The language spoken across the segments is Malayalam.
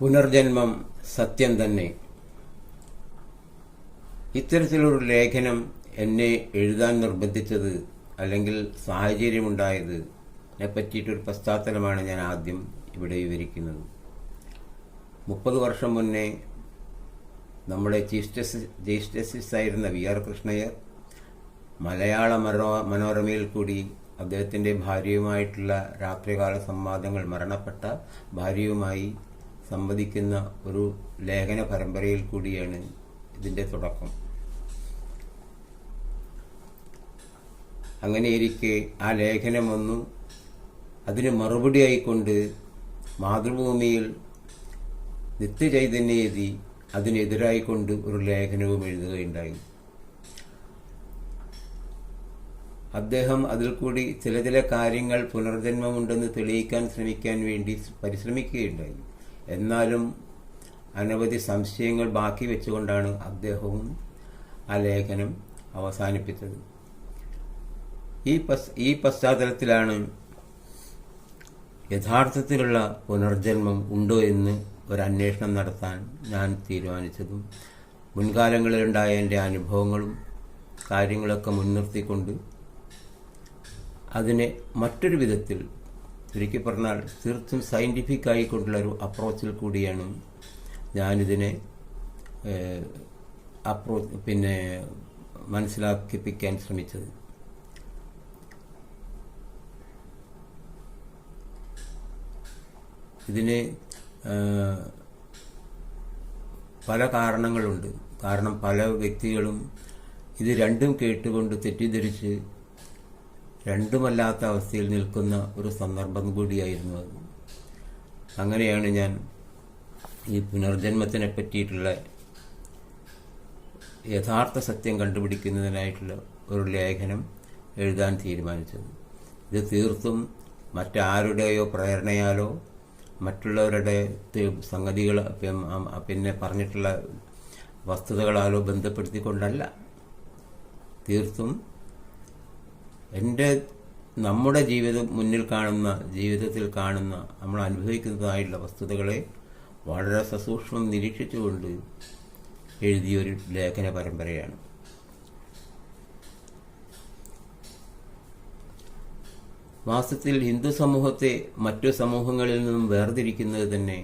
പുനർജന്മം സത്യം തന്നെ. ഇത്തരത്തിലൊരു ലേഖനം എന്നെ എഴുതാൻ നിർബന്ധിച്ചത് അല്ലെങ്കിൽ സാഹചര്യമുണ്ടായതിനെ പറ്റിയിട്ടൊരു പശ്ചാത്തലമാണ് ഞാൻ ആദ്യം ഇവിടെ വിവരിക്കുന്നത്. 30 വർഷം മുന്നേ നമ്മുടെ ചീഫ് ജസ്റ്റിസ് ആയിരുന്ന വി.ആർ. കൃഷ്ണയ്യർ മലയാള മനോരമയിൽ കൂടി അദ്ദേഹത്തിൻ്റെ ഭാര്യയുമായിട്ടുള്ള രാത്രികാല സംവാദങ്ങൾ, മരണപ്പെട്ട ഭാര്യയുമായി സംവദിക്കുന്ന ഒരു ലേഖന പരമ്പരയിൽ കൂടിയാണ് ഇതിൻ്റെ തുടക്കം. അങ്ങനെയിരിക്കെ ആ ലേഖനം വന്നു. അതിന് മറുപടിയായിക്കൊണ്ട് മാതൃഭൂമിയിൽ നിത്യചൈതന്യ എഴുതി അതിനെതിരായിക്കൊണ്ട് ഒരു ലേഖനവും എഴുതുകയുണ്ടായി. അദ്ദേഹം അതിൽ കൂടി ചില കാര്യങ്ങൾ പുനർജന്മമുണ്ടെന്ന് തെളിയിക്കാൻ ശ്രമിക്കാൻ വേണ്ടി പരിശ്രമിക്കുകയുണ്ടായി. എന്നാലും അനവധി സംശയങ്ങൾ ബാക്കി വെച്ചുകൊണ്ടാണ് അദ്ദേഹവും ആ ലേഖനം അവസാനിപ്പിച്ചത്. ഈ പശ്ചാത്തലത്തിലാണ് യഥാർത്ഥത്തിലുള്ള പുനർജന്മം ഉണ്ടോ എന്ന് ഒരു അന്വേഷണം നടത്താൻ ഞാൻ തീരുമാനിച്ചതും മുൻകാലങ്ങളിലുണ്ടായ എൻ്റെ അനുഭവങ്ങളും കാര്യങ്ങളൊക്കെ മുൻനിർത്തിക്കൊണ്ട് അതിനെ മറ്റൊരു വിധത്തിൽ, ചുരുക്കി പറഞ്ഞാൽ തീർത്തും സയൻറ്റിഫിക് ആയിക്കൊണ്ടുള്ളൊരു അപ്രോച്ചിൽ കൂടിയാണ് ഞാനിതിനെ മനസ്സിലാക്കിപ്പിക്കാൻ ശ്രമിച്ചത്. ഇതിന് പല കാരണങ്ങളുണ്ട്. കാരണം പല വ്യക്തികളും ഇത് രണ്ടും കേട്ടുകൊണ്ട് തെറ്റിദ്ധരിച്ച് രണ്ടുമല്ലാത്ത അവസ്ഥയിൽ നിൽക്കുന്ന ഒരു സന്ദർഭം കൂടിയായിരുന്നു അത്. അങ്ങനെയാണ് ഞാൻ ഈ പുനർജന്മത്തിനെ പറ്റിയിട്ടുള്ള യഥാർത്ഥ സത്യം കണ്ടുപിടിക്കുന്നതിനായിട്ടുള്ള ഒരു ലേഖനം എഴുതാൻ തീരുമാനിച്ചത്. ഇത് തീർത്തും മറ്റാരുടെയോ പ്രേരണയാലോ മറ്റുള്ളവരുടെ സംഗതികൾ പിന്നെ പറഞ്ഞിട്ടുള്ള വസ്തുതകളാലോ ബന്ധപ്പെടുത്തിക്കൊണ്ടല്ല. തീർത്തും നമ്മുടെ ജീവിതത്തിൽ കാണുന്ന നമ്മൾ അനുഭവിക്കുന്നതായുള്ള വസ്തുതകളെ വളരെ സസൂക്ഷ്മം നിരീക്ഷിച്ചുകൊണ്ട് എഴുതിയൊരു ലേഖന പരമ്പരയാണ്. വാസ്തവത്തിൽ ഹിന്ദു സമൂഹത്തെ മറ്റു സമൂഹങ്ങളിൽ നിന്നും വേർതിരിക്കുന്നത് തന്നെ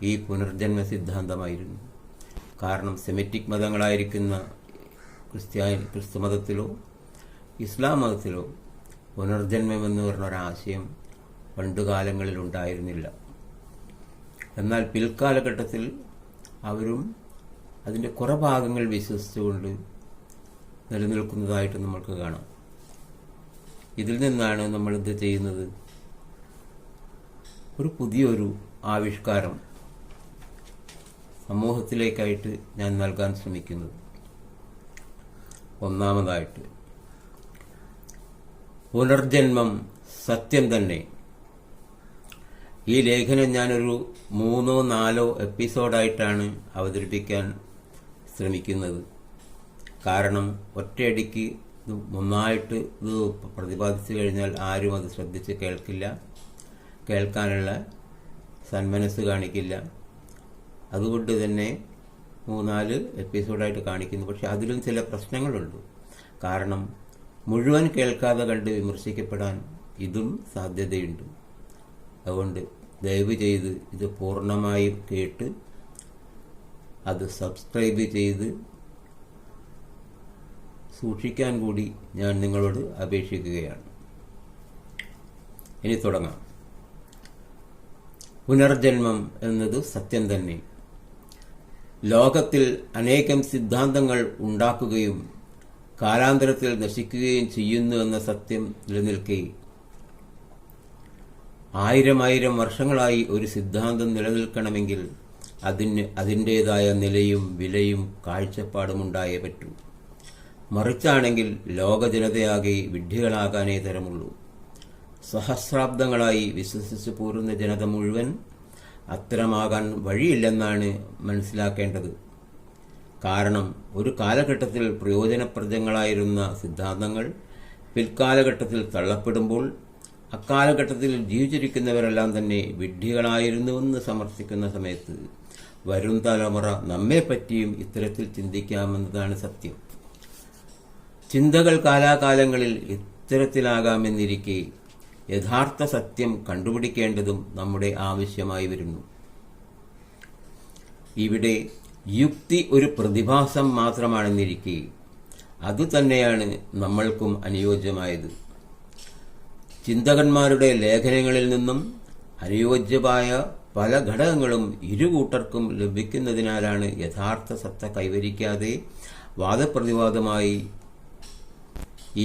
ഈ പുനർജന്മ സിദ്ധാന്തമായിരുന്നു. കാരണം സെമിറ്റിക് മതങ്ങളായിരിക്കുന്ന ക്രിസ്തു മതത്തിലോ ഇസ്ലാം മതത്തിലോ പുനർജന്മമെന്ന് പറഞ്ഞൊരാശയം പണ്ടുകാലങ്ങളിൽ ഉണ്ടായിരുന്നില്ല. എന്നാൽ പിൽക്കാലഘട്ടത്തിൽ അവരും അതിൻ്റെ കുറേ ഭാഗങ്ങൾ വിശ്വസിച്ചുകൊണ്ട് നിലനിൽക്കുന്നതായിട്ട് നമ്മൾക്ക് കാണാം. ഇതിൽ നിന്നാണ് നമ്മളിത് ചെയ്യുന്നത്. ഒരു പുതിയൊരു ആവിഷ്കാരം സമൂഹത്തിലേക്കായിട്ട് ഞാൻ നൽകാൻ ശ്രമിക്കുന്നത്. ഒന്നാമതായിട്ട് പുനർജന്മം സത്യം തന്നെ. ഈ ലേഖനം ഞാനൊരു 3-4 എപ്പിസോഡായിട്ടാണ് അവതരിപ്പിക്കാൻ ശ്രമിക്കുന്നത്. കാരണം ഒറ്റയടിക്ക് നന്നായിട്ട് ഇത് പ്രതിപാദിച്ചു കഴിഞ്ഞാൽ ആരും അത് ശ്രദ്ധിച്ച് കേൾക്കാനുള്ള സന്മനസ് കാണിക്കില്ല. അതുകൊണ്ട് തന്നെ 3-4 എപ്പിസോഡായിട്ട് കാണിക്കുന്നു. പക്ഷെ അതിലും ചില പ്രശ്നങ്ങളുണ്ട്. കാരണം മുഴുവൻ കേൾക്കാതെ കണ്ട് വിമർശിക്കപ്പെടാൻ ഇതും സാധ്യതയുണ്ട്. അതുകൊണ്ട് ദയവ് ചെയ്ത് ഇത് പൂർണ്ണമായും കേട്ട് അത് സബ്സ്ക്രൈബ് ചെയ്ത് സൂക്ഷിക്കാൻ കൂടി ഞാൻ നിങ്ങളോട് അപേക്ഷിക്കുകയാണ്. ഇനി തുടങ്ങാം. പുനർജന്മം എന്നത് സത്യം തന്നെ. ലോകത്തിൽ അനേകം സിദ്ധാന്തങ്ങൾ ഉണ്ടാക്കുകയും കാലാന്തരത്തിൽ നശിക്കുകയും ചെയ്യുന്നു എന്ന സത്യം നിലനിൽക്കെ 1000 വർഷങ്ങളായി ഒരു സിദ്ധാന്തം നിലനിൽക്കണമെങ്കിൽ അതിൻ്റേതായ നിലയും വിലയും കാഴ്ചപ്പാടും ഉണ്ടായേ പറ്റൂ. മറിച്ചാണെങ്കിൽ ലോക ജനതയാകെ വിഡ്ഢികളാകാനേ തരമുള്ളൂ. സഹസ്രാബ്ദങ്ങളായി വിശ്വസിച്ചു പോരുന്ന ജനത മുഴുവൻ അത്തരമാകാൻ വഴിയില്ലെന്നാണ് മനസ്സിലാക്കേണ്ടത്. കാരണം ഒരു കാലഘട്ടത്തിൽ പ്രയോജനപ്രദങ്ങളായിരുന്ന സിദ്ധാന്തങ്ങൾ പിൽക്കാലഘട്ടത്തിൽ തള്ളപ്പെടുമ്പോൾ അക്കാലഘട്ടത്തിൽ ജീവിച്ചിരിക്കുന്നവരെല്ലാം തന്നെ വിഡ്ഢികളായിരുന്നുവെന്ന് സമർത്ഥിക്കുന്ന സമയത്ത് വരും തലമുറ നമ്മെപ്പറ്റിയും ഇത്തരത്തിൽ ചിന്തിക്കാമെന്നതാണ് സത്യം. ചിന്തകൾ കാലാകാലങ്ങളിൽ ഇത്തരത്തിലാകാമെന്നിരിക്കെ യഥാർത്ഥ സത്യം കണ്ടുപിടിക്കേണ്ടതും നമ്മുടെ ആവശ്യമായി വരുന്നു. ഇവിടെ യുക്തി ഒരു പ്രതിഭാസം മാത്രമാണെന്നിരിക്കെ അതുതന്നെയാണ് നമ്മൾക്കും അനുയോജ്യമായത്. ചിന്തകന്മാരുടെ ലേഖനങ്ങളിൽ നിന്നും അനുയോജ്യമായ പല ഘടകങ്ങളും ഇരുകൂട്ടർക്കും ലഭിക്കുന്നതിനാലാണ് യഥാർത്ഥ സത്ത കൈവരിക്കാതെ വാദപ്രതിവാദമായി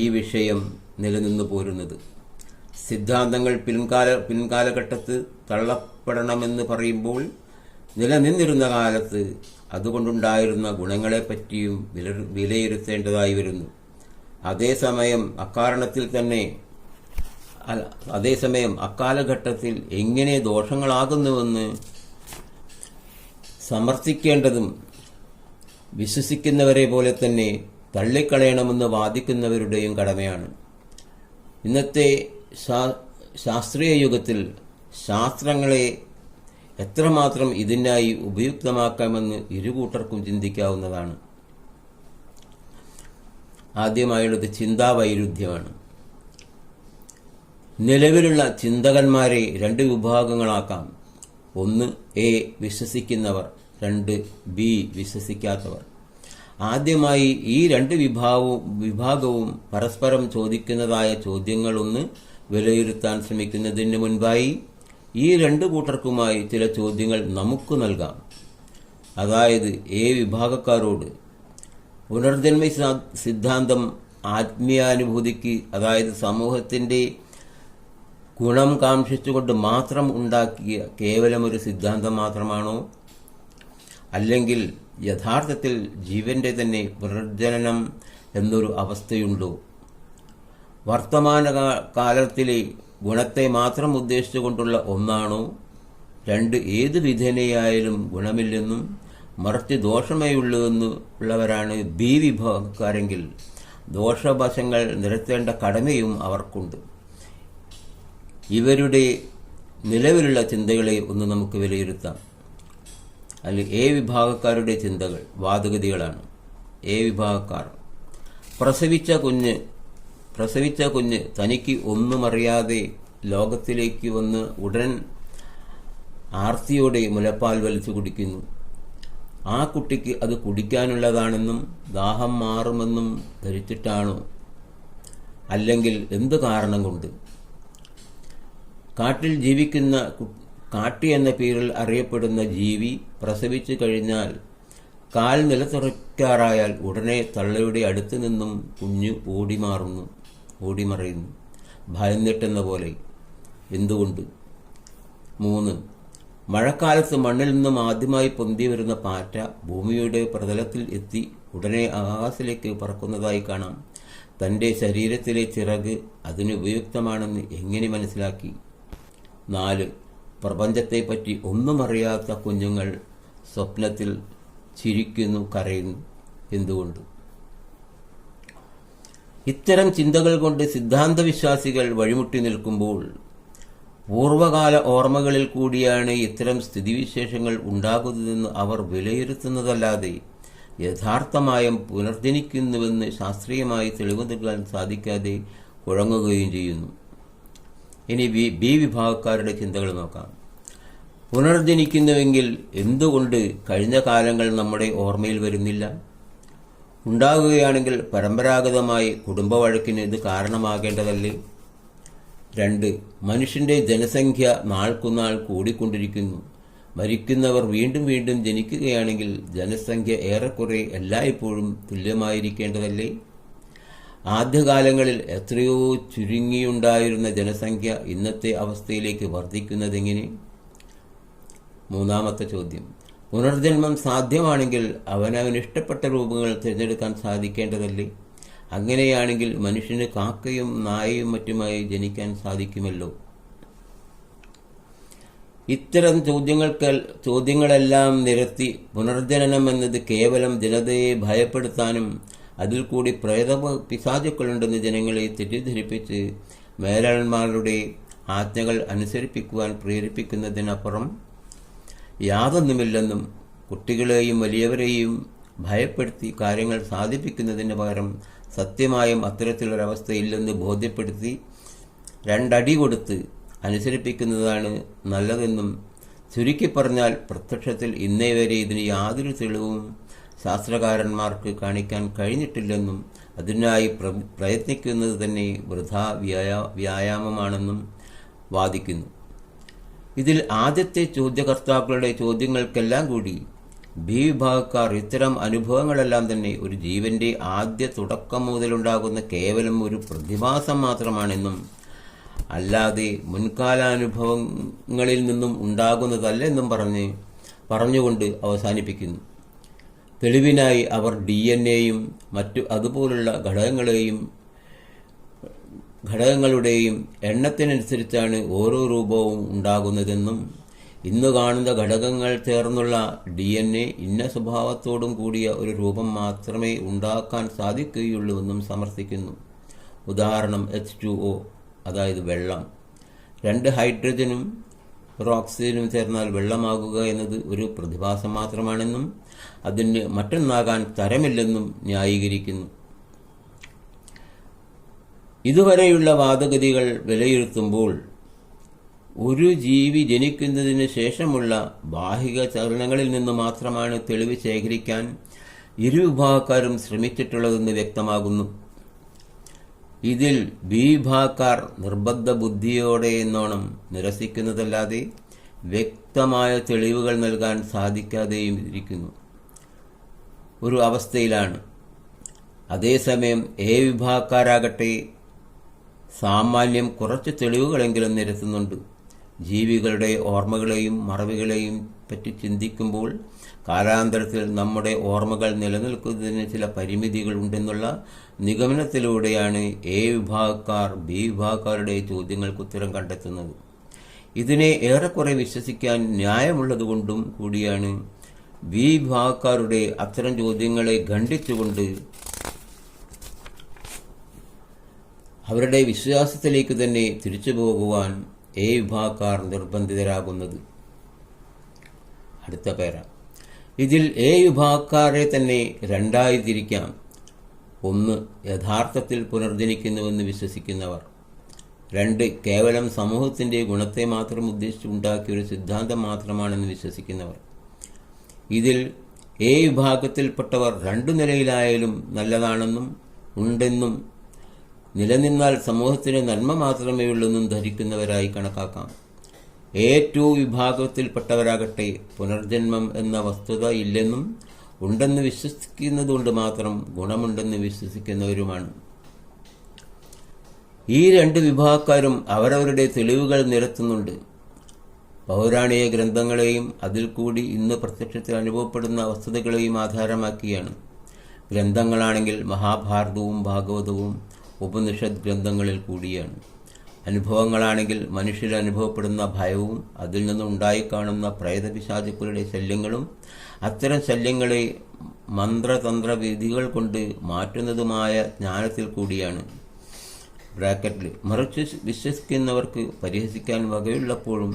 ഈ വിഷയം നിലനിന്നു പോരുന്നത്. സിദ്ധാന്തങ്ങൾ പിൻകാലഘട്ടത്ത് തള്ളപ്പെടണമെന്ന് പറയുമ്പോൾ നിലനിന്നിരുന്ന കാലത്ത് അതുകൊണ്ടുണ്ടായിരുന്ന ഗുണങ്ങളെപ്പറ്റിയും വിലയിരുത്തേണ്ടതായി വരുന്നു. അതേസമയം അക്കാലഘട്ടത്തിൽ എങ്ങനെ ദോഷങ്ങളാകുന്നുവെന്ന് സമർത്ഥിക്കേണ്ടതും വിശ്വസിക്കുന്നവരെ പോലെ തന്നെ തള്ളിക്കളയണമെന്ന് വാദിക്കുന്നവരുടെയും കടമയാണ്. ഇന്നത്തെ ശാസ്ത്രീയ യുഗത്തിൽ ശാസ്ത്രങ്ങളെ എത്രമാത്രം ഇതിനായി ഉപയുക്തമാക്കാമെന്ന് ഇരുകൂട്ടർക്കും ചിന്തിക്കാവുന്നതാണ്. ആദ്യമായുള്ളത് ചിന്താവൈരുദ്ധ്യമാണ്. നിലവിലുള്ള ചിന്തകന്മാരെ രണ്ട് വിഭാഗങ്ങളാക്കാം. ഒന്ന് എ വിശ്വസിക്കുന്നവർ, രണ്ട് ബി വിശ്വസിക്കാത്തവർ. ആദ്യമായി ഈ രണ്ട് വിഭാഗവും പരസ്പരം ചോദിക്കുന്നതായ ചോദ്യങ്ങളൊന്ന് വിലയിരുത്താൻ ശ്രമിക്കുന്നതിന് മുൻപായി ഈ രണ്ട് കൂട്ടർക്കുമായി ചില ചോദ്യങ്ങൾ നമുക്ക് നൽകാം. അതായത് എ വിഭാഗക്കാരോട് പുനർജന്മ സിദ്ധാന്തം ആത്മീയാനുഭൂതിക്ക്, അതായത് സമൂഹത്തിന്റെ ഗുണം കാംക്ഷിച്ചുകൊണ്ട് മാത്രം ഉണ്ടാക്കിയ കേവലമൊരു സിദ്ധാന്തം മാത്രമാണോ, അല്ലെങ്കിൽ യഥാർത്ഥത്തിൽ ജീവന്റെ തന്നെ പുനർജനനം എന്നൊരു അവസ്ഥയുണ്ടോ? വർത്തമാന കാലത്തിലെ ഗുണത്തെ മാത്രം ഉദ്ദേശിച്ചുകൊണ്ടുള്ള ഒന്നാണോ? രണ്ട്, ഏത് വിധേനയായാലും ഗുണമില്ലെന്നും മറിച്ച് ദോഷമേ ഉള്ളൂവെന്നും ഉള്ളവരാണ് ബി വിഭാഗക്കാരെങ്കിൽ ദോഷവശങ്ങൾ നിരത്തേണ്ട കടമയും അവർക്കുണ്ട്. ഇവരുടെ നിലവിലുള്ള ചിന്തകളെ ഒന്ന് നമുക്ക് വിലയിരുത്താം. അതിൽ എ വിഭാഗക്കാരുടെ ചിന്തകൾ വാദഗതികളാണ്. എ വിഭാഗക്കാർ: പ്രസവിച്ച കുഞ്ഞ് തനിക്ക് ഒന്നും അറിയാതെ ലോകത്തിലേക്ക് വന്ന് ഉടൻ ആർത്തിയോടെ മുലപ്പാൽ വലിച്ചു കുടിക്കുന്നു. ആ കുട്ടിക്ക് അത് കുടിക്കാനുള്ളതാണെന്നും ദാഹം മാറുമെന്നും ധരിച്ചിട്ടാണോ? അല്ലെങ്കിൽ എന്ത് കാരണം കൊണ്ട്? കാട്ടിൽ ജീവിക്കുന്ന കാട്ടി എന്ന പേരിൽ അറിയപ്പെടുന്ന ജീവി പ്രസവിച്ചു കഴിഞ്ഞാൽ കാൽ നിലത്തുറയ്ക്കാറായാൽ ഉടനെ തള്ളയുടെ അടുത്ത് നിന്നും കുഞ്ഞ് ഓടിമറയുന്നു, ഭയന്നിട്ടെന്ന പോലെ. എന്തുകൊണ്ട്? 3, മഴക്കാലത്ത് മണ്ണിൽ നിന്നും ആദ്യമായി പൊന്തി വരുന്ന പാറ്റ ഭൂമിയുടെ പ്രതലത്തിൽ എത്തി ഉടനെ ആകാശത്തിലേക്ക് പറക്കുന്നതായി കാണാം. തൻ്റെ ശരീരത്തിലെ ചിറക് അതിന് ഉപയുക്തമാണെന്ന് എങ്ങനെ മനസ്സിലാക്കി? 4, പ്രപഞ്ചത്തെപ്പറ്റി ഒന്നും അറിയാത്ത കുഞ്ഞുങ്ങൾ സ്വപ്നത്തിൽ ചിരിക്കുന്നു, കരയുന്നു. എന്തുകൊണ്ട്? ഇത്തരം ചിന്തകൾ കൊണ്ട് സിദ്ധാന്ത വിശ്വാസികൾ വഴിമുട്ടി നിൽക്കുമ്പോൾ പൂർവകാല ഓർമ്മകളിൽ കൂടിയാണ് ഇത്തരം സ്ഥിതിവിശേഷങ്ങൾ ഉണ്ടാകുന്നതെന്ന് അവർ വിലയിരുത്തുന്നതല്ലാതെ യഥാർത്ഥമായും പുനർജനിക്കുന്നുവെന്ന് ശാസ്ത്രീയമായി തെളിവ് നൽകാൻ സാധിക്കാതെ കുഴങ്ങുകയും ചെയ്യുന്നു. ഇനി ബി വിഭാഗക്കാരുടെ ചിന്തകൾ നോക്കാം. പുനർജനിക്കുന്നുവെങ്കിൽ എന്തുകൊണ്ട് കഴിഞ്ഞ കാലങ്ങൾ നമ്മുടെ ഓർമ്മയിൽ വരുന്നില്ല? ഉണ്ടാകുകയാണെങ്കിൽ പരമ്പരാഗതമായി കുടുംബവഴക്കിന് ഇത് കാരണമാകേണ്ടതല്ലേ? 2, മനുഷ്യന്റെ ജനസംഖ്യ നാൾക്കുനാൾ കൂടിക്കൊണ്ടിരിക്കുന്നു. മരിക്കുന്നവർ വീണ്ടും വീണ്ടും ജനിക്കുകയാണെങ്കിൽ ജനസംഖ്യ ഏറെക്കുറെ എല്ലായ്പ്പോഴും തുല്യമായിരിക്കേണ്ടതല്ലേ? ആദ്യകാലങ്ങളിൽ എത്രയോ ചുരുങ്ങിയുണ്ടായിരുന്ന ജനസംഖ്യ ഇന്നത്തെ അവസ്ഥയിലേക്ക് വർദ്ധിക്കുന്നതെങ്ങനെ? 3-ാമത്തെ ചോദ്യം: പുനർജന്മം സാധ്യമാണെങ്കിൽ അവനവനിഷ്ടപ്പെട്ട രൂപങ്ങൾ തിരഞ്ഞെടുക്കാൻ സാധിക്കേണ്ടതല്ലേ? അങ്ങനെയാണെങ്കിൽ മനുഷ്യന് കാക്കയും നായയും മറ്റുമായി ജനിക്കാൻ സാധിക്കുമല്ലോ. ഇത്തരം ചോദ്യങ്ങളെല്ലാം നിരത്തി പുനർജനനം എന്നത് കേവലം ജനതയെ ഭയപ്പെടുത്താനും അതിൽ കൂടി പ്രേത പിശാചുക്കളുണ്ടെന്ന് ജനങ്ങളെ തെറ്റിദ്ധരിപ്പിച്ച് മേലാളന്മാരുടെ ആജ്ഞകൾ അനുസരിപ്പിക്കുവാൻ പ്രേരിപ്പിക്കുന്നതിനപ്പുറം യാതൊന്നുമില്ലെന്നും കുട്ടികളെയും വലിയവരെയും ഭയപ്പെടുത്തി കാര്യങ്ങൾ സാധിപ്പിക്കുന്നതിന് പകരം സത്യമായും അത്തരത്തിലൊരവസ്ഥയില്ലെന്ന് ബോധ്യപ്പെടുത്തി രണ്ടടി കൊടുത്ത് അനുസരിപ്പിക്കുന്നതാണ് നല്ലതെന്നും, ചുരുക്കി പറഞ്ഞാൽ പ്രത്യക്ഷത്തിൽ ഇന്നേ വരെ ഇതിന് യാതൊരു തെളിവും ശാസ്ത്രകാരന്മാർക്ക് കാണിക്കാൻ കഴിഞ്ഞിട്ടില്ലെന്നും അതിനായി പ്രയത്നിക്കുന്നത് തന്നെ വൃഥാ വ്യായാമമാണെന്നും വാദിക്കുന്നു. ഇതിൽ ആദ്യത്തെ ചോദ്യകർത്താക്കളുടെ ചോദ്യങ്ങൾക്കെല്ലാം കൂടി ബി വിഭാഗക്കാർ ഇത്തരം അനുഭവങ്ങളെല്ലാം തന്നെ ഒരു ജീവന്റെ ആദ്യ തുടക്കം മുതലുണ്ടാകുന്ന കേവലം ഒരു പ്രതിഭാസം മാത്രമാണെന്നും അല്ലാതെ മുൻകാലാനുഭവങ്ങളിൽ നിന്നും ഉണ്ടാകുന്നതല്ലെന്നും പറഞ്ഞുകൊണ്ട് അവസാനിപ്പിക്കുന്നു. തെളിവിനായി അവർ DNA-യും മറ്റു അതുപോലുള്ള ഘടകങ്ങളുടെയും എണ്ണത്തിനനുസരിച്ചാണ് ഓരോ രൂപവും ഉണ്ടാകുന്നതെന്നും ഇന്ന് കാണുന്ന ഘടകങ്ങൾ ചേർന്നുള്ള DNA ഇന്ന സ്വഭാവത്തോടും കൂടിയ ഒരു രൂപം മാത്രമേ ഉണ്ടാക്കാൻ സാധിക്കുകയുള്ളൂവെന്നും സമർത്ഥിക്കുന്നു. ഉദാഹരണം H2O, അതായത് വെള്ളം. 2 ഹൈഡ്രജനും ഒരു ഓക്സിജനും ചേർന്നാൽ വെള്ളമാകുക എന്നത് ഒരു പ്രതിഭാസം മാത്രമാണെന്നും അതിന് മറ്റൊന്നാകാൻ തരമില്ലെന്നും ന്യായീകരിക്കുന്നു. ഇതുവരെയുള്ള വാദഗതികൾ വിലയിരുത്തുമ്പോൾ ഒരു ജീവി ജനിക്കുന്നതിന് ശേഷമുള്ള ബാഹിക ചലനങ്ങളിൽ നിന്ന് മാത്രമാണ് തെളിവ് ശേഖരിക്കാൻ ഇരുവിഭാഗക്കാരും ശ്രമിച്ചിട്ടുള്ളതെന്ന് വ്യക്തമാകുന്നു. ഇതിൽ ബി വിഭാഗക്കാർ നിർബന്ധ ബുദ്ധിയോടെ എന്നോണം നിരസിക്കുന്നതല്ലാതെ വ്യക്തമായ തെളിവുകൾ നൽകാൻ സാധിക്കാതെയും ഇരിക്കുന്നു ഒരു അവസ്ഥയിലാണ്. അതേസമയം എ വിഭാഗക്കാരാകട്ടെ സാമാന്യം കുറച്ച് തെളിവുകളെങ്കിലും നിരത്തുന്നുണ്ട്. ജീവികളുടെ ഓർമ്മകളെയും മറവികളെയും പറ്റി ചിന്തിക്കുമ്പോൾ കാലാന്തരത്തിൽ നമ്മുടെ ഓർമ്മകൾ നിലനിൽക്കുന്നതിന് ചില പരിമിതികൾ ഉണ്ടെന്നുള്ള നിഗമനത്തിലൂടെയാണ് എ വിഭാഗക്കാർ ബി വിഭാഗക്കാരുടെ ചോദ്യങ്ങൾക്ക് ഉത്തരം കണ്ടെത്തുന്നത്. ഇതിനെ ഏറെക്കുറെ വിശ്വസിക്കാൻ ന്യായമുള്ളതുകൊണ്ടും കൂടിയാണ് ബി വിഭാഗക്കാരുടെ അത്തരം ചോദ്യങ്ങളെ ഖണ്ഡിച്ചുകൊണ്ട് അവരുടെ വിശ്വാസത്തിലേക്ക് തന്നെ തിരിച്ചു പോകുവാൻ എ വിഭാഗക്കാർ നിർബന്ധിതരാകുന്നത്. അടുത്ത പേര. ഇതിൽ എ വിഭാഗക്കാരെ തന്നെ രണ്ടായി തിരിക്കാം. 1. യഥാർത്ഥത്തിൽ പുനർജനിക്കുന്നുവെന്ന് വിശ്വസിക്കുന്നവർ. 2. കേവലം സമൂഹത്തിന്റെ ഗുണത്തെ മാത്രം ഉദ്ദേശിച്ചുണ്ടാക്കിയ ഒരു സിദ്ധാന്തം മാത്രമാണെന്ന് വിശ്വസിക്കുന്നവർ. ഇതിൽ എ വിഭാഗത്തിൽപ്പെട്ടവർ 2 നിലയിലായാലും നല്ലതാണെന്നും ഉണ്ടെന്നും നിലനിന്നാൽ സമൂഹത്തിന് നന്മ മാത്രമേ ഉള്ളെന്നും ധരിക്കുന്നവരായി കണക്കാക്കാം. A2 വിഭാഗത്തിൽപ്പെട്ടവരാകട്ടെ പുനർജന്മം എന്ന വസ്തുത ഇല്ലെന്നും ഉണ്ടെന്ന് വിശ്വസിക്കുന്നതുകൊണ്ട് മാത്രം ഗുണമുണ്ടെന്ന് വിശ്വസിക്കുന്നവരുമാണ്. ഈ 2 വിഭാഗക്കാരും അവരവരുടെ തെളിവുകൾ നിരത്തുന്നുണ്ട്. പൗരാണിക ഗ്രന്ഥങ്ങളെയും അതിൽ കൂടി ഇന്ന് പ്രത്യക്ഷത്തിൽ അനുഭവപ്പെടുന്ന വസ്തുതകളെയും ആധാരമാക്കിയാണ്. ഗ്രന്ഥങ്ങളാണെങ്കിൽ മഹാഭാരതവും ഭാഗവതവും ഉപനിഷത്ത് ഗ്രന്ഥങ്ങളിൽ കൂടിയാണ്. അനുഭവങ്ങളാണെങ്കിൽ മനുഷ്യരിൽ അനുഭവപ്പെടുന്ന ഭയവും അതിൽ നിന്നുണ്ടായിക്കാണുന്ന പ്രേതപിശാചുക്കളുടെ ശല്യങ്ങളും അത്തരം ശല്യങ്ങളെ മന്ത്രതന്ത്ര വിധികൾ കൊണ്ട് മാറ്റുന്നതുമായ ജ്ഞാനത്തിൽ കൂടിയാണ്. ബ്രാക്കറ്റിൽ മറിച്ച് വിശ്വസിക്കുന്നവർക്ക് പരിഹസിക്കാൻ വകയുള്ളപ്പോഴും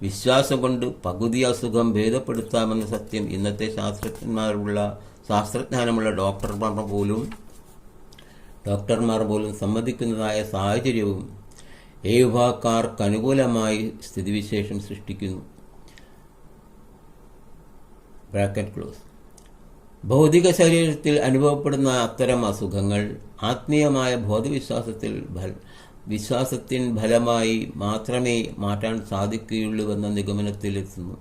വിശ്വാസം കൊണ്ട് പകുതി അസുഖം ഭേദപ്പെടുത്താമെന്ന സത്യം ഇന്നത്തെ ശാസ്ത്രജ്ഞാനമുള്ള ഡോക്ടർമാർ പോലും സമ്മതിക്കുന്നതായ സാഹചര്യവും എ വിഭാഗക്കാർക്ക് അനുകൂലമായി സ്ഥിതിവിശേഷം സൃഷ്ടിക്കുന്നു. Bracket close. ഭൗതിക ശരീരത്തിൽ അനുഭവപ്പെടുന്ന അത്തരം അസുഖങ്ങൾ ആത്മീയമായ വിശ്വാസത്തിൻ ഫലമായി മാത്രമേ മാറ്റാൻ സാധിക്കുകയുള്ളൂവെന്ന നിഗമനത്തിലെത്തുന്നു.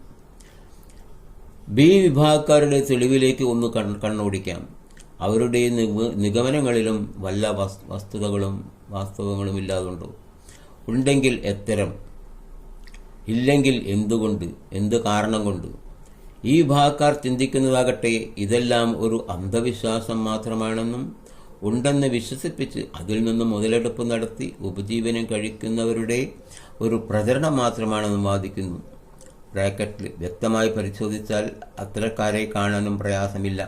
ബി വിഭാഗക്കാരുടെ തെളിവിലേക്ക് ഒന്ന് കണ്ണോടിക്കാം. അവരുടെ നിഗമനങ്ങളിലും വല്ല വസ്തുതകളും വാസ്തവങ്ങളും ഇല്ലാതുണ്ടോ? ഉണ്ടെങ്കിൽ എത്തരം? ഇല്ലെങ്കിൽ എന്തുകൊണ്ട്? എന്ത് കാരണം കൊണ്ട്? ഈ വിഭാഗക്കാർ ചിന്തിക്കുന്നതാകട്ടെ ഇതെല്ലാം ഒരു അന്ധവിശ്വാസം മാത്രമാണെന്നും ഉണ്ടെന്ന് വിശ്വസിപ്പിച്ച് അതിൽ നിന്ന് മുതലെടുപ്പ് നടത്തി ഉപജീവനം കഴിക്കുന്നവരുടെ ഒരു പ്രചരണം മാത്രമാണെന്നും വാദിക്കുന്നു. ബ്രാക്കറ്റിൽ വ്യക്തമായി പരിശോധിച്ചാൽ അത്തരക്കാരെ കാണാനും പ്രയാസമില്ല.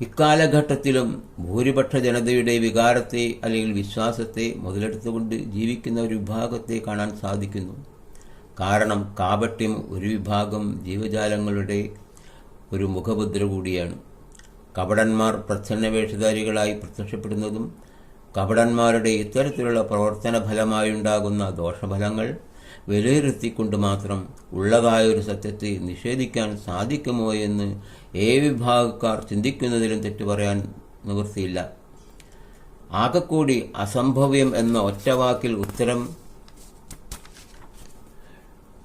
ഇക്കാലഘട്ടത്തിലും ഭൂരിപക്ഷ ജനതയുടെ വികാരത്തെ അല്ലെങ്കിൽ വിശ്വാസത്തെ മുതലെടുത്തുകൊണ്ട് ജീവിക്കുന്ന ഒരു വിഭാഗത്തെ കാണാൻ സാധിക്കുന്നു. കാരണം കാപട്യം ഒരു വിഭാഗം ജീവജാലങ്ങളുടെ ഒരു മുഖമുദ്ര കൂടിയാണ്. കപടന്മാർ പ്രച്ഛന്നവേഷധാരികളായി പ്രത്യക്ഷപ്പെടുന്നതും കപടന്മാരുടെ ഇത്തരത്തിലുള്ള പ്രവർത്തന ഫലമായുണ്ടാകുന്ന ദോഷഫലങ്ങൾ വിലയിരുത്തിക്കൊണ്ട് മാത്രം ഉള്ളതായൊരു സത്യത്തെ നിഷേധിക്കാൻ സാധിക്കുമോ എന്ന് വിഭാഗക്കാർ ചിന്തിക്കുന്നതിലും തെറ്റു പറയാൻ നിവൃത്തിയില്ല. ആകെക്കൂടി അസംഭവ്യം എന്ന ഒറ്റവാക്കിൽ ഉത്തരം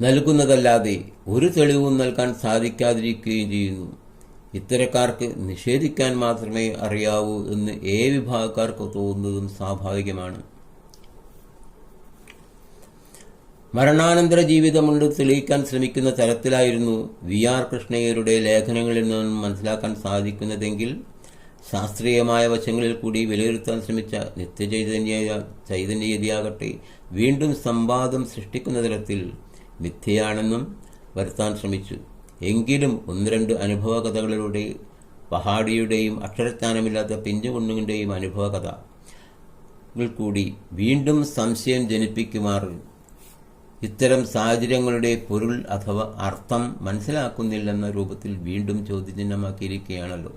നൽകുന്നതല്ലാതെ ഒരു തെളിവും നൽകാൻ സാധിക്കാതിരിക്കുകയും ചെയ്യുന്നു. ഇത്തരക്കാർക്ക് നിഷേധിക്കാൻ മാത്രമേ അറിയാവൂ എന്ന് വിഭാഗക്കാർക്ക് തോന്നുന്നതും സ്വാഭാവികമാണ്. മരണാനന്തര ജീവിതമുണ്ട് തെളിയിക്കാൻ ശ്രമിക്കുന്ന തരത്തിലായിരുന്നു വി.ആർ. കൃഷ്ണയ്യരുടെ ലേഖനങ്ങളിൽ നിന്നും മനസ്സിലാക്കാൻ സാധിക്കുന്നതെങ്കിൽ ശാസ്ത്രീയമായ വശങ്ങളിൽ കൂടി വിലയിരുത്താൻ ശ്രമിച്ച ചൈതന്യയതിയാകട്ടെ വീണ്ടും സംവാദം സൃഷ്ടിക്കുന്ന തരത്തിൽ മിഥ്യയാണെന്നും വരുത്താൻ ശ്രമിച്ചു. എങ്കിലും ഒന്ന് രണ്ട് അനുഭവ കഥകളിലൂടെ പഹാഡിയുടെയും അക്ഷരജ്ഞാനമില്ലാത്ത പിഞ്ചുകുണ്ണുവിൻ്റെയും അനുഭവ കഥകൾ കൂടി വീണ്ടും സംശയം ജനിപ്പിക്കുമാർ ഇത്തരം സാഹചര്യങ്ങളുടെ പൊരുൾ അഥവാ അർത്ഥം മനസ്സിലാക്കുന്നില്ലെന്ന രൂപത്തിൽ വീണ്ടും ചോദ്യചിഹ്നമാക്കിയിരിക്കുകയാണല്ലോ.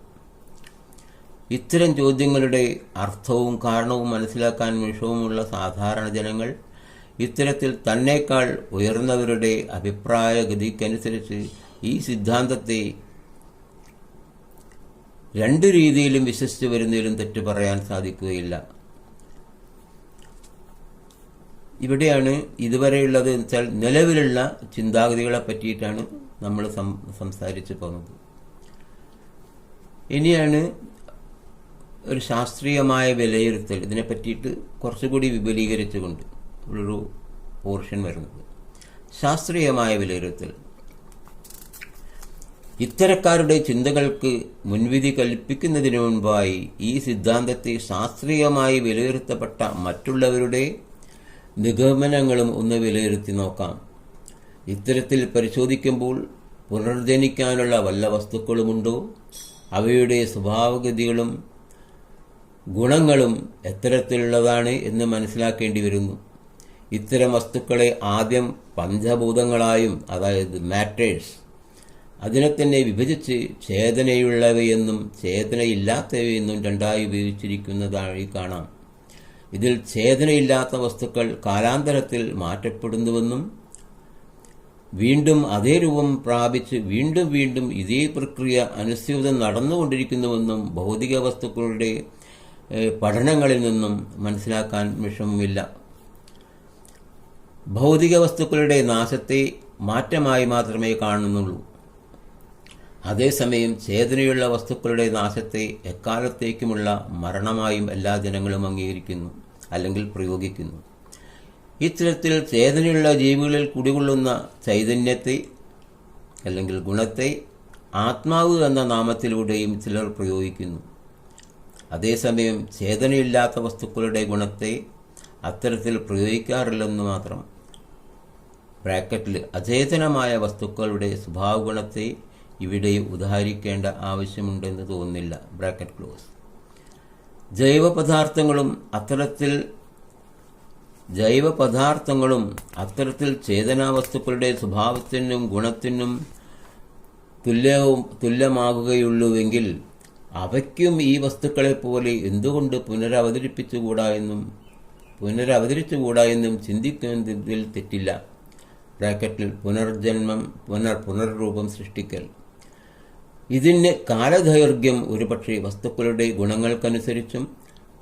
ഇത്തരം ചോദ്യങ്ങളുടെ അർത്ഥവും കാരണവും മനസ്സിലാക്കാൻ വിഷമമുള്ള സാധാരണ ജനങ്ങൾ ഇത്തരത്തിൽ തന്നേക്കാൾ ഉയർന്നവരുടെ അഭിപ്രായഗതിക്കനുസരിച്ച് ഈ സിദ്ധാന്തത്തെ രണ്ടു രീതിയിലും വിശ്വസിച്ചു വരുന്നതിലും തെറ്റു പറയാൻ സാധിക്കുകയില്ല. ഇവിടെയാണ് ഇതുവരെയുള്ളത് വെച്ചാൽ നിലവിലുള്ള ചിന്താഗതികളെ പറ്റിയിട്ടാണ് നമ്മൾ സംസാരിച്ചു പോകുന്നത്. ഇനിയാണ് ഒരു ശാസ്ത്രീയമായ വിലയിരുത്തൽ, ഇതിനെ പറ്റിയിട്ട് കുറച്ചുകൂടി വിപുലീകരിച്ചുകൊണ്ട് ഒരു പോർഷൻ വരുന്നത്. ശാസ്ത്രീയമായ വിലയിരുത്തൽ ഇത്തരക്കാരുടെ ചിന്തകൾക്ക് മുൻവിധി കൽപ്പിക്കുന്നതിനു മുൻപായി ഈ സിദ്ധാന്തത്തെ ശാസ്ത്രീയമായി വിലയിരുത്തപ്പെട്ട മറ്റുള്ളവരുടെ നിഗമനങ്ങളും ഒന്ന് വിലയിരുത്തി നോക്കാം. ഇത്തരത്തിൽ പരിശോധിക്കുമ്പോൾ പുനർജനിക്കാനുള്ള വല്ല വസ്തുക്കളുമുണ്ടോ, അവയുടെ സ്വഭാവഗതികളും ഗുണങ്ങളും എത്തരത്തിലുള്ളതാണ് എന്ന് മനസ്സിലാക്കേണ്ടി വരുന്നു. ഇത്തരം വസ്തുക്കളെ ആദ്യം പഞ്ചഭൂതങ്ങളായും, അതായത് മാറ്റേഴ്സ്, അതിനെ തന്നെ വിഭജിച്ച് ചേതനയുള്ളവയെന്നും ചേതനയില്ലാത്തവയെന്നും രണ്ടായി ഉപയോഗിച്ചിരിക്കുന്നതായി കാണാം. ഇതിൽ ചേതനയില്ലാത്ത വസ്തുക്കൾ കാലാന്തരത്തിൽ മാറ്റപ്പെടുന്നുവെന്നും വീണ്ടും അതേ രൂപം പ്രാപിച്ച് വീണ്ടും വീണ്ടും ഇതേ പ്രക്രിയ അനുസ്യൂതം നടന്നുകൊണ്ടിരിക്കുന്നുവെന്നും ഭൗതിക വസ്തുക്കളുടെ പഠനങ്ങളിൽ നിന്നും മനസ്സിലാക്കാൻ വിഷമമില്ല. ഭൗതിക വസ്തുക്കളുടെ നാശത്തെ മാറ്റമായി മാത്രമേ കാണുന്നുള്ളൂ. അതേസമയം ചേതനയുള്ള വസ്തുക്കളുടെ നാശത്തെ എക്കാലത്തേക്കുമുള്ള മരണമായും എല്ലാ ജനങ്ങളും അംഗീകരിക്കുന്നു, അല്ലെങ്കിൽ പ്രയോഗിക്കുന്നു. ഇത്തരത്തിൽ ചേതനയുള്ള ജീവികളിൽ കുടികൊള്ളുന്ന ചൈതന്യത്തെ അല്ലെങ്കിൽ ഗുണത്തെ ആത്മാവ് എന്ന നാമത്തിലൂടെയും ചിലർ പ്രയോഗിക്കുന്നു. അതേസമയം ചേതനയില്ലാത്ത വസ്തുക്കളുടെ ഗുണത്തെ അത്തരത്തിൽ പ്രയോഗിക്കാറില്ലെന്ന് മാത്രം. ബ്രാക്കറ്റിൽ അചേതനമായ വസ്തുക്കളുടെ സ്വഭാവഗുണത്തെ ഇവിടെ ഉദാഹരിക്കേണ്ട ആവശ്യമുണ്ടെന്ന് തോന്നുന്നില്ല. Bracket close. ജൈവപദാർത്ഥങ്ങളും അത്തരത്തിൽ ചേതനാവസ്തുക്കളുടെ സ്വഭാവത്തിനും ഗുണത്തിനും തുല്യമാകുകയുള്ളൂവെങ്കിൽ അവയ്ക്കും ഈ വസ്തുക്കളെപ്പോലെ എന്തുകൊണ്ട് പുനരവതരിച്ചുകൂടാ എന്നും ചിന്തിക്കുന്നതിൽ തെറ്റില്ല. ബ്രാക്കറ്റിൽ പുനർജന്മം, പുനർരൂപം സൃഷ്ടിക്കൽ. ഇതിന് കാലദൈർഘ്യം ഒരുപക്ഷെ വസ്തുക്കളുടെ ഗുണങ്ങൾക്കനുസരിച്ചും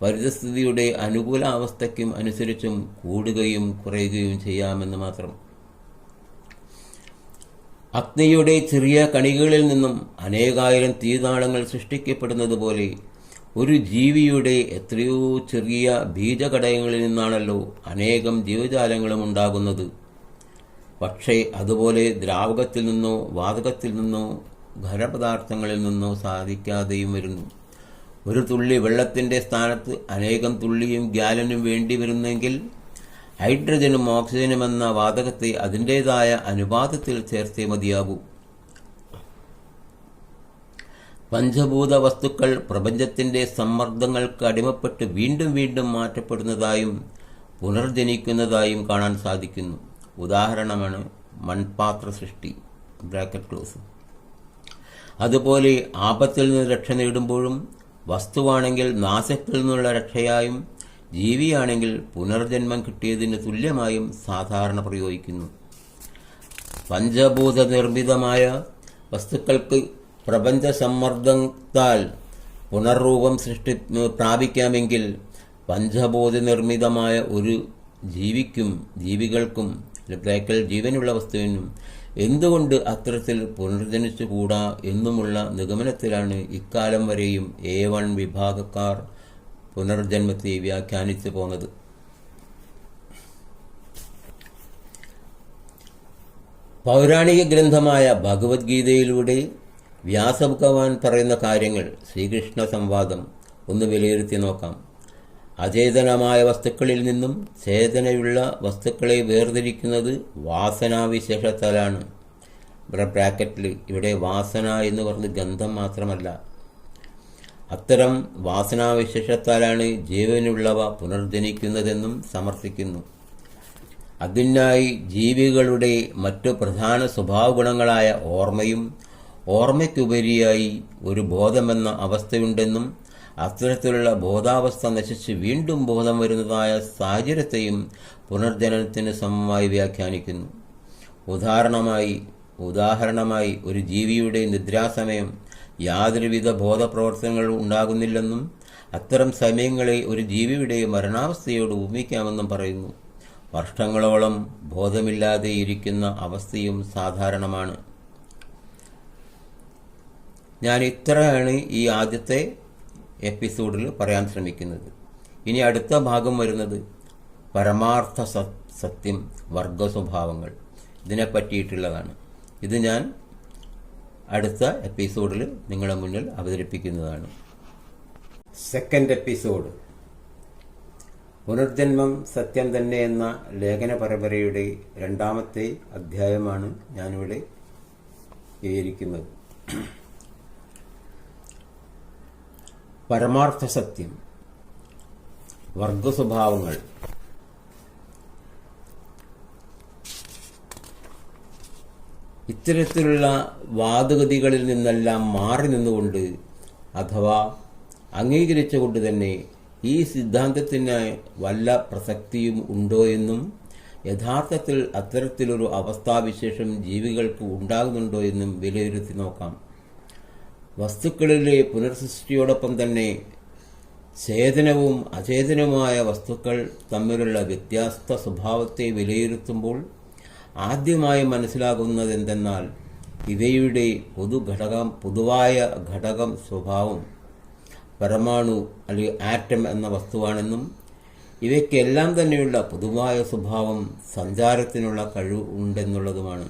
പരിതസ്ഥിതിയുടെ അനുകൂലാവസ്ഥയ്ക്കും അനുസരിച്ചും കൂടുകയും കുറയുകയും ചെയ്യാമെന്ന് മാത്രം. അഗ്നിയുടെ ചെറിയ കണികകളിൽ നിന്നും അനേകായിരം തീനാളങ്ങൾ സൃഷ്ടിക്കപ്പെടുന്നത് പോലെ ഒരു ജീവിയുടെ എത്രയോ ചെറിയ ബീജഘടകങ്ങളിൽ നിന്നാണല്ലോ അനേകം ജീവജാലങ്ങളും ഉണ്ടാകുന്നത്. പക്ഷേ അതുപോലെ ദ്രാവകത്തിൽ നിന്നോ വാതകത്തിൽ നിന്നോ ഖരപദാർത്ഥങ്ങളിൽ നിന്നോ സാധിക്കാതെയും വരുന്നു. ഒരു തുള്ളി വെള്ളത്തിൻ്റെ സ്ഥാനത്ത് അനേകം തുള്ളിയും ഗ്യാലനും വേണ്ടി വരുന്നെങ്കിൽ ഹൈഡ്രജനും ഓക്സിജനും എന്ന വാതകത്തെ അതിൻ്റേതായ അനുപാതത്തിൽ ചേർത്തേ മതിയാകൂ. പഞ്ചഭൂത വസ്തുക്കൾ പ്രപഞ്ചത്തിന്റെ സമ്മർദ്ദങ്ങൾക്ക് അടിമപ്പെട്ട് വീണ്ടും വീണ്ടും മാറ്റപ്പെടുന്നതായും പുനർജനിക്കുന്നതായും കാണാൻ സാധിക്കുന്നു. ഉദാഹരണമാണ് മൺപാത്ര സൃഷ്ടി ബ്രാക്കറ്റ് ക്ലോസ്. അതുപോലെ ആപത്തിൽ നിന്ന് രക്ഷ നേടുമ്പോഴും വസ്തുവാണെങ്കിൽ നാശത്തിൽ നിന്നുള്ള രക്ഷയായും ജീവിയാണെങ്കിൽ പുനർജന്മം കിട്ടിയതിന് തുല്യമായും സാധാരണ പ്രയോഗിക്കുന്നു. പഞ്ചഭൂത നിർമ്മിതമായ വസ്തുക്കൾക്ക് പ്രപഞ്ച സമ്മർദ്ദത്താൽ പുനർരൂപം പ്രാപിക്കാമെങ്കിൽ പഞ്ചഭൂത നിർമ്മിതമായ ഒരു ജീവികൾക്കും ജീവനുള്ള വസ്തുവിനും എന്തുകൊണ്ട് അത്തരത്തിൽ പുനർജനിച്ചുകൂടാ എന്നുമുള്ള നിഗമനത്തിലാണ് ഇക്കാലം വരെയും A1 വിഭാഗക്കാർ പുനർജന്മത്തെ വ്യാഖ്യാനിച്ചു പോന്നത്. പൗരാണിക ഗ്രന്ഥമായ ഭഗവത്ഗീതയിലൂടെ വ്യാസഭഗവാൻ പറയുന്ന കാര്യങ്ങൾ ശ്രീകൃഷ്ണ സംവാദം ഒന്ന് വിലയിരുത്തി നോക്കാം. അചേതനമായ വസ്തുക്കളിൽ നിന്നും ചേതനയുള്ള വസ്തുക്കളെ വേർതിരിക്കുന്നത് വാസനാവിശേഷത്താലാണ്. ബ്രാക്കറ്റിൽ ഇവിടെ വാസന എന്ന് പറഞ്ഞ് ഗന്ധം മാത്രമല്ല, അത്തരം വാസനാവിശേഷത്താലാണ് ജീവനുള്ളവ പുനർജനിക്കുന്നതെന്നും സമർത്ഥിക്കുന്നു. അതിനായി ജീവികളുടെ മറ്റു പ്രധാന സ്വഭാവഗുണങ്ങളായ ഓർമ്മയും ഓർമ്മയ്ക്കുപരിയായി ഒരു ബോധമെന്ന അവസ്ഥയുണ്ടെന്നും അത്തരത്തിലുള്ള ബോധാവസ്ഥ നശിച്ച് വീണ്ടും ബോധം വരുന്നതായ സാഹചര്യത്തെയും പുനർജനനത്തിന് സമമായി വ്യാഖ്യാനിക്കുന്നു. ഉദാഹരണമായി ഒരു ജീവിയുടെ നിദ്രാസമയം യാതൊരുവിധ ബോധപ്രവർത്തനങ്ങളും ഉണ്ടാകുന്നില്ലെന്നും അത്തരം സമയങ്ങളെ ഒരു ജീവിയുടെ മരണാവസ്ഥയോട് ഉപമിക്കാമെന്നും പറയുന്നു. വർഷങ്ങളോളം ബോധമില്ലാതെ ഇരിക്കുന്ന അവസ്ഥയും സാധാരണമാണ്. ഞാൻ ഇത്രയാണ് ഈ ആദ്യത്തെ എപ്പിസോഡിൽ പറയാൻ ശ്രമിക്കുന്നത്. ഇനി അടുത്ത ഭാഗം വരുന്നത് പരമാർത്ഥ സത്യം, വർഗസ്വഭാവങ്ങൾ, ഇതിനെ പറ്റിയിട്ടുള്ളതാണ്. ഇത് ഞാൻ അടുത്ത എപ്പിസോഡിൽ നിങ്ങളുടെ മുന്നിൽ അവതരിപ്പിക്കുന്നതാണ്. സെക്കൻഡ് എപ്പിസോഡ് പുനർജന്മം സത്യം തന്നെ എന്ന ലേഖന പരമ്പരയുടെ 2ാമത്തെ അധ്യായമാണ് ഞാനിവിടെ വിവരിക്കുന്നത്. പരമാർത്ഥ സത്യം, വർഗസ്വഭാവങ്ങൾ. ഇത്തരത്തിലുള്ള വാദഗതികളിൽ നിന്നെല്ലാം മാറി നിന്നുകൊണ്ട് അഥവാ അംഗീകരിച്ചുകൊണ്ട് തന്നെ ഈ സിദ്ധാന്തത്തിന് വല്ല പ്രസക്തിയും ഉണ്ടോ എന്നും യഥാർത്ഥത്തിൽ അത്തരത്തിലൊരു അവസ്ഥാവിശേഷം ജീവികൾക്ക് ഉണ്ടാകുന്നുണ്ടോ എന്നും വിലയിരുത്തി നോക്കാം. വസ്തുക്കളിലെ പുനർസൃഷ്ടിയോടൊപ്പം തന്നെ ചേതനവും അചേതനവുമായ വസ്തുക്കൾ തമ്മിലുള്ള വ്യത്യസ്ത സ്വഭാവത്തെ വിലയിരുത്തുമ്പോൾ ആദ്യമായി മനസ്സിലാകുന്നതെന്തെന്നാൽ ഇവയുടെ പൊതുവായ ഘടകം സ്വഭാവം പരമാണു അല്ലെങ്കിൽ ആറ്റം എന്ന വസ്തുവാണെന്നും ഇവയ്ക്കെല്ലാം തന്നെയുള്ള പൊതുവായ സ്വഭാവം സഞ്ചാരത്തിനുള്ള കഴിവ് ഉണ്ടെന്നുള്ളതുമാണ്.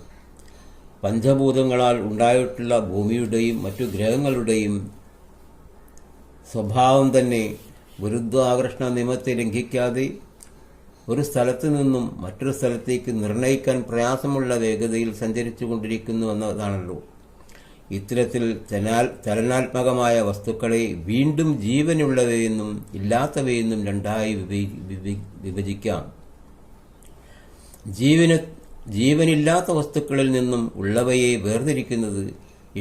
പഞ്ചഭൂതങ്ങളാൽ ഉണ്ടായിട്ടുള്ള ഭൂമിയുടെയും മറ്റു ഗ്രഹങ്ങളുടെയും സ്വഭാവം തന്നെ ഗുരുത്വാകർഷണ നിയമത്തെ ലംഘിക്കാതെ ഒരു സ്ഥലത്ത് നിന്നും മറ്റൊരു സ്ഥലത്തേക്ക് നിർണയിക്കാൻ പ്രയാസമുള്ള വേഗതയിൽ സഞ്ചരിച്ചു കൊണ്ടിരിക്കുന്നു എന്നതാണല്ലോ. ഇത്തരത്തിൽ ചലനാത്മകമായ വസ്തുക്കളെ വീണ്ടും ജീവനുള്ളവയെന്നും ഇല്ലാത്തവയെന്നും രണ്ടായി വിഭജിക്കാം. ജീവനില്ലാത്ത വസ്തുക്കളിൽ നിന്നും ഉള്ളവയെ വേർതിരിക്കുന്നത്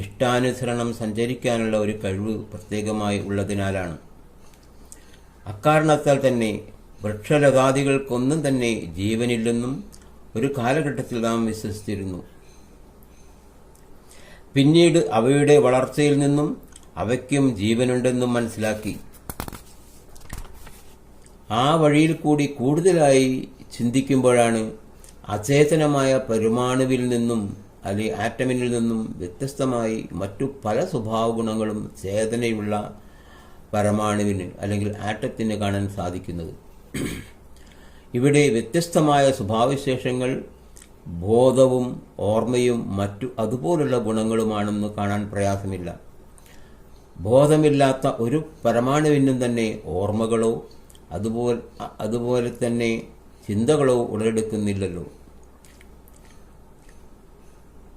ഇഷ്ടാനുസരണം സഞ്ചരിക്കാനുള്ള ഒരു കഴിവ് പ്രത്യേകമായി ഉള്ളതിനാലാണ്. അക്കാരണത്താൽ തന്നെ വൃക്ഷലതാദികൾക്കൊന്നും തന്നെ ജീവനില്ലെന്നും ഒരു കാലഘട്ടത്തിൽ നാം വിശ്വസിച്ചിരുന്നു. പിന്നീട് അവയുടെ വളർച്ചയിൽ നിന്നും അവയ്ക്കും ജീവനുണ്ടെന്നും മനസ്സിലാക്കി. ആ വഴിയിൽ കൂടി കൂടുതലായി ചിന്തിക്കുമ്പോഴാണ് അചേതനമായ പരമാണുവിൽ നിന്നും അല്ലെങ്കിൽ ആറ്റമിനിൽ നിന്നും വ്യത്യസ്തമായി മറ്റു പല സ്വഭാവ ഗുണങ്ങളും ചേതനയുള്ള പരമാണുവിന് അല്ലെങ്കിൽ ആറ്റത്തിന് കാണാൻ സാധിക്കുന്നത്. ഇവിടെ വ്യത്യസ്തമായ സ്വഭാവവിശേഷങ്ങൾ ബോധവും ഓർമ്മയും മറ്റു അതുപോലുള്ള ഗുണങ്ങളുമാണെന്ന് കാണാൻ പ്രയാസമില്ല. ബോധമില്ലാത്ത ഒരു പരമാണുവിനും തന്നെ ഓർമ്മകളോ അതുപോലെ തന്നെ ചിന്തകളോ ഉടലെടുക്കുന്നില്ലല്ലോ.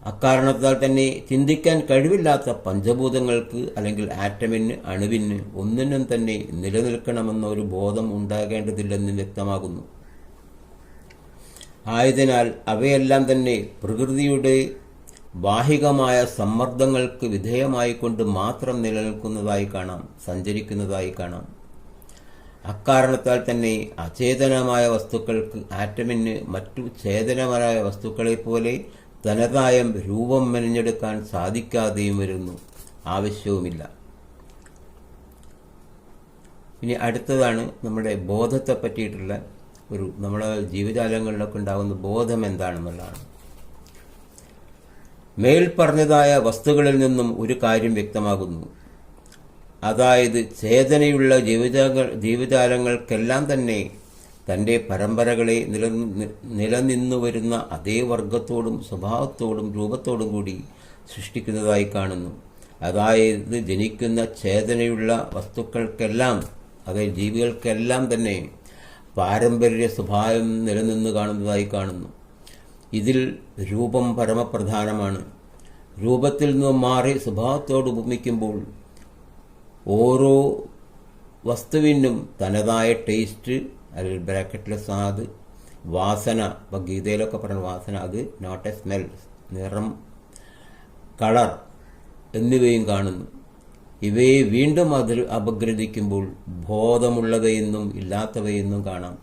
അക്കാരണത്താൽ തന്നെ ചിന്തിക്കാൻ കഴിവില്ലാത്ത പഞ്ചഭൂതങ്ങൾക്ക് അല്ലെങ്കിൽ ആറ്റമിന്, അണുവിന് ഒന്നിനും തന്നെ നിലനിൽക്കണമെന്ന ഒരു ബോധം ഉണ്ടാകേണ്ടതില്ലെന്ന് വ്യക്തമാകുന്നു. ആയതിനാൽ അവയെല്ലാം തന്നെ പ്രകൃതിയുടെ ബാഹികമായ സമ്മർദ്ദങ്ങൾക്ക് വിധേയമായിക്കൊണ്ട് മാത്രം നിലനിൽക്കുന്നതായി കാണാം, സഞ്ചരിക്കുന്നതായി കാണാം. അക്കാരണത്താൽ തന്നെ അചേതനമായ വസ്തുക്കൾക്ക്, ആറ്റമിന് മറ്റു ചേതനമായ വസ്തുക്കളെപ്പോലെ തനതായ രൂപം മെനഞ്ഞെടുക്കാൻ സാധിക്കാതെയും വരുന്നു, ആവശ്യവുമില്ല. ഇനി അടുത്തതാണ് നമ്മുടെ ബോധത്തെ പറ്റിയിട്ടുള്ള നമ്മുടെ ജീവജാലങ്ങളിലൊക്കെ ഉണ്ടാകുന്ന ബോധം എന്താണെന്നുള്ളതാണ്. മേൽ പറഞ്ഞതായ വസ്തുക്കളിൽ നിന്നും ഒരു കാര്യം വ്യക്തമാകുന്നു. അതായത് ചേതനയുള്ള ജീവജാലങ്ങൾക്കെല്ലാം തന്നെ തൻ്റെ പരമ്പരകളെ നിലനിന്നു വരുന്ന അതേ വർഗത്തോടും സ്വഭാവത്തോടും രൂപത്തോടും കൂടി സൃഷ്ടിക്കുന്നതായി കാണുന്നു. അതായത് ജനിക്കുന്ന ചേതനയുള്ള വസ്തുക്കൾക്കെല്ലാം, അതായത് ജീവികൾക്കെല്ലാം തന്നെ പാരമ്പര്യ സ്വഭാവം നിലനിന്ന് കാണുന്നതായി കാണുന്നു. ഇതിൽ രൂപം പരമപ്രധാനമാണ്. രൂപത്തിൽ നിന്നും മാറി സ്വഭാവത്തോട് ഉപമിക്കുമ്പോൾ ഓരോ വസ്തുവിനും തനതായ ടേസ്റ്റ്, അല്ലെങ്കിൽ ബ്രാക്കറ്റിലെ സ്വാദ്, വാസന, ഇപ്പം ഗീതയിലൊക്കെ പറഞ്ഞ വാസന, അത് നോട്ട് എ സ്മെൽ, നിറം, കളർ എന്നിവയും കാണുന്നു. ഇവയെ വീണ്ടും അതിൽ അപഗ്രഥിക്കുമ്പോൾ ബോധമുള്ളവയെന്നും ഇല്ലാത്തവയെന്നും കാണാം.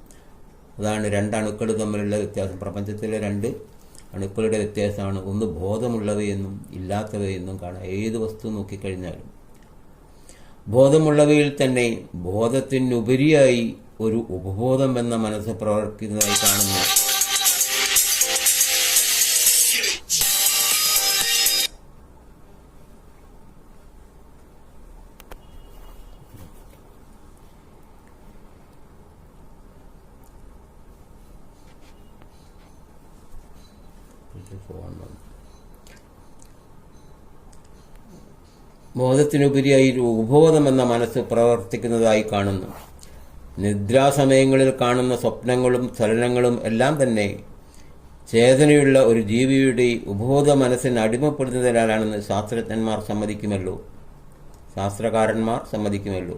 അതാണ് രണ്ടണുക്കൾ തമ്മിലുള്ള വ്യത്യാസം. പ്രപഞ്ചത്തിലെ രണ്ട് അണുക്കളുടെ വ്യത്യാസമാണ്. ഒന്ന് ബോധമുള്ളവയെന്നും ഇല്ലാത്തവയെന്നും കാണാം. ഏത് വസ്തു നോക്കിക്കഴിഞ്ഞാലും ബോധമുള്ളവയിൽ തന്നെ ബോധത്തിനുപരിയായി ഒരു ഉപബോധം എന്ന മനസ്സ് പ്രവർത്തിക്കുന്നതായി കാണുന്നു. ബോധത്തിനുപരിയായി ഒരു ഉപബോധം എന്ന മനസ്സ് പ്രവർത്തിക്കുന്നതായി കാണുന്നു. നിദ്രാസമയങ്ങളിൽ കാണുന്ന സ്വപ്നങ്ങളും ചലനങ്ങളും എല്ലാം തന്നെ ചേതനയുള്ള ഒരു ജീവിയുടെ ഉപബോധ മനസ്സിന് അടിമപ്പെടുന്നതിനാലാണെന്ന് ശാസ്ത്രകാരന്മാർ സമ്മതിക്കുമല്ലോ.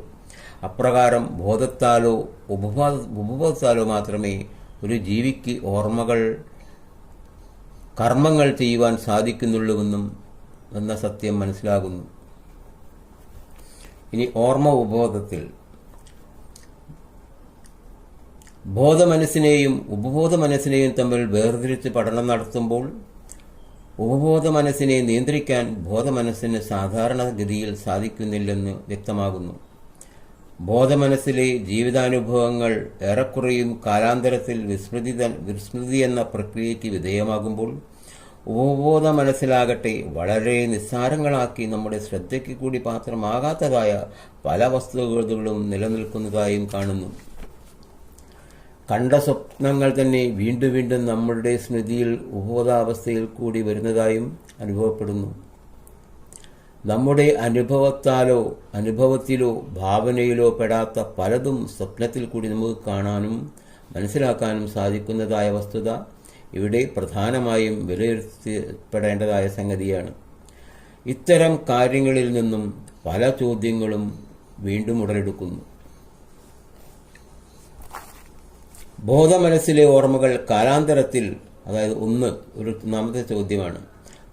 അപ്രകാരം ബോധത്താലോ ഉപബോധത്താലോ മാത്രമേ ഒരു ജീവിക്ക് കർമ്മങ്ങൾ ചെയ്യുവാൻ സാധിക്കുന്നുള്ളൂവെന്നും എന്ന സത്യം മനസ്സിലാകുന്നു. ഇനി ഓർമ്മ ഉപബോധത്തിൽ ബോധമനസ്സിനെയും ഉപബോധ മനസ്സിനെയും തമ്മിൽ വേർതിരിച്ച് പഠനം നടത്തുമ്പോൾ ഉപബോധ മനസ്സിനെ നിയന്ത്രിക്കാൻ ബോധമനസ്സിന് സാധാരണഗതിയിൽ സാധിക്കുന്നില്ലെന്ന് വ്യക്തമാകുന്നു. ബോധമനസ്സിലെ ജീവിതാനുഭവങ്ങൾ ഏറെക്കുറയും കാലാന്തരത്തിൽ വിസ്മൃതി എന്ന പ്രക്രിയയ്ക്ക് വിധേയമാകുമ്പോൾ ഉപബോധ മനസ്സിലാകട്ടെ വളരെ നിസ്സാരങ്ങളാക്കി നമ്മുടെ ശ്രദ്ധയ്ക്ക് കൂടി പാത്രമാകാത്തതായ പല വസ്തുതകളും നിലനിൽക്കുന്നതായും കാണുന്നു. കണ്ട സ്വപ്നങ്ങൾ തന്നെ വീണ്ടും വീണ്ടും നമ്മളുടെ സ്മൃതിയിൽ ഉപബോധാവസ്ഥയിൽ കൂടി വരുന്നതായും അനുഭവപ്പെടുന്നു. നമ്മുടെ അനുഭവത്തിലോ ഭാവനയിലോ പെടാത്ത പലതും സ്വപ്നത്തിൽ കൂടി നമുക്ക് കാണാനും മനസ്സിലാക്കാനും സാധിക്കുന്നതായ വസ്തുത ഇവിടെ പ്രധാനമായും വിലയിരുത്തപ്പെടേണ്ടതായ സംഗതിയാണ്. ഇത്തരം കാര്യങ്ങളിൽ നിന്നും പല ചോദ്യങ്ങളും വീണ്ടും ഉടലെടുക്കുന്നു. ബോധമനസ്സിലെ ഓർമ്മകൾ കാലാന്തരത്തിൽ, അതായത് ഒന്നാമത്തെ ചോദ്യമാണ്,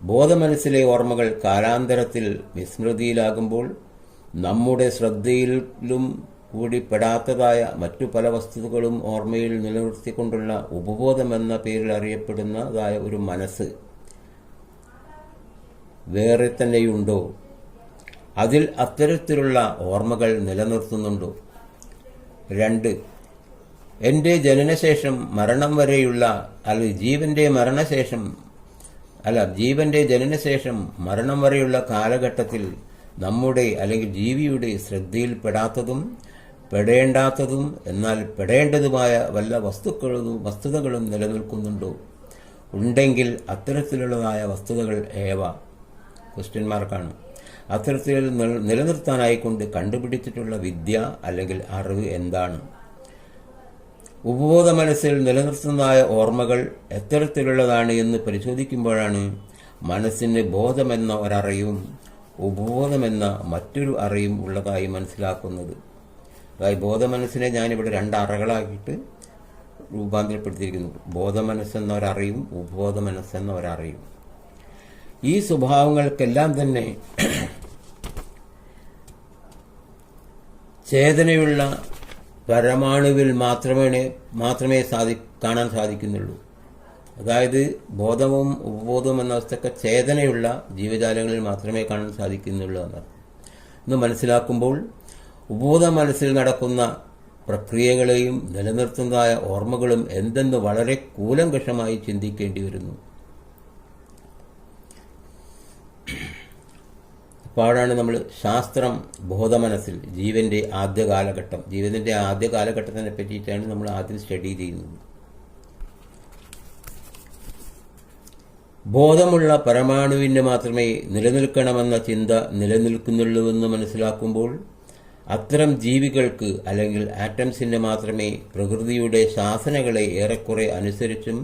ബോധമനസ്സിലെ ഓർമ്മകൾ കാലാന്തരത്തിൽ വിസ്മൃതിയിലാകുമ്പോൾ നമ്മുടെ ശ്രദ്ധയിലും കൂടി പെടാത്തതായ മറ്റു പല വസ്തുതകളും ഓർമ്മയിൽ നിലനിർത്തിക്കൊണ്ടുള്ള ഉപബോധം എന്ന പേരിൽ അറിയപ്പെടുന്നതായ ഒരു മനസ്സ് വേറെ തന്നെയുണ്ടോ? അതിൽ അത്തരത്തിലുള്ള ഓർമ്മകൾ നിലനിർത്തുന്നുണ്ടോ? 2. എൻ്റെ ജനനശേഷം മരണം വരെയുള്ള ജീവന്റെ ജനനശേഷം മരണം വരെയുള്ള കാലഘട്ടത്തിൽ നമ്മുടെ അല്ലെങ്കിൽ ജീവിയുടെ ശ്രദ്ധയിൽപ്പെടാത്തതും പെടേണ്ടാത്തതും എന്നാൽ പെടേണ്ടതുമായ വല്ല വസ്തുതകളും നിലനിൽക്കുന്നുണ്ടോ? ഉണ്ടെങ്കിൽ അത്തരത്തിലുള്ളതായ വസ്തുതകൾ ഏവ? ക്വസ്റ്റ്യന്മാർക്കാണ്. അത്തരത്തിൽ നിലനിർത്താനായിക്കൊണ്ട് കണ്ടുപിടിച്ചിട്ടുള്ള വിദ്യ അല്ലെങ്കിൽ അറിവ് എന്താണ്? ഉപബോധ മനസ്സിൽ നിലനിർത്തുന്നതായ ഓർമ്മകൾ എത്തരത്തിലുള്ളതാണ് എന്ന് പരിശോധിക്കുമ്പോഴാണ് മനസ്സിന് ബോധമെന്ന ഒരറിവും ഉപബോധമെന്ന മറ്റൊരു അറിവും ഉള്ളതായി മനസ്സിലാക്കുന്നത്. അതായത് ബോധമനസ്സിനെ ഞാനിവിടെ 2 അറകളാക്കിയിട്ട് രൂപാന്തരപ്പെടുത്തിയിരിക്കുന്നു. ബോധമനസ്സെന്ന ഒരറിവും ഉപബോധ മനസ്സെന്ന ഒരറിവും. ഈ സ്വഭാവങ്ങൾക്കെല്ലാം തന്നെ ചേതനയുള്ള പരമാണുവിൽ മാത്രമേ കാണാൻ സാധിക്കുന്നുള്ളൂ. അതായത് ബോധവും ഉപബോധവും എന്ന അവസ്ഥയൊക്കെ ചേതനയുള്ള ജീവജാലങ്ങളിൽ മാത്രമേ കാണാൻ സാധിക്കുന്നുള്ളൂ എന്നർത്ഥം. ഇന്ന് മനസ്സിലാക്കുമ്പോൾ ഉപബോധ മനസ്സിൽ നടക്കുന്ന പ്രക്രിയകളെയും നിലനിർത്തുന്നതായ ഓർമ്മകളും എന്തെന്ന് വളരെ കൂലങ്കഷമായി ചിന്തിക്കേണ്ടി വരുന്നു. അപ്പോഴാണ് നമ്മൾ ശാസ്ത്രം ബോധമനസ്സിൽ ജീവന്റെ ആദ്യ കാലഘട്ടത്തിനെ പറ്റിയിട്ടാണ് നമ്മൾ ആദ്യം സ്റ്റഡി ചെയ്യുന്നത്. ബോധമുള്ള പരമാണുവിന് മാത്രമേ നിലനിൽക്കണമെന്ന ചിന്ത നിലനിൽക്കുന്നുള്ളൂവെന്ന് മനസ്സിലാക്കുമ്പോൾ അത്തരം ജീവികൾക്ക് അല്ലെങ്കിൽ ആറ്റംസിന് മാത്രമേ പ്രകൃതിയുടെ ശാസനകളെ ഏറെക്കുറെ അനുസരിച്ചും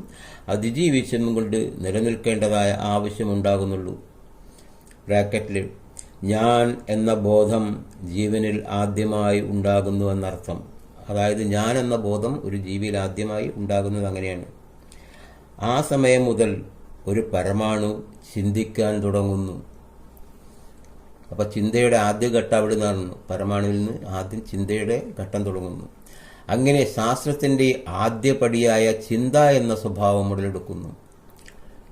അതിജീവിച്ചും കൊണ്ട് നിലനിൽക്കേണ്ടതായ ആവശ്യമുണ്ടാകുന്നുള്ളൂ. ബ്രാക്കറ്റിൽ ഞാൻ എന്ന ബോധം ജീവനിൽ ആദ്യമായി ഉണ്ടാകുന്നു എന്നർത്ഥം. അതായത് ഞാൻ എന്ന ബോധം ഒരു ജീവിയിൽ ആദ്യമായി ഉണ്ടാകുന്നത് അങ്ങനെയാണ്. ആ സമയം മുതൽ ഒരു പരമാണു ചിന്തിക്കാൻ തുടങ്ങുന്നു. അപ്പം ചിന്തയുടെ ആദ്യ ഘട്ടം അവിടെ നിന്നാണ്. പരമാണുവിൽ നിന്ന് ആദ്യം ചിന്തയുടെ ഘട്ടം തുടങ്ങുന്നു. അങ്ങനെ ശാസ്ത്രത്തിൻ്റെ ആദ്യപടിയായ ചിന്ത എന്ന സ്വഭാവം ഉടലെടുക്കുന്നു.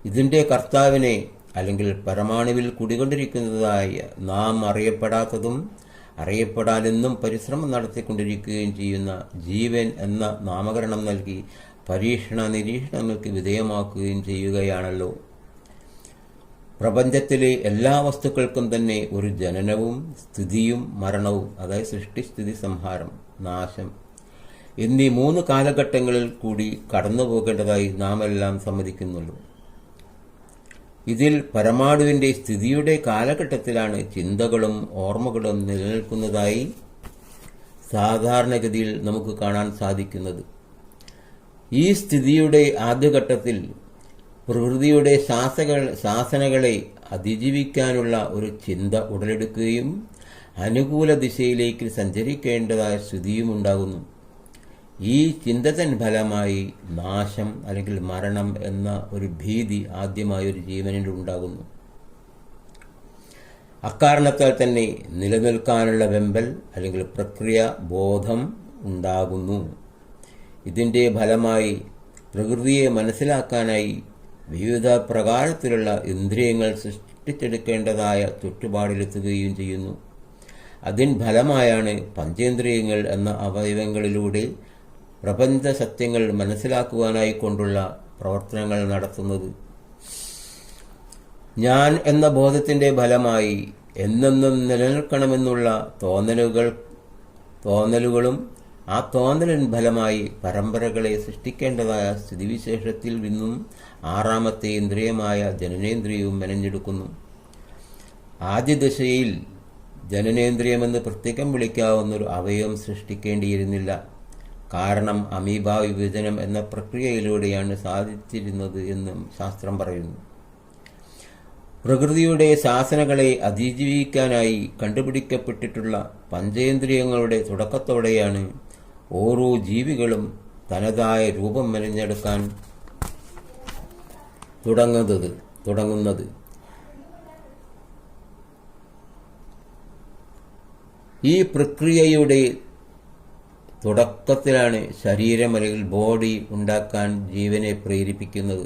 ഇതിൻ്റെ കർത്താവിനെ അല്ലെങ്കിൽ പരമാണുവിൽ കുടികൊണ്ടിരിക്കുന്നതായ നാം അറിയപ്പെടാത്തതും അറിയപ്പെടാനെന്നും പരിശ്രമം നടത്തിക്കൊണ്ടിരിക്കുകയും ചെയ്യുന്ന ജീവൻ എന്ന നാമകരണം നൽകി പരീക്ഷണ നിരീക്ഷണങ്ങൾക്ക് വിധേയമാക്കുകയും ചെയ്യുകയാണല്ലോ. പ്രപഞ്ചത്തിലെ എല്ലാ വസ്തുക്കൾക്കും തന്നെ ഒരു ജനനവും സ്ഥിതിയും മരണവും, അതായത് സൃഷ്ടി, സ്ഥിതി, സംഹാരം, നാശം എന്നീ 3 കാലഘട്ടങ്ങളിൽ കൂടി കടന്നു പോകേണ്ടതായി നാം എല്ലാം സമ്മതിക്കുന്നുള്ളൂ. ഇതിൽ പരമാണുവിൻ്റെ സ്ഥിതിയുടെ കാലഘട്ടത്തിലാണ് ചിന്തകളും ഓർമ്മകളും നിലനിൽക്കുന്നതായി സാധാരണഗതിയിൽ നമുക്ക് കാണാൻ സാധിക്കുന്നത്. ഈ സ്ഥിതിയുടെ ആദ്യഘട്ടത്തിൽ പ്രകൃതിയുടെ ശാസനകളെ അതിജീവിക്കാനുള്ള ഒരു ചിന്ത ഉടലെടുക്കുകയും അനുകൂല ദിശയിലേക്ക് സഞ്ചരിക്കേണ്ടതായ സ്ഥിതിയും ഉണ്ടാകുന്നു. ഈ ചിന്തതൻ ഫലമായി നാശം അല്ലെങ്കിൽ മരണം എന്ന ഒരു ഭീതി ആദ്യമായി ഒരു ജീവനിൽ ഉണ്ടാകുന്നു. അക്കാരണത്താൽ തന്നെ നിലനിൽക്കാനുള്ള വെമ്പൽ അല്ലെങ്കിൽ പ്രക്രിയ ബോധം ഉണ്ടാകുന്നു. ഇതിൻ്റെ ഫലമായി പ്രകൃതിയെ മനസ്സിലാക്കാനായി വിവിധ പ്രകാരത്തിലുള്ള ഇന്ദ്രിയങ്ങൾ സൃഷ്ടിച്ചെടുക്കേണ്ടതായ ചുറ്റുപാടിലെത്തുകയും ചെയ്യുന്നു. അതിന് ഫലമായാണ് പഞ്ചേന്ദ്രിയങ്ങൾ എന്ന അവയവങ്ങളിലൂടെ പ്രപഞ്ച സത്യങ്ങൾ മനസ്സിലാക്കുവാനായി കൊണ്ടുള്ള പ്രവർത്തനങ്ങൾ നടത്തുന്നത്. ഞാൻ എന്ന ബോധത്തിൻ്റെ ഫലമായി എന്നെന്നും നിലനിൽക്കണമെന്നുള്ള തോന്നലുകളും ആ തോന്നലിന് ഫലമായി പരമ്പരകളെ സൃഷ്ടിക്കേണ്ടതായ സ്ഥിതിവിശേഷത്തിൽ നിന്നും 6ാമത്തെ ഇന്ദ്രിയമായ ജനനേന്ദ്രിയവും മെനഞ്ഞെടുക്കുന്നു. ആദ്യ ദശയിൽ ജനനേന്ദ്രിയമെന്ന് പ്രത്യേകം വിളിക്കാവുന്നൊരു അവയവം സൃഷ്ടിക്കേണ്ടിയിരുന്നില്ല. കാരണം അമീബ വിഭജനം എന്ന പ്രക്രിയയിലൂടെയാണ് സാധിച്ചിരുന്നത് എന്നും ശാസ്ത്രം പറയുന്നു. പ്രകൃതിയുടെ ശാസനകളെ അതിജീവിക്കാനായി കണ്ടുപിടിക്കപ്പെട്ടിട്ടുള്ള പഞ്ചേന്ദ്രിയങ്ങളുടെ തുടക്കത്തോടെയാണ് ഓരോ ജീവികളും തനതായ രൂപം മെനഞ്ഞെടുക്കാൻ തുടങ്ങുന്നത്. ഈ പ്രക്രിയയുടെ തുടക്കത്തിലാണ് ശരീരം അല്ലെങ്കിൽ ബോഡി ഉണ്ടാക്കാൻ ജീവനെ പ്രേരിപ്പിക്കുന്നത്.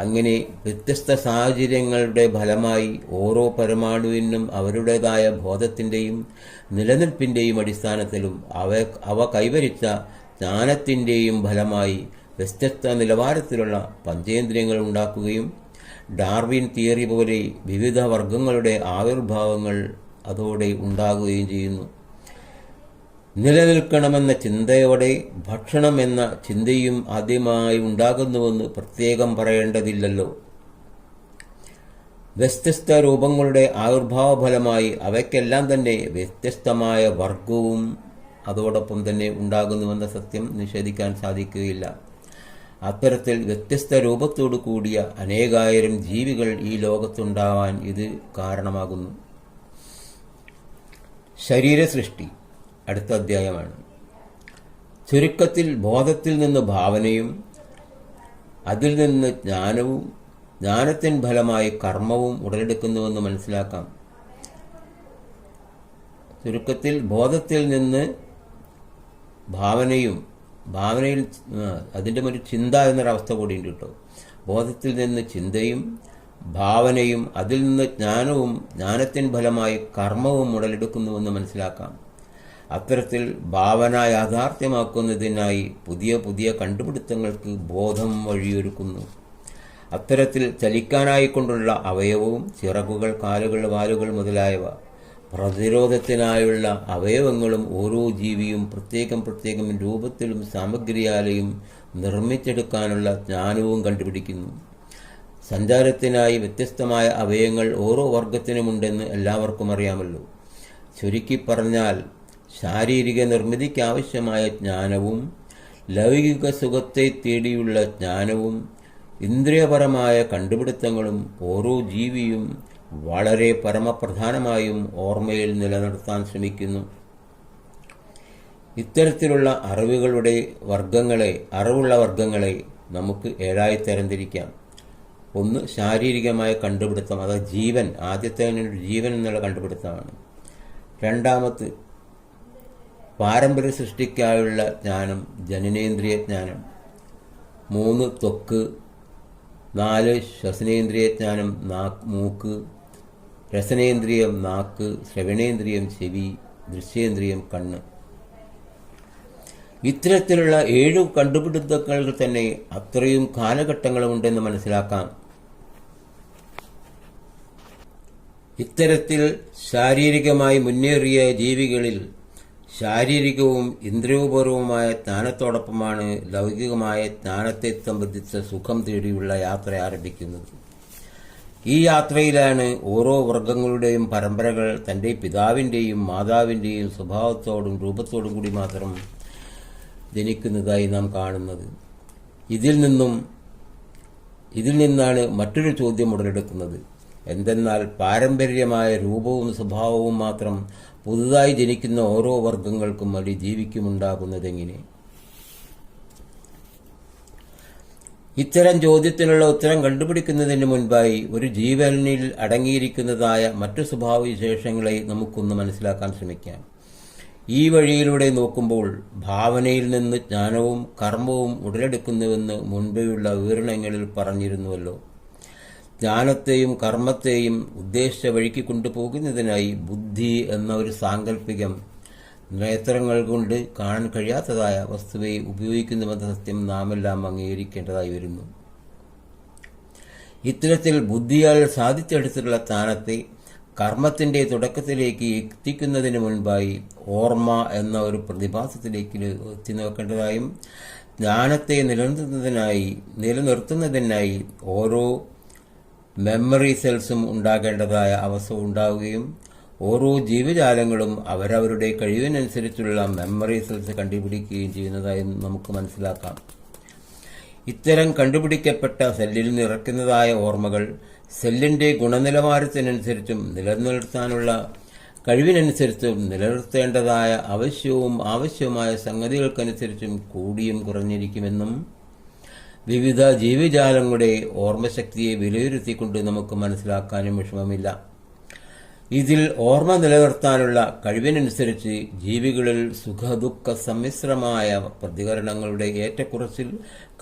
അങ്ങനെ വ്യത്യസ്ത സാഹചര്യങ്ങളുടെ ഫലമായി ഓരോ പരമാണുവിനും അവരുടേതായ ബോധത്തിൻ്റെയും നിലനിൽപ്പിൻ്റെയും അടിസ്ഥാനത്തിലും അവ കൈവരിച്ച ജ്ഞാനത്തിൻ്റെയും ഫലമായി വ്യത്യസ്ത നിലവാരത്തിലുള്ള പഞ്ചേന്ദ്രിയങ്ങൾ ഉണ്ടാക്കുകയും ഡാർവിൻ തിയറി പോലെ വിവിധ വർഗങ്ങളുടെ ആവിർഭാവങ്ങൾ അതോടെ ഉണ്ടാകുകയും ചെയ്യുന്നു. നിലനിൽക്കണമെന്ന ചിന്തയോടെ ഭക്ഷണം എന്ന ചിന്തയും ആദ്യമായി ഉണ്ടാകുന്നുവെന്ന് പ്രത്യേകം പറയേണ്ടതില്ലല്ലോ. വ്യത്യസ്ത രൂപങ്ങളുടെ ആവിർഭാവഫലമായി അവയ്ക്കെല്ലാം തന്നെ വ്യത്യസ്തമായ വർഗവും അതോടൊപ്പം തന്നെ ഉണ്ടാകുന്നുവെന്ന സത്യം നിഷേധിക്കാൻ സാധിക്കുകയില്ല. അത്തരത്തിൽ വ്യത്യസ്ത രൂപത്തോടു കൂടിയ അനേകായിരം ജീവികൾ ഈ ലോകത്തുണ്ടാവാൻ ഇത് കാരണമാകുന്നു. ശരീരസൃഷ്ടി അടുത്ത അധ്യായമാണ്. ചുരുക്കത്തിൽ ബോധത്തിൽ നിന്ന് ഭാവനയും അതിൽ നിന്ന് ജ്ഞാനവും ജ്ഞാനത്തിൻ ഫലമായി കർമ്മവും ഉടലെടുക്കുന്നുവെന്ന് മനസ്സിലാക്കാം. ചുരുക്കത്തിൽ ബോധത്തിൽ നിന്ന് ഭാവനയിൽ അതിൻ്റെ ഒരു ചിന്ത എന്നൊരവസ്ഥ കൂടിയുണ്ട് കേട്ടോ. ബോധത്തിൽ നിന്ന് ചിന്തയും ഭാവനയും അതിൽ നിന്ന് ജ്ഞാനവും ജ്ഞാനത്തിൻ ഫലമായി കർമ്മവും ഉടലെടുക്കുന്നുവെന്ന് മനസ്സിലാക്കാം. അത്തരത്തിൽ ഭാവന യാഥാർത്ഥ്യമാക്കുന്നതിനായി പുതിയ പുതിയ കണ്ടുപിടുത്തങ്ങൾക്ക് ബോധം വഴിയൊരുക്കുന്നു. അത്തരത്തിൽ ചലിക്കാനായിക്കൊണ്ടുള്ള അവയവവും ചിറകുകൾ, കാലുകൾ, വാലുകൾ മുതലായവ പ്രതിരോധത്തിനായുള്ള അവയവങ്ങളും ഓരോ ജീവിയും പ്രത്യേകം രൂപത്തിലും സാമഗ്രിയാലെയും നിർമ്മിച്ചെടുക്കാനുള്ള ജ്ഞാനവും കണ്ടുപിടിക്കുന്നു. സഞ്ചാരത്തിനായി വ്യത്യസ്തമായ അവയവങ്ങൾ ഓരോ വർഗത്തിനുമുണ്ടെന്ന് എല്ലാവർക്കും അറിയാമല്ലോ. ചുരുക്കി പറഞ്ഞാൽ ശാരീരിക നിർമ്മിതിക്കാവശ്യമായ ജ്ഞാനവും ലൗകിക സുഖത്തെ തേടിയുള്ള ജ്ഞാനവും ഇന്ദ്രിയപരമായ കണ്ടുപിടുത്തങ്ങളും ഓരോ ജീവിയും വളരെ പരമപ്രധാനമായും ഓർമ്മയിൽ നിലനിർത്താൻ ശ്രമിക്കുന്നു. ഇത്തരത്തിലുള്ള അറിവുള്ള വർഗങ്ങളെ നമുക്ക് 7ആയി തരംതിരിക്കാം. ഒന്ന് ശാരീരികമായ കണ്ടുപിടുത്തം, അതായത് ജീവൻ. ആദ്യത്തെ ജീവൻ എന്നുള്ള കണ്ടുപിടുത്തമാണ്. രണ്ടാമത് പാരമ്പര്യ സൃഷ്ടിക്കായുള്ള ജ്ഞാനം, ജനനേന്ദ്രിയ ജ്ഞാനം. 3 ത്വക്ക്. 4 ശ്വസനേന്ദ്രിയ ജ്ഞാനം, മൂക്ക്. രസനേന്ദ്രിയം നാക്ക്, ശ്രവണേന്ദ്രിയം ചെവി, ദൃശ്യേന്ദ്രിയം കണ്ണ്. ഇത്തരത്തിലുള്ള 7 കണ്ടുപിടുത്തങ്ങൾ തന്നെ അത്രയും കാലഘട്ടങ്ങളുമുണ്ടെന്ന് മനസ്സിലാക്കാം. ഇത്തരത്തിൽ ശാരീരികമായി മുന്നേറിയ ജീവികളിൽ ശാരീരികവും ഇന്ദ്രിയപൂർവമായ ജ്ഞാനത്തോടൊപ്പമാണ് ലൗകികമായ ജ്ഞാനത്തെ സംബന്ധിച്ച സുഖം തേടിയുള്ള യാത്ര ആരംഭിക്കുന്നത്. ഈ യാത്രയിലാണ് ഓരോ വർഗങ്ങളുടെയും പരമ്പരകൾ തൻ്റെ പിതാവിൻ്റെയും മാതാവിൻ്റെയും സ്വഭാവത്തോടും രൂപത്തോടും കൂടി മാത്രം ജനിക്കുന്നതായി നാം കാണുന്നത്. ഇതിൽ നിന്നാണ് മറ്റൊരു ചോദ്യം ഉടലെടുക്കുന്നത്. എന്തെന്നാൽ പാരമ്പര്യമായ രൂപവും സ്വഭാവവും മാത്രം പുതുതായി ജനിക്കുന്ന ഓരോ വർഗങ്ങൾക്കും അടി ജീവിക്കുമുണ്ടാകുന്നതെങ്ങനെ? ഇത്തരം ചോദ്യത്തിനുള്ള ഉത്തരം കണ്ടുപിടിക്കുന്നതിന് മുൻപായി ഒരു ജീവനിൽ അടങ്ങിയിരിക്കുന്നതായ മറ്റു സ്വഭാവവിശേഷങ്ങളെ നമുക്കൊന്ന് മനസ്സിലാക്കാൻ ശ്രമിക്കാം. ഈ വഴിയിലൂടെ നോക്കുമ്പോൾ ഭാവനയിൽ നിന്ന് ജ്ഞാനവും കർമ്മവും ഉടലെടുക്കുന്നുവെന്ന് മുൻപെയുള്ള വിവരണങ്ങളിൽ പറഞ്ഞിരുന്നുവല്ലോ. ജ്ഞാനത്തെയും കർമ്മത്തെയും ഉദ്ദേശിച്ച വഴിക്ക് കൊണ്ടുപോകുന്നതിനായി ബുദ്ധി എന്ന ഒരു സാങ്കല്പികം നേത്രങ്ങൾ കൊണ്ട് കാണാൻ കഴിയാത്തതായ വസ്തുവെ ഉപയോഗിക്കുന്നുവെന്ന സത്യം നാമെല്ലാം അംഗീകരിക്കേണ്ടതായി വരുന്നു. ഇത്തരത്തിൽ ബുദ്ധിയാൽ സാധിച്ചെടുത്തിട്ടുള്ള ജ്ഞാനത്തെ കർമ്മത്തിന്റെ തുടക്കത്തിലേക്ക് എത്തിക്കുന്നതിന് മുൻപായി ഓർമ്മ എന്ന ഒരു പ്രതിഭാസത്തിലേക്ക് എത്തി നോക്കേണ്ടതായും ജ്ഞാനത്തെ നിലനിർത്തുന്നതിനായി ഓരോ മെമ്മറി സെൽസും ഉണ്ടാകേണ്ടതായ അവസ്ഥ ഉണ്ടാവുകയും ഓരോ ജീവജാലങ്ങളും അവരവരുടെ കഴിവിനനുസരിച്ചുള്ള മെമ്മറി സെൽസ് കണ്ടുപിടിക്കുകയും ചെയ്യുന്നതായി നമുക്ക് മനസ്സിലാക്കാം. ഇത്തരം കണ്ടുപിടിക്കപ്പെട്ട സെല്ലിൽ നിറയ്ക്കുന്നതായ ഓർമ്മകൾ സെല്ലിന്റെ ഗുണനിലവാരത്തിനനുസരിച്ചും നിലനിർത്താനുള്ള കഴിവിനനുസരിച്ചും നിലനിർത്തേണ്ടതായ ആവശ്യവുമായ സംഗതികൾക്കനുസരിച്ചും കൂടിയും കുറഞ്ഞിരിക്കുമെന്നും വിവിധ ജീവജാലങ്ങളുടെ ഓർമ്മശക്തിയെ വിലയിരുത്തിക്കൊണ്ട് നമുക്ക് മനസ്സിലാക്കാനും വിഷമമില്ല. ഇതിൽ ഓർമ്മ നിലനിർത്താനുള്ള കഴിവിനനുസരിച്ച് ജീവികളിൽ സുഖദുഃഖ സമ്മിശ്രമായ പ്രതികരണങ്ങളുടെ ഏറ്റക്കുറച്ചിൽ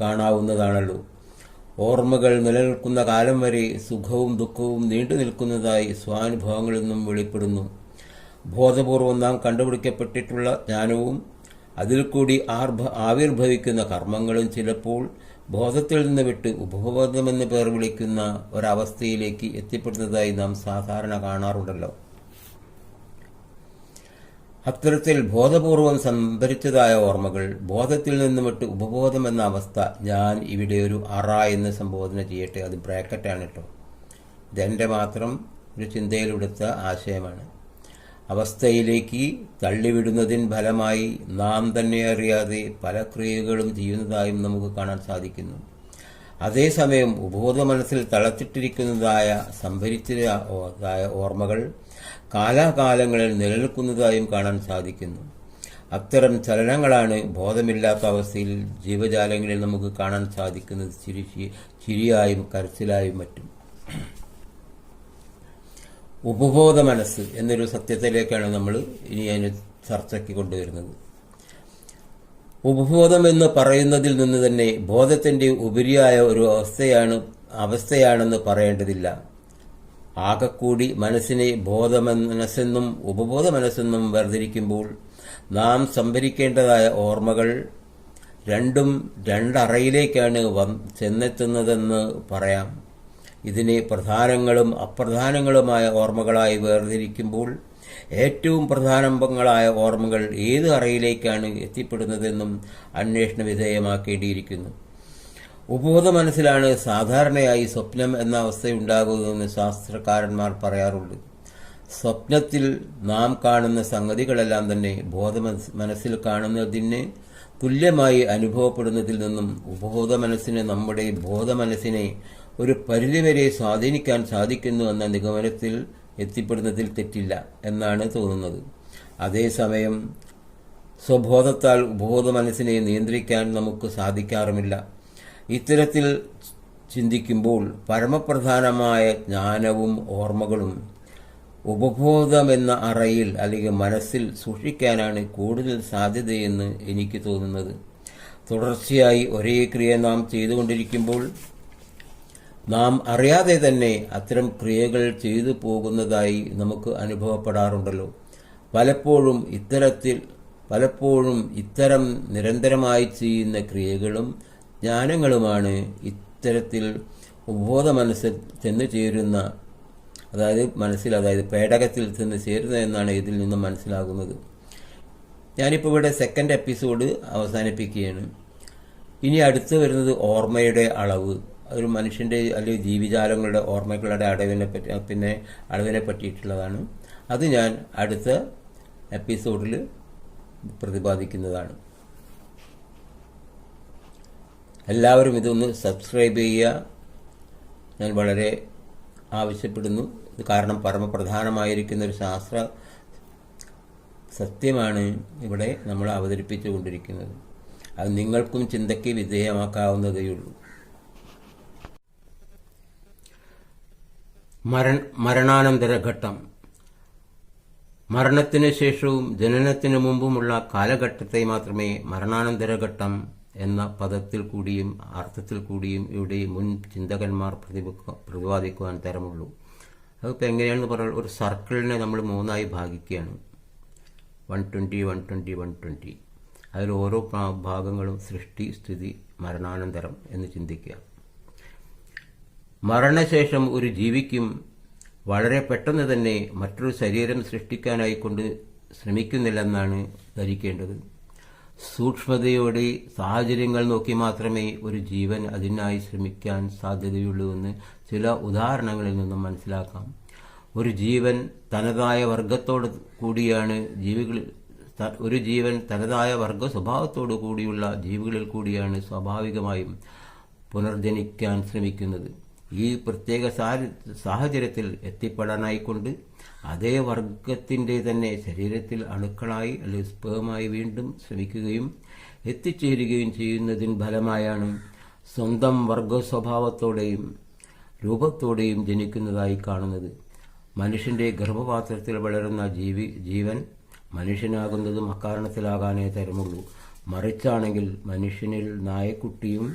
കാണാവുന്നതാണല്ലോ. ഓർമ്മകൾ നിലനിൽക്കുന്ന കാലം വരെ സുഖവും ദുഃഖവും നീണ്ടു നിൽക്കുന്നതായി സ്വാനുഭവങ്ങളിൽ നിന്നും വെളിപ്പെടുന്നു. ബോധപൂർവം നാം കണ്ടുപിടിക്കപ്പെട്ടിട്ടുള്ള ജ്ഞാനവും അതിൽ കൂടി ആവിർഭവിക്കുന്ന കർമ്മങ്ങളും ചിലപ്പോൾ ബോധത്തിൽ നിന്ന് വിട്ട് ഉപബോധമെന്ന് പേർ വിളിക്കുന്ന ഒരവസ്ഥയിലേക്ക് എത്തിപ്പെടുന്നതായി നാം സാധാരണ കാണാറുണ്ടല്ലോ. അത്തരത്തിൽ ബോധപൂർവം സംഭരിച്ചതായ ഓർമ്മകൾ ബോധത്തിൽ നിന്ന് വിട്ട് ഉപബോധം എന്ന അവസ്ഥ ഞാൻ ഇവിടെ ഒരു അറ എന്ന് സംബോധന ചെയ്യട്ടെ. അത് ബ്രാക്കറ്റാണ് കേട്ടോ. ഇതെൻ്റെ മാത്രം ഒരു ചിന്തയിലെടുത്ത ആശയമാണ്. അവസ്ഥയിലേക്ക് തള്ളിവിടുന്നതിന് ഫലമായി നാം തന്നെ അറിയാതെ പല ക്രിയകളും ചെയ്യുന്നതായും നമുക്ക് കാണാൻ സാധിക്കുന്നു. അതേസമയം ഉപബോധ മനസ്സിൽ തളച്ചിട്ടിരിക്കുന്നതായ സംഭരിച്ചതായ ഓർമ്മകൾ കാലാകാലങ്ങളിൽ നിലനിൽക്കുന്നതായും കാണാൻ സാധിക്കുന്നു. അത്തരം ചലനങ്ങളാണ് ബോധമില്ലാത്ത അവസ്ഥയിൽ ജീവജാലങ്ങളിൽ നമുക്ക് കാണാൻ സാധിക്കുന്നത്, ചിരിയായും കരച്ചിലായും മറ്റും. ഉപബോധ മനസ്സ് എന്നൊരു സത്യത്തിലേക്കാണ് നമ്മൾ ഇനി അതിന് ചർച്ചയ്ക്ക് കൊണ്ടുവരുന്നത്. ഉപബോധം എന്ന് പറയുന്നതിൽ നിന്ന് തന്നെ ബോധത്തിന്റെ ഉപരിയായ ഒരു അവസ്ഥയാണെന്ന് പറയേണ്ടതില്ല. ആകെക്കൂടി മനസ്സിനെ ബോധമനസ്സെന്നും ഉപബോധ മനസ്സെന്നും വേർതിരിക്കുമ്പോൾ നാം സംഭരിക്കേണ്ടതായ ഓർമ്മകൾ രണ്ടും രണ്ടറയിലേക്കാണ് ചെന്നെത്തുന്നതെന്ന് പറയാം. ഇതിനെ പ്രധാനങ്ങളും അപ്രധാനങ്ങളുമായ ഓർമ്മകളായി വേർതിരിക്കുമ്പോൾ ഏറ്റവും പ്രധാനങ്ങളായ ഓർമ്മകൾ ഏത് അറയിലേക്കാണ് എത്തിപ്പെടുന്നതെന്നും അന്വേഷണ വിധേയമാക്കേണ്ടിയിരിക്കുന്നു. ഉപബോധ മനസ്സിലാണ് സാധാരണയായി സ്വപ്നം എന്ന അവസ്ഥയുണ്ടാകുന്നതെന്ന് ശാസ്ത്രകാരന്മാർ പറയാറുണ്ട്. സ്വപ്നത്തിൽ നാം കാണുന്ന സംഗതികളെല്ലാം തന്നെ മനസ്സിൽ കാണുന്നതിന് തുല്യമായി അനുഭവപ്പെടുന്നതിൽ നിന്നും ഉപബോധ മനസ്സിന് നമ്മുടെ ബോധമനസ്സിനെ ഒരു പരിധിവരെ സ്വാധീനിക്കാൻ സാധിക്കുന്നു എന്ന നിഗമനത്തിൽ എത്തിപ്പെടുന്നതിൽ തെറ്റില്ല എന്നാണ് തോന്നുന്നത്. അതേസമയം സ്വബോധത്താൽ ഉപബോധ മനസ്സിനെ നിയന്ത്രിക്കാൻ നമുക്ക് സാധിക്കാറുമില്ല. ഇത്തരത്തിൽ ചിന്തിക്കുമ്പോൾ പരമപ്രധാനമായ ജ്ഞാനവും ഓർമ്മകളും ഉപബോധമെന്ന അറയിൽ അല്ലെങ്കിൽ മനസ്സിൽ സൂക്ഷിക്കാനാണ് കൂടുതൽ സാധ്യതയെന്ന് എനിക്ക് തോന്നുന്നത്. തുടർച്ചയായി ഒരേ ക്രിയ നാം ചെയ്തുകൊണ്ടിരിക്കുമ്പോൾ നാം അറിയാതെ തന്നെ അത്തരം ക്രിയകൾ ചെയ്തു പോകുന്നതായി നമുക്ക് അനുഭവപ്പെടാറുണ്ടല്ലോ. പലപ്പോഴും ഇത്തരം നിരന്തരമായി ചെയ്യുന്ന ക്രിയകളും ജ്ഞാനങ്ങളുമാണ് ഇത്തരത്തിൽ ഉപബോധ മനസ്സിൽ ചെന്നു ചേരുന്ന, അതായത് പേടകത്തിൽ ചെന്ന് ചേരുന്നതെന്നാണ് ഇതിൽ നിന്ന് മനസ്സിലാകുന്നത്. ഞാനിപ്പോൾ ഇവിടെ സെക്കൻഡ് എപ്പിസോഡ് അവസാനിപ്പിക്കുകയാണ്. ഇനി അടുത്ത് വരുന്നത് ഓർമ്മയുടെ അളവ്. ഒരു മനുഷ്യൻ്റെ അല്ലെങ്കിൽ ജീവിജാലങ്ങളുടെ ഓർമ്മകളുടെ അളവിനെ പറ്റിയിട്ടുള്ളതാണ്. അത് ഞാൻ അടുത്ത എപ്പിസോഡിൽ പ്രതിപാദിക്കുന്നതാണ്. എല്ലാവരും ഇതൊന്ന് സബ്സ്ക്രൈബ് ചെയ്യുക, ഞാൻ വളരെ ആവശ്യപ്പെടുന്നു. ഇത് കാരണം പരമപ്രധാനമായിരിക്കുന്ന ഒരു ശാസ്ത്ര സത്യമാണ് ഇവിടെ നമ്മൾ അവതരിപ്പിച്ചുകൊണ്ടിരിക്കുന്നത്. അത് നിങ്ങൾക്കും ചിന്തയ്ക്ക് വിധേയമാക്കാവുന്നതേയുള്ളൂ. മരണാനന്തര ഘട്ടം. മരണത്തിന് ശേഷവും ജനനത്തിന് മുമ്പുമുള്ള കാലഘട്ടത്തെ മാത്രമേ മരണാനന്തര ഘട്ടം എന്ന പദത്തിൽ കൂടിയും അർത്ഥത്തിൽ കൂടിയും ഇവിടെ മുൻ ചിന്തകന്മാർ പ്രതിപാദിക്കുവാൻ തരമുള്ളൂ. അതിപ്പോൾ എങ്ങനെയാണെന്ന് പറഞ്ഞാൽ ഒരു സർക്കിളിനെ നമ്മൾ 3ആയി ഭാഗിക്കുകയാണ്. 120 120 120. അതിൽ ഓരോ ഭാഗങ്ങളും സൃഷ്ടി, സ്ഥിതി, മരണാനന്തരം എന്ന് ചിന്തിക്കുക. മരണശേഷം ഒരു ജീവിക്കും വളരെ പെട്ടെന്ന് തന്നെ മറ്റൊരു ശരീരം സൃഷ്ടിക്കാനായിക്കൊണ്ട് ശ്രമിക്കുന്നില്ലെന്നാണ് ധരിക്കേണ്ടത്. സൂക്ഷ്മതയോടെ സാഹചര്യങ്ങൾ നോക്കി മാത്രമേ ഒരു ജീവൻ അതിനായി ശ്രമിക്കാൻ സാധ്യതയുള്ളൂ എന്ന് ചില ഉദാഹരണങ്ങളിൽ നിന്നും മനസ്സിലാക്കാം. ഒരു ജീവൻ തനതായ വർഗത്തോട് കൂടിയാണ് ഒരു ജീവൻ തനതായ വർഗ സ്വഭാവത്തോടു കൂടിയുള്ള ജീവികളിൽ കൂടിയാണ് സ്വാഭാവികമായും പുനർജനിക്കാൻ ശ്രമിക്കുന്നത്. ഈ പ്രത്യേക സാഹചര്യത്തിൽ എത്തിപ്പെടാനായിക്കൊണ്ട് അതേ വർഗത്തിൻ്റെ തന്നെ ശരീരത്തിൽ അണുക്കളായി അല്ലെങ്കിൽ സ്പേമായി വീണ്ടും ശ്രമിക്കുകയും എത്തിച്ചേരുകയും ചെയ്യുന്നതിന് ഫലമായാണ് സ്വന്തം വർഗ സ്വഭാവത്തോടെയും രൂപത്തോടെയും ജനിക്കുന്നതായി കാണുന്നത്. മനുഷ്യന്റെ ഗർഭപാത്രത്തിൽ വളരുന്ന ജീവൻ മനുഷ്യനാകുന്നതും അക്കാരണത്തിലാകാനേ തരമുള്ളൂ. മറിച്ചാണെങ്കിൽ മനുഷ്യനിൽ നായക്കുട്ടിയും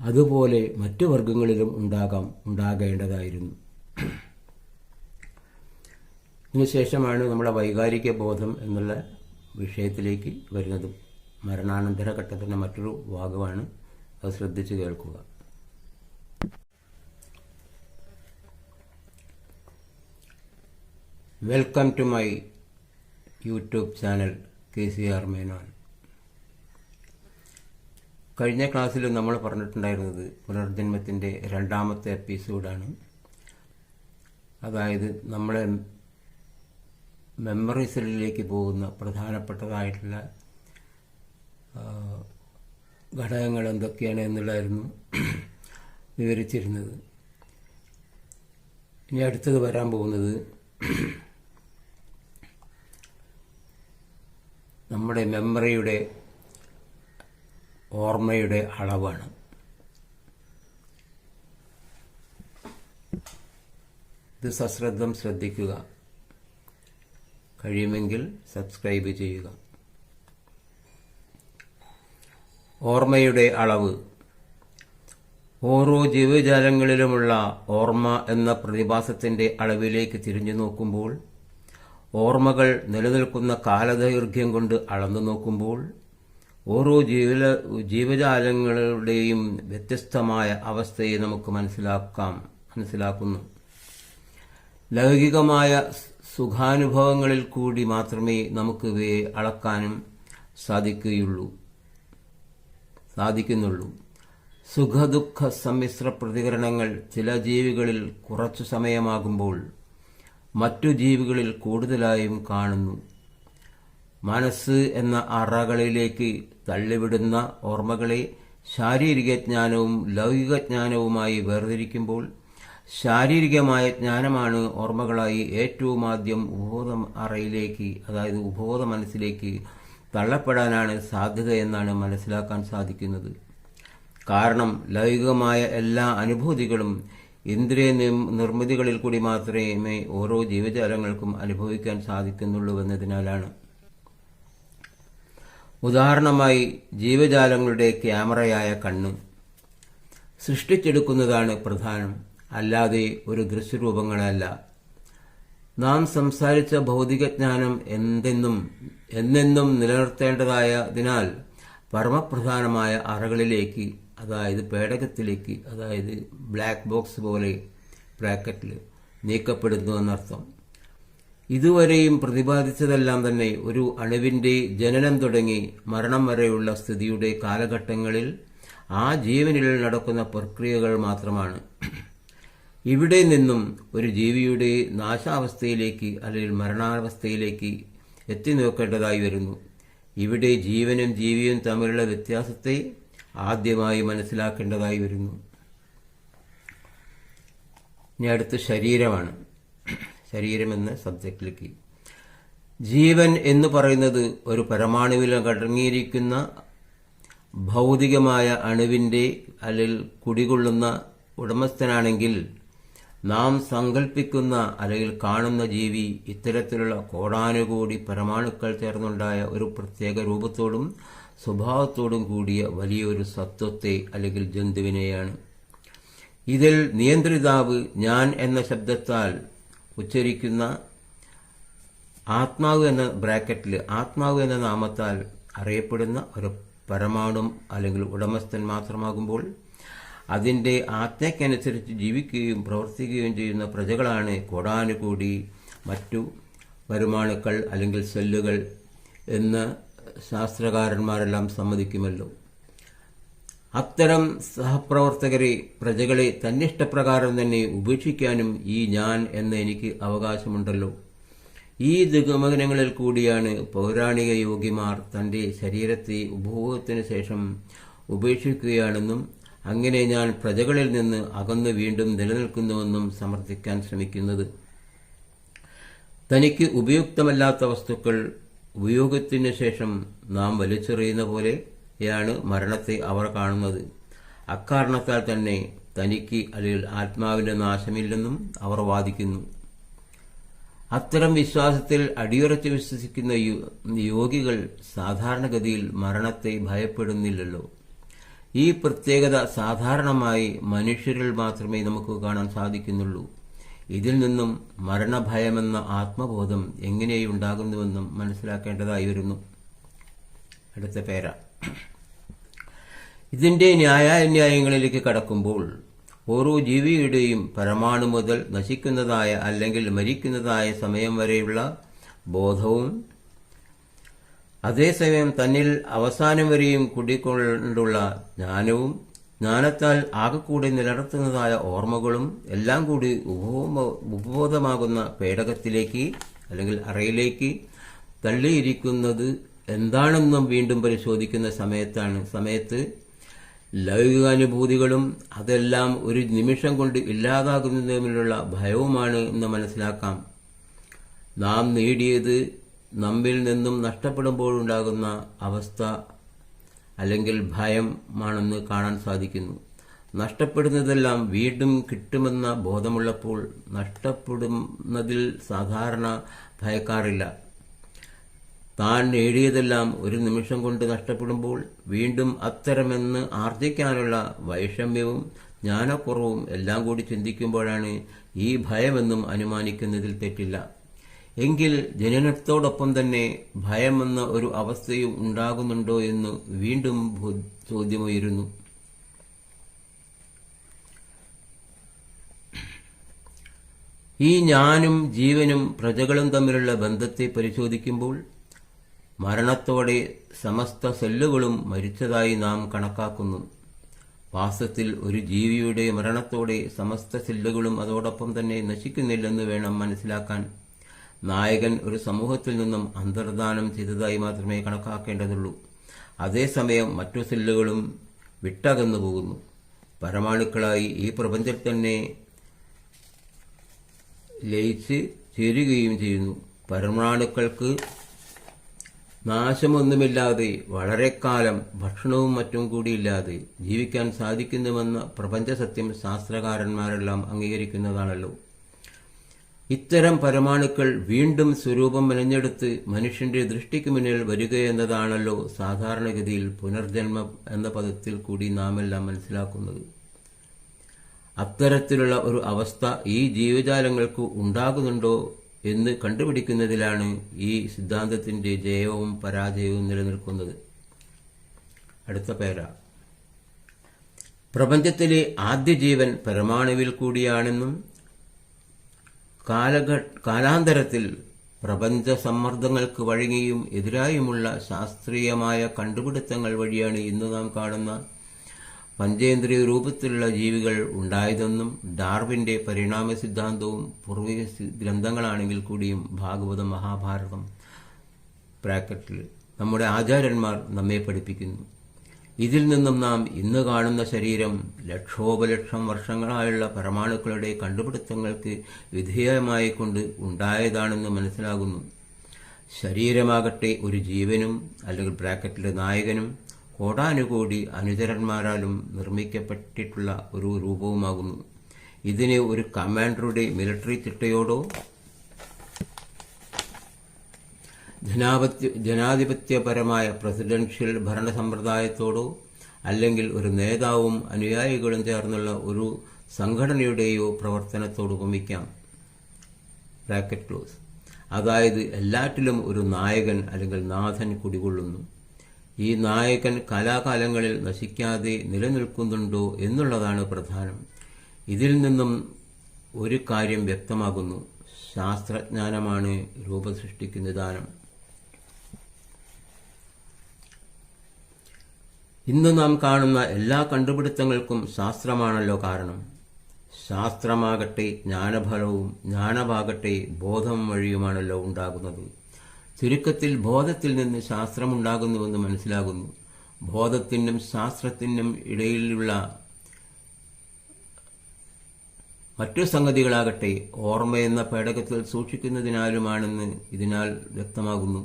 അതുപോലെ മറ്റു വർഗങ്ങളിലും ഉണ്ടാകേണ്ടതായിരുന്നു. ഇതിനുശേഷമാണ് നമ്മുടെ വൈകാരിക ബോധം എന്നുള്ള വിഷയത്തിലേക്ക് വരുന്നത്. മരണാനന്തര ഘട്ടത്തിൻ്റെ മറ്റൊരു ഭാഗമാണ്. അത് ശ്രദ്ധിച്ച് കേൾക്കുക. Welcome to my YouTube channel KCR Menon. കഴിഞ്ഞ ക്ലാസ്സിൽ നമ്മൾ പറഞ്ഞിട്ടുണ്ടായിരുന്നത് പുനർജന്മത്തിൻ്റെ 2ാമത്തെ എപ്പിസോഡാണ്. അതായത് നമ്മളെ മെമ്മറി സെല്ലിലേക്ക് പോകുന്ന പ്രധാനപ്പെട്ടതായിട്ടുള്ള ഘടകങ്ങൾ എന്തൊക്കെയാണ് എന്നുള്ളതായിരുന്നു വിവരിച്ചിരുന്നത്. ഇനി അടുത്തത് വരാൻ പോകുന്നത് നമ്മുടെ മെമ്മറിയുടെ ഓർമ്മയുടെ അളവാണ്. ഇത് സശ്രദ്ധം ശ്രദ്ധിക്കുക. കഴിയുമെങ്കിൽ സബ്സ്ക്രൈബ് ചെയ്യുക. ഓർമ്മയുടെ അളവ്. ഓരോ ജീവജാലങ്ങളിലുമുള്ള ഓർമ്മ എന്ന പ്രതിഭാസത്തിന്റെ അളവിലേക്ക് തിരിഞ്ഞു നോക്കുമ്പോൾ, ഓർമ്മകൾ നിലനിൽക്കുന്ന കാലദൈർഘ്യം കൊണ്ട് അളന്നു നോക്കുമ്പോൾ, ഓരോ ജീവജാലങ്ങളുടെയും വ്യത്യസ്തമായ അവസ്ഥയെ നമുക്ക് മനസ്സിലാക്കുന്നു. ലൗകികമായ സുഖാനുഭവങ്ങളിൽ കൂടി മാത്രമേ നമുക്ക് ഇവയെ അളക്കാനും സാധിക്കുന്നുള്ളൂ. സുഖദുഃഖ സമ്മിശ്ര പ്രതികരണങ്ങൾ ചില ജീവികളിൽ കുറച്ചു സമയമാകുമ്പോൾ മറ്റു ജീവികളിൽ കൂടുതലായും കാണുന്നു. മനസ്സ് എന്ന അറകളിലേക്ക് തള്ളിവിടുന്ന ഓർമ്മകളെ ശാരീരിക ജ്ഞാനവും ലൗകിക ജ്ഞാനവുമായി വേർതിരിക്കുമ്പോൾ, ശാരീരികമായ ജ്ഞാനമാണ് ഓർമ്മകളായി ഏറ്റവും ആദ്യം ഉപബോധ മനസ്സിലേക്ക് തള്ളപ്പെടാനാണ് സാധ്യതയെന്നാണ് മനസ്സിലാക്കാൻ സാധിക്കുന്നത്. കാരണം ലൗകികമായ എല്ലാ അനുഭൂതികളും ഇന്ദ്രിയ നിർമ്മിതികളിൽ കൂടി മാത്രമേ ഓരോ ജീവജാലങ്ങൾക്കും അനുഭവിക്കാൻ സാധിക്കുന്നുള്ളൂവെന്നതിനാലാണ്. ഉദാഹരണമായി, ജീവജാലങ്ങളുടെ ക്യാമറയായ കണ്ണ് സൃഷ്ടിച്ചെടുക്കുന്നതാണ് പ്രധാനം, അല്ലാതെ ഒരു ദൃശ്യരൂപങ്ങളല്ല. നാം സംസാരിച്ച ഭൗതികജ്ഞാനം എന്നെന്നും നിലനിർത്തേണ്ടതായതിനാൽ പരമപ്രധാനമായ അറകളിലേക്ക്, അതായത് പേടകത്തിലേക്ക്, അതായത് ബ്ലാക്ക് ബോക്സ് പോലെ ബ്രാക്കറ്റിൽ നീക്കപ്പെടുന്നു എന്നർത്ഥം. ഇതുവരെയും പ്രതിപാദിച്ചതെല്ലാം തന്നെ ഒരു അണുവിന്റെ ജനനം തുടങ്ങി മരണം വരെയുള്ള സ്ഥിതിയുടെ കാലഘട്ടങ്ങളിൽ ആ ജീവനിൽ നടക്കുന്ന പ്രക്രിയകൾ മാത്രമാണ്. ഇവിടെ നിന്നും ഒരു ജീവിയുടെ നാശാവസ്ഥയിലേക്ക് അല്ലെങ്കിൽ മരണാവസ്ഥയിലേക്ക് എത്തി നോക്കേണ്ടതായി വരുന്നു. ഇവിടെ ജീവനും ജീവിയും തമ്മിലുള്ള വ്യത്യാസത്തെ ആദ്യമായി മനസ്സിലാക്കേണ്ടതായി വരുന്നു. ഇനി അടുത്ത് ശരീരമാണ്. ശരീരം എന്ന സബ്ജക്റ്റിലേക്ക്. ജീവൻ എന്ന് പറയുന്നത് ഒരു പരമാണുവിൽ അടങ്ങിയിരിക്കുന്ന ഭൗതികമായ അണുവിന്റെ അല്ലെങ്കിൽ കുടികൊള്ളുന്ന ഉടമസ്ഥനാണെങ്കിൽ, നാം സങ്കല്പിക്കുന്ന അല്ലെങ്കിൽ കാണുന്ന ജീവി ഇത്തരത്തിലുള്ള കോടാനുകോടി പരമാണുക്കൾ ചേർന്നുണ്ടായ ഒരു പ്രത്യേക രൂപത്തോടും സ്വഭാവത്തോടും കൂടിയ വലിയൊരു സത്വത്തെ അല്ലെങ്കിൽ ജന്തുവിനെയാണ്. ഇതിൽ നിയന്ത്രിതാവ് ഞാൻ എന്ന ശബ്ദത്താൽ ഉച്ചരിക്കുന്ന ആത്മാവ് എന്ന നാമത്താൽ അറിയപ്പെടുന്ന ഒരു പരമാണു അല്ലെങ്കിൽ ഉടമസ്ഥൻ മാത്രമാകുമ്പോൾ, അതിന്റെ ആജ്ഞയ്ക്കനുസരിച്ച് ജീവിക്കുകയും പ്രവർത്തിക്കുകയും ചെയ്യുന്ന പ്രജകളാണ് കോടാനുകൂടി മറ്റു പരമാണുക്കൾ അല്ലെങ്കിൽ സെല്ലുകൾ എന്ന് ശാസ്ത്രകാരന്മാരെല്ലാം സമ്മതിക്കുമല്ലോ. അത്തരം സഹപ്രവർത്തകരെ, പ്രജകളെ തന്നിഷ്ടപ്രകാരം തന്നെ ഉപേക്ഷിക്കാനും ഈ ഞാൻ എന്ന് എനിക്ക് അവകാശമുണ്ടല്ലോ. ഈ നിഗമനങ്ങളിൽ കൂടിയാണ് പൗരാണിക യോഗിമാർ തന്റെ ശരീരത്തെ ഉപഭോഗത്തിന് ശേഷം ഉപേക്ഷിക്കുകയാണെന്നും അങ്ങനെ ഞാൻ പ്രജകളിൽ നിന്ന് അകന്നു വീണ്ടും നിലനിൽക്കുന്നുവെന്നും സമർത്ഥിക്കാൻ ശ്രമിക്കുന്നത്. തനിക്ക് ഉപയുക്തമല്ലാത്ത വസ്തുക്കൾ ഉപയോഗത്തിന് ശേഷം നാം വലിച്ചെറിയുന്ന പോലെയാണ് മരണത്തെ അവർ കാണുന്നത്. അക്കാരണത്താൽ തന്നെ തനിക്ക് അല്ലെങ്കിൽ ആത്മാവിന്റെ നാശമില്ലെന്നും അവർ വാദിക്കുന്നു. അത്തരം വിശ്വാസത്തിൽ അടിയുറച്ച് വിശ്വസിക്കുന്ന യോഗികൾ സാധാരണഗതിയിൽ മരണത്തെ ഭയപ്പെടുന്നില്ലല്ലോ. ഈ പ്രത്യേകത സാധാരണമായി മനുഷ്യരിൽ മാത്രമേ നമുക്ക് കാണാൻ സാധിക്കുന്നുള്ളൂ. ഇതിൽ നിന്നും മരണഭയമെന്ന ആത്മബോധം എങ്ങനെയുണ്ടാകുന്നുവെന്നും മനസ്സിലാക്കേണ്ടതായി വരുന്നു. അടുത്ത പേര. ഇതിന്റെ ന്യായാന്യായങ്ങളിലേക്ക് കടക്കുമ്പോൾ, ഓരോ ജീവിയുടെയും പരമാണു മുതൽ നശിക്കുന്നതായ അല്ലെങ്കിൽ മരിക്കുന്നതായ സമയം വരെയുള്ള ബോധവും, അതേസമയം തന്നിൽ അവസാനം വരെയും കുടിക്കൊണ്ടുള്ള ജ്ഞാനവും, ജ്ഞാനത്താൽ ആകെക്കൂടി നിലനിർത്തുന്നതായ ഓർമ്മകളും എല്ലാം കൂടി ഉപബോധമാകുന്ന പേടകത്തിലേക്ക് അല്ലെങ്കിൽ അറയിലേക്ക് തള്ളിയിരിക്കുന്നത് എന്താണെന്നും വീണ്ടും പരിശോധിക്കുന്ന സമയത്ത് ലൗകികാനുഭൂതികളും അതെല്ലാം ഒരു നിമിഷം കൊണ്ട് ഇല്ലാതാകുന്നതിനുള്ള ഭയവുമാണ് എന്ന് മനസ്സിലാക്കാം. നാം നേടിയത് നമ്മിൽ നിന്നും നഷ്ടപ്പെടുമ്പോഴുണ്ടാകുന്ന അവസ്ഥ അല്ലെങ്കിൽ ഭയമാണെന്ന് കാണാൻ സാധിക്കുന്നു. നഷ്ടപ്പെടുന്നതെല്ലാം വീണ്ടും കിട്ടുമെന്ന ബോധമുള്ളപ്പോൾ നഷ്ടപ്പെടുന്നതിൽ സാധാരണ ഭയക്കാറില്ല. താൻ നേടിയതെല്ലാം ഒരു നിമിഷം കൊണ്ട് നഷ്ടപ്പെടുമ്പോൾ വീണ്ടും അത്തരമെന്ന് ആർജിക്കാനുള്ള വൈഷമ്യവും ജ്ഞാനക്കുറവും എല്ലാം കൂടി ചിന്തിക്കുമ്പോഴാണ് ഈ ഭയമെന്നും അനുമാനിക്കുന്നതിൽ തെറ്റില്ല. എങ്കിൽ ജനനത്തോടൊപ്പം തന്നെ ഭയമെന്ന ഒരു അവസ്ഥയും ഉണ്ടാകുന്നുണ്ടോ എന്ന് വീണ്ടും ചോദ്യമുയരുന്നു. ഈ ഞാനും ജീവനും പ്രജകളും തമ്മിലുള്ള ബന്ധത്തെ പരിശോധിക്കുമ്പോൾ മരണത്തോടെ സമസ്ത സെല്ലുകളും മരിച്ചതായി നാം കണക്കാക്കുന്നു. വാസ്തവത്തിൽ ഒരു ജീവിയുടെ മരണത്തോടെ സമസ്ത സെല്ലുകളും അതോടൊപ്പം തന്നെ നശിക്കുന്നില്ലെന്ന് വേണം മനസ്സിലാക്കാൻ. നായകൻ ഒരു സമൂഹത്തിൽ നിന്നും അന്തർധാനം ചെയ്തതായി മാത്രമേ കണക്കാക്കേണ്ടതുള്ളൂ. അതേസമയം മറ്റു സെല്ലുകളും വിട്ടകന്നു പോകുന്നു. പരമാണുക്കളായി ഈ പ്രപഞ്ചത്തിൽ തന്നെ ലയിച്ച് ചേരുകയും ചെയ്യുന്നു. പരമാണുക്കൾക്ക് നാശമൊന്നുമില്ലാതെ വളരെക്കാലം ഭക്ഷണവും മറ്റും കൂടിയില്ലാതെ ജീവിക്കാൻ സാധിക്കുന്നുവെന്ന പ്രപഞ്ചസത്യം ശാസ്ത്രകാരന്മാരെല്ലാം അംഗീകരിക്കുന്നതാണല്ലോ. ഇത്തരം പരമാണുക്കൾ വീണ്ടും സ്വരൂപം മെനഞ്ഞെടുത്ത് മനുഷ്യന്റെ ദൃഷ്ടിക്ക് മുന്നിൽ വരികയെന്നതാണല്ലോ സാധാരണഗതിയിൽ പുനർജന്മം എന്ന പദത്തിൽ കൂടി നാമെല്ലാം മനസ്സിലാക്കുന്നത്. അത്തരത്തിലുള്ള ഒരു അവസ്ഥ ഈ ജീവജാലങ്ങൾക്ക് ഉണ്ടാകുന്നുണ്ടോ എന്ന് കണ്ടുപിടിക്കുന്നതിലാണ് ഈ സിദ്ധാന്തത്തിന്റെ ജയവും പരാജയവും നിലനിൽക്കുന്നത്. അടുത്ത പേര. പ്രപഞ്ചത്തിലെ ആദ്യ ജീവൻ പരമാണുവിൽ കൂടിയാണെന്നും കാലാന്തരത്തിൽ പ്രപഞ്ച സമ്മർദ്ദങ്ങൾക്ക് വഴങ്ങിയും എതിരായുമുള്ള ശാസ്ത്രീയമായ കണ്ടുപിടുത്തങ്ങൾ വഴിയാണ് ഇന്ന് നാം കാണുന്ന പഞ്ചേന്ദ്രിയ രൂപത്തിലുള്ള ജീവികൾ ഉണ്ടായതെന്നും ഡാർവിന്റെ പരിണാമ സിദ്ധാന്തവും പൂർവിക ഗ്രന്ഥങ്ങളാണെങ്കിൽ കൂടിയും ഭാഗവതം, മഹാഭാരതം ബ്രാക്കറ്റിൽ നമ്മുടെ ആചാര്യന്മാർ നമ്മെ പഠിപ്പിക്കുന്നു. ഇതിൽ നിന്നും നാം ഇന്ന് കാണുന്ന ശരീരം ലക്ഷോപലക്ഷം വർഷങ്ങളായുള്ള പരമാണുക്കളുടെ കണ്ടുപിടുത്തങ്ങൾക്ക് വിധേയമായിക്കൊണ്ട് ഉണ്ടായതാണെന്ന് മനസ്സിലാകുന്നു. ശരീരമാകട്ടെ ഒരു ജീവനും അല്ലെങ്കിൽ ബ്രാക്കറ്റിലെ നായകനും കോടാനുകോടി അനുചരന്മാരാലും നിർമ്മിക്കപ്പെട്ടിട്ടുള്ള ഒരു രൂപവുമാകുന്നു. ഇതിനെ ഒരു കമാൻഡറുടെ മിലിറ്ററി ചിട്ടയോടോ ജനാധിപത്യപരമായ പ്രസിഡൻഷ്യൽ ഭരണ സമ്പ്രദായത്തോടോ അല്ലെങ്കിൽ ഒരു നേതാവും അനുയായികളും ചേർന്നുള്ള ഒരു സംഘടനയുടെയോ പ്രവർത്തനത്തോട് ഉപമിക്കാം. Bracket close. അതായത് എല്ലാറ്റിലും ഒരു നായകൻ അല്ലെങ്കിൽ നാഥൻ കുടികൊള്ളുന്നു. ഈ നായകൻ കാലാകാലങ്ങളിൽ നശിക്കാതെ നിലനിൽക്കുന്നുണ്ടോ എന്നുള്ളതാണ് പ്രധാനം. ഇതിൽ നിന്നും ഒരു കാര്യം വ്യക്തമാകുന്നു: ശാസ്ത്രജ്ഞാനമാണ് രൂപസൃഷ്ടിക്ക് നിദാനം. ഇന്ന് നാം കാണുന്ന എല്ലാ കണ്ടുപിടുത്തങ്ങൾക്കും ശാസ്ത്രമാണല്ലോ കാരണം. ശാസ്ത്രമാകട്ടെ ജ്ഞാനഫലവും ജ്ഞാനമാകട്ടെ ബോധം വഴിയുമാണല്ലോ ഉണ്ടാകുന്നത്. ചുരുക്കത്തിൽ ബോധത്തിൽ നിന്ന് ശാസ്ത്രമുണ്ടാകുന്നുവെന്ന് മനസ്സിലാകുന്നു. ബോധത്തിനും ശാസ്ത്രത്തിനും ഇടയിലുള്ള മറ്റു സംഗതികളാകട്ടെ ഓർമ്മയെന്ന പേടകത്തിൽ സൂക്ഷിക്കുന്നതിനാലുമാണെന്ന് ഇതിനാൽ വ്യക്തമാകുന്നു.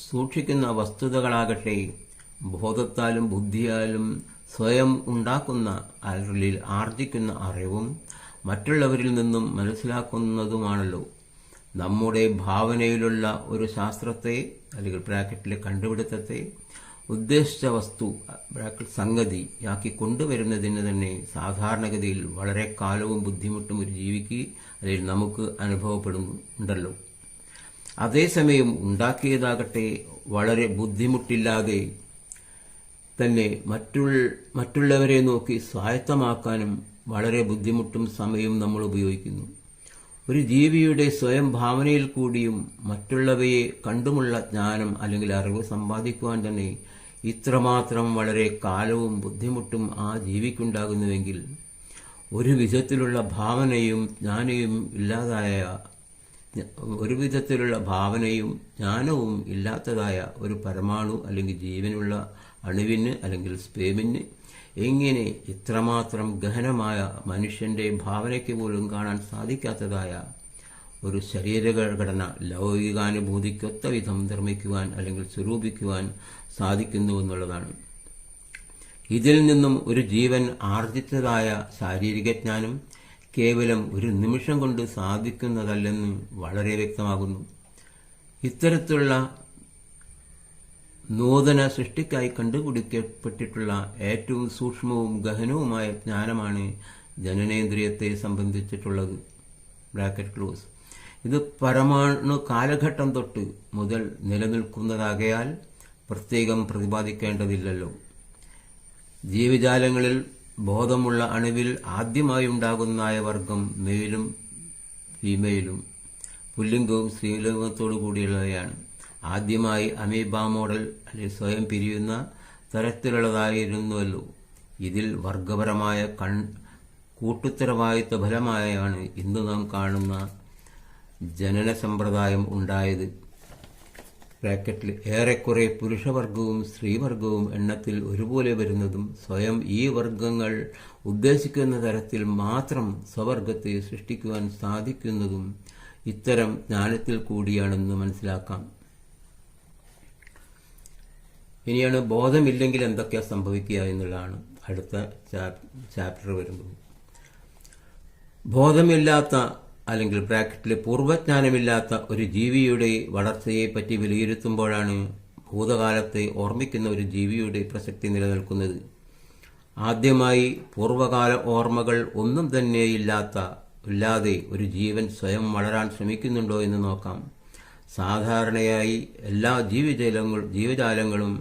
സൂക്ഷിക്കുന്ന വസ്തുതകളാകട്ടെ ബോധത്താലും ബുദ്ധിയാലും സ്വയം ഉണ്ടാക്കുന്ന അല്ലെങ്കിൽ ആർജിക്കുന്ന അറിവും മറ്റുള്ളവരിൽ നിന്നും മനസ്സിലാക്കുന്നതുമാണല്ലോ. നമ്മുടെ ഭാവനയിലുള്ള ഒരു ശാസ്ത്രത്തെ അല്ലെങ്കിൽ ബ്രാക്കറ്റിലെ കണ്ടുപിടുത്തത്തെ ഉദ്ദേശിച്ച വസ്തു ബ്രാക്കറ്റ് സംഗതിയാക്കി കൊണ്ടുവരുന്നതിന് തന്നെ സാധാരണഗതിയിൽ വളരെ കാലവും ബുദ്ധിമുട്ടും ഒരു ജീവിക്ക് അല്ലെങ്കിൽ നമുക്ക് അനുഭവപ്പെടുന്നുണ്ടല്ലോ. അതേസമയം ഉണ്ടാക്കിയതാകട്ടെ വളരെ ബുദ്ധിമുട്ടില്ലാതെ തന്നെ മറ്റുള്ളവരെ നോക്കി സ്വായത്തമാക്കാനും വളരെ ബുദ്ധിമുട്ടും സമയവും നമ്മൾ ഉപയോഗിക്കുന്നു. ഒരു ജീവിയുടെ സ്വയം ഭാവനയിൽ കൂടിയും മറ്റുള്ളവയെ കണ്ടുമുള്ള ജ്ഞാനം അല്ലെങ്കിൽ അറിവ് സമ്പാദിക്കുവാൻ തന്നെ ഇത്രമാത്രം വളരെ കാലവും ബുദ്ധിമുട്ടും ആ ജീവിക്കുണ്ടാകുന്നുവെങ്കിൽ ഒരു വിധത്തിലുള്ള ഭാവനയും ജ്ഞാനവും ഇല്ലാത്തതായ ഒരു പരമാണു അല്ലെങ്കിൽ ജീവനുള്ള അണുവിന് അല്ലെങ്കിൽ സ്പേമിന് എങ്ങനെ ഇത്രമാത്രം ഗഹനമായ മനുഷ്യന്റെ ഭാവനയ്ക്ക് പോലും കാണാൻ സാധിക്കാത്തതായ ഒരു ശരീരഘടന ലൗകികാനുഭൂതിക്കൊത്ത വിധം നിർമ്മിക്കുവാൻ അല്ലെങ്കിൽ സ്വരൂപിക്കുവാൻ സാധിക്കുന്നു എന്നുള്ളതാണ്. ഇതിൽ നിന്നും ഒരു ജീവൻ ആർജിച്ചതായ ശാരീരിക ജ്ഞാനം കേവലം ഒരു നിമിഷം കൊണ്ട് സാധിക്കുന്നതല്ലെന്ന് വളരെ വ്യക്തമാകുന്നു. ഇത്തരത്തിലുള്ള നൂതന സൃഷ്ടിക്കായി കണ്ടുപിടിക്കപ്പെട്ടിട്ടുള്ള ഏറ്റവും സൂക്ഷ്മവും ഗഹനവുമായ ജ്ഞാനമാണ് ജനനേന്ദ്രിയത്തെ സംബന്ധിച്ചിട്ടുള്ളത്. Bracket close. ഇത് പരമാണു കാലഘട്ടം തൊട്ട് മുതൽ നിലനിൽക്കുന്നതാകയാൽ പ്രത്യേകം പ്രതിപാദിക്കേണ്ടതില്ലല്ലോ. ജീവജാലങ്ങളിൽ ബോധമുള്ള അണുവിൽ ആദ്യമായി ഉണ്ടാകുന്നതായ വർഗം മെയിലും ഫീമെയിലും പുല്ലിംഗവും സ്ത്രീലിംഗത്തോടു കൂടിയുള്ളവയാണ്. ആദ്യമായി അമീബ മോഡൽ അല്ലെങ്കിൽ സ്വയം പിരിയുന്ന തരത്തിലുള്ളതായിരുന്നുവല്ലോ. ഇതിൽ വർഗപരമായ കൂട്ടുത്തരവാദിത്വ ഫലമായാണ് ഇന്ന് നാം കാണുന്ന ജനന സമ്പ്രദായം ഉണ്ടായത്. ബ്രാക്കറ്റിൽ ഏറെക്കുറെ പുരുഷവർഗവും സ്ത്രീവർഗവും എണ്ണത്തിൽ ഒരുപോലെ വരുന്നതും സ്വയം ഈ വർഗങ്ങൾ ഉദ്ദേശിക്കുന്ന തരത്തിൽ മാത്രം സ്വവർഗത്തെ സൃഷ്ടിക്കുവാൻ സാധിക്കുന്നതും ഇത്തരം ജ്ഞാനത്തിൽ കൂടിയാണെന്ന് മനസ്സിലാക്കാം. ഇനിയാണ് ബോധമില്ലെങ്കിൽ എന്തൊക്കെയാ സംഭവിക്കുക എന്നുള്ളതാണ് അടുത്ത ചാപ്റ്റർ വരുന്നത്. ബോധമില്ലാത്ത അല്ലെങ്കിൽ ബ്രാക്കറ്റിൽ പൂർവ്വജ്ഞാനമില്ലാത്ത ഒരു ജീവിയുടെ വളർച്ചയെപ്പറ്റി വിലയിരുത്തുമ്പോഴാണ് ഭൂതകാലത്തെ ഓർമ്മിക്കുന്ന ഒരു ജീവിയുടെ പ്രസക്തി നിലനിൽക്കുന്നത്. ആദ്യമായി പൂർവ്വകാല ഓർമ്മകൾ ഒന്നും തന്നെ ഇല്ലാതെ ഒരു ജീവൻ സ്വയം വളരാൻ ശ്രമിക്കുന്നുണ്ടോ എന്ന് നോക്കാം. സാധാരണയായി എല്ലാ ജീവജാലങ്ങളും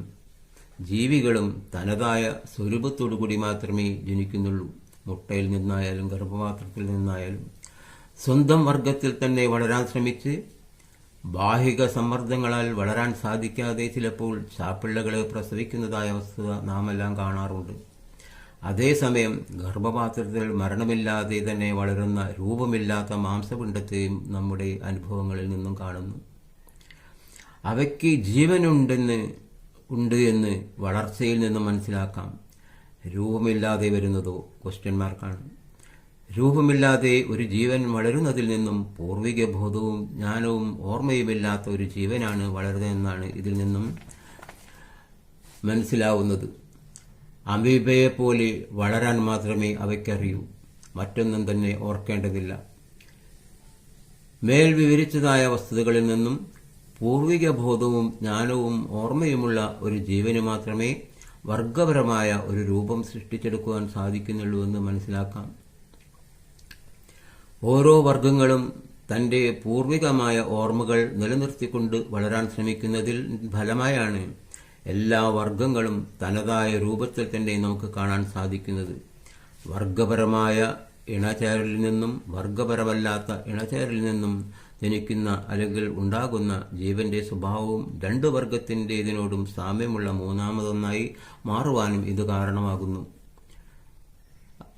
ജീവികളും തനതായ സ്വരൂപത്തോടുകൂടി മാത്രമേ ജനിക്കുന്നുള്ളൂ. മുട്ടയിൽ നിന്നായാലും ഗർഭപാത്രത്തിൽ നിന്നായാലും സ്വന്തം വർഗത്തിൽ തന്നെ വളരാൻ ശ്രമിച്ച് ബാഹിക സമ്മർദ്ദങ്ങളാൽ വളരാൻ സാധിക്കാതെ ചിലപ്പോൾ ചാപ്പിള്ളകളെ പ്രസവിക്കുന്നതായ വസ്തുത നാമെല്ലാം കാണാറുണ്ട്. അതേസമയം ഗർഭപാത്രത്തിൽ മരണമില്ലാതെ തന്നെ വളരുന്ന രൂപമില്ലാത്ത മാംസപിണ്ഡത്തെയും നമ്മുടെ അനുഭവങ്ങളിൽ നിന്നും കാണുന്നു. അവയ്ക്ക് ജീവനുണ്ട് എന്ന് വളർച്ചയിൽ നിന്നും മനസ്സിലാക്കാം. രൂപമില്ലാതെ വരുന്നതോ ക്വസ്റ്റ്യൻ മാർക്കാണ്. രൂപമില്ലാതെ ഒരു ജീവൻ വളരുന്നതിൽ നിന്നും പൂർവിക ബോധവും ജ്ഞാനവും ഓർമ്മയുമില്ലാത്ത ഒരു ജീവനാണ് വളരുന്നതെന്നാണ് ഇതിൽ നിന്നും മനസ്സിലാവുന്നത്. അമീബയെ പോലെ വളരാൻ മാത്രമേ അവയ്ക്കറിയൂ. മറ്റൊന്നും തന്നെ ഓർക്കേണ്ടതില്ല. മേൽ വിവരിച്ചതായ വസ്തുതകളിൽ നിന്നും പൂർവിക ബോധവും ജ്ഞാനവും ഓർമ്മയുമുള്ള ഒരു ജീവന് മാത്രമേ വർഗപരമായ ഒരു രൂപം സൃഷ്ടിച്ചെടുക്കുവാൻ സാധിക്കുന്നുള്ളൂ എന്ന് മനസ്സിലാക്കാം. ഓരോ വർഗങ്ങളും തന്റെ പൂർവികമായ ഓർമ്മകൾ നിലനിർത്തിക്കൊണ്ട് വളരാൻ ശ്രമിക്കുന്നതിൽ ഫലമായാണ് എല്ലാ വർഗങ്ങളും തനതായ രൂപത്തിൽ തന്നെ നമുക്ക് കാണാൻ സാധിക്കുന്നത്. വർഗപരമായ ഇണചേരലിൽ നിന്നും വർഗപരമല്ലാത്ത ഇണചേരലിൽ നിന്നും ജനിക്കുന്ന അല്ലെങ്കിൽ ഉണ്ടാകുന്ന ജീവന്റെ സ്വഭാവവും രണ്ട് വർഗത്തിൻ്റെതിനോടും സാമ്യമുള്ള മൂന്നാമതൊന്നായി മാറുവാനും ഇത് കാരണമാകുന്നു.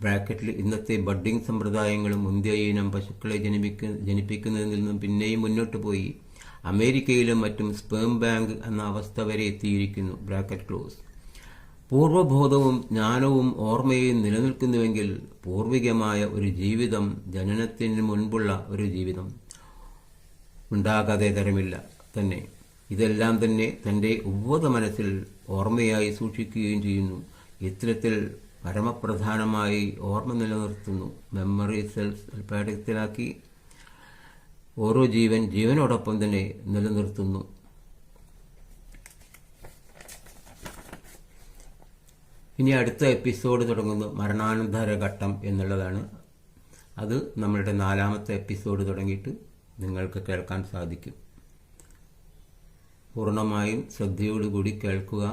ബ്രാക്കറ്റിൽ ഇന്നത്തെ ബഡ്ഡിംഗ് സമ്പ്രദായങ്ങളും മുന്തിയ ഇനം പശുക്കളെ ജനിപ്പിക്കുന്നതിൽ നിന്നും പിന്നെയും മുന്നോട്ട് പോയി അമേരിക്കയിലും മറ്റും സ്പേം ബാങ്ക് എന്ന അവസ്ഥ വരെ എത്തിയിരിക്കുന്നു. Bracket close. പൂർവ്വബോധവും ജ്ഞാനവും ഓർമ്മയും നിലനിൽക്കുന്നുവെങ്കിൽ പൂർവികമായ ഒരു ജീവിതം ജനനത്തിന് മുൻപുള്ള ഒരു ജീവിതം ഉണ്ടാകാതെ തരമില്ല തന്നെ. ഇതെല്ലാം തന്നെ തന്റെ ഉപബോധ മനസ്സിൽ ഓർമ്മയായി സൂക്ഷിക്കുകയും ചെയ്യുന്നു. ഇത്തരത്തിൽ പരമപ്രധാനമായി ഓർമ്മ നിലനിർത്തുന്നു. മെമ്മറി സെൽസ് ഉൽപ്പാദനത്തിലാക്കി ഓരോ ജീവനോടൊപ്പം തന്നെ നിലനിർത്തുന്നു. ഇനി അടുത്ത എപ്പിസോഡ് തുടങ്ങുന്നു മരണാനന്തര ഘട്ടം എന്നുള്ളതാണ്. അത് നമ്മളുടെ 4ാമത്തെ എപ്പിസോഡ് തുടങ്ങിയിട്ട് നിങ്ങൾക്ക് കേൾക്കാൻ സാധിക്കും. പൂർണ്ണമായും ശ്രദ്ധയോടുകൂടി കേൾക്കുക.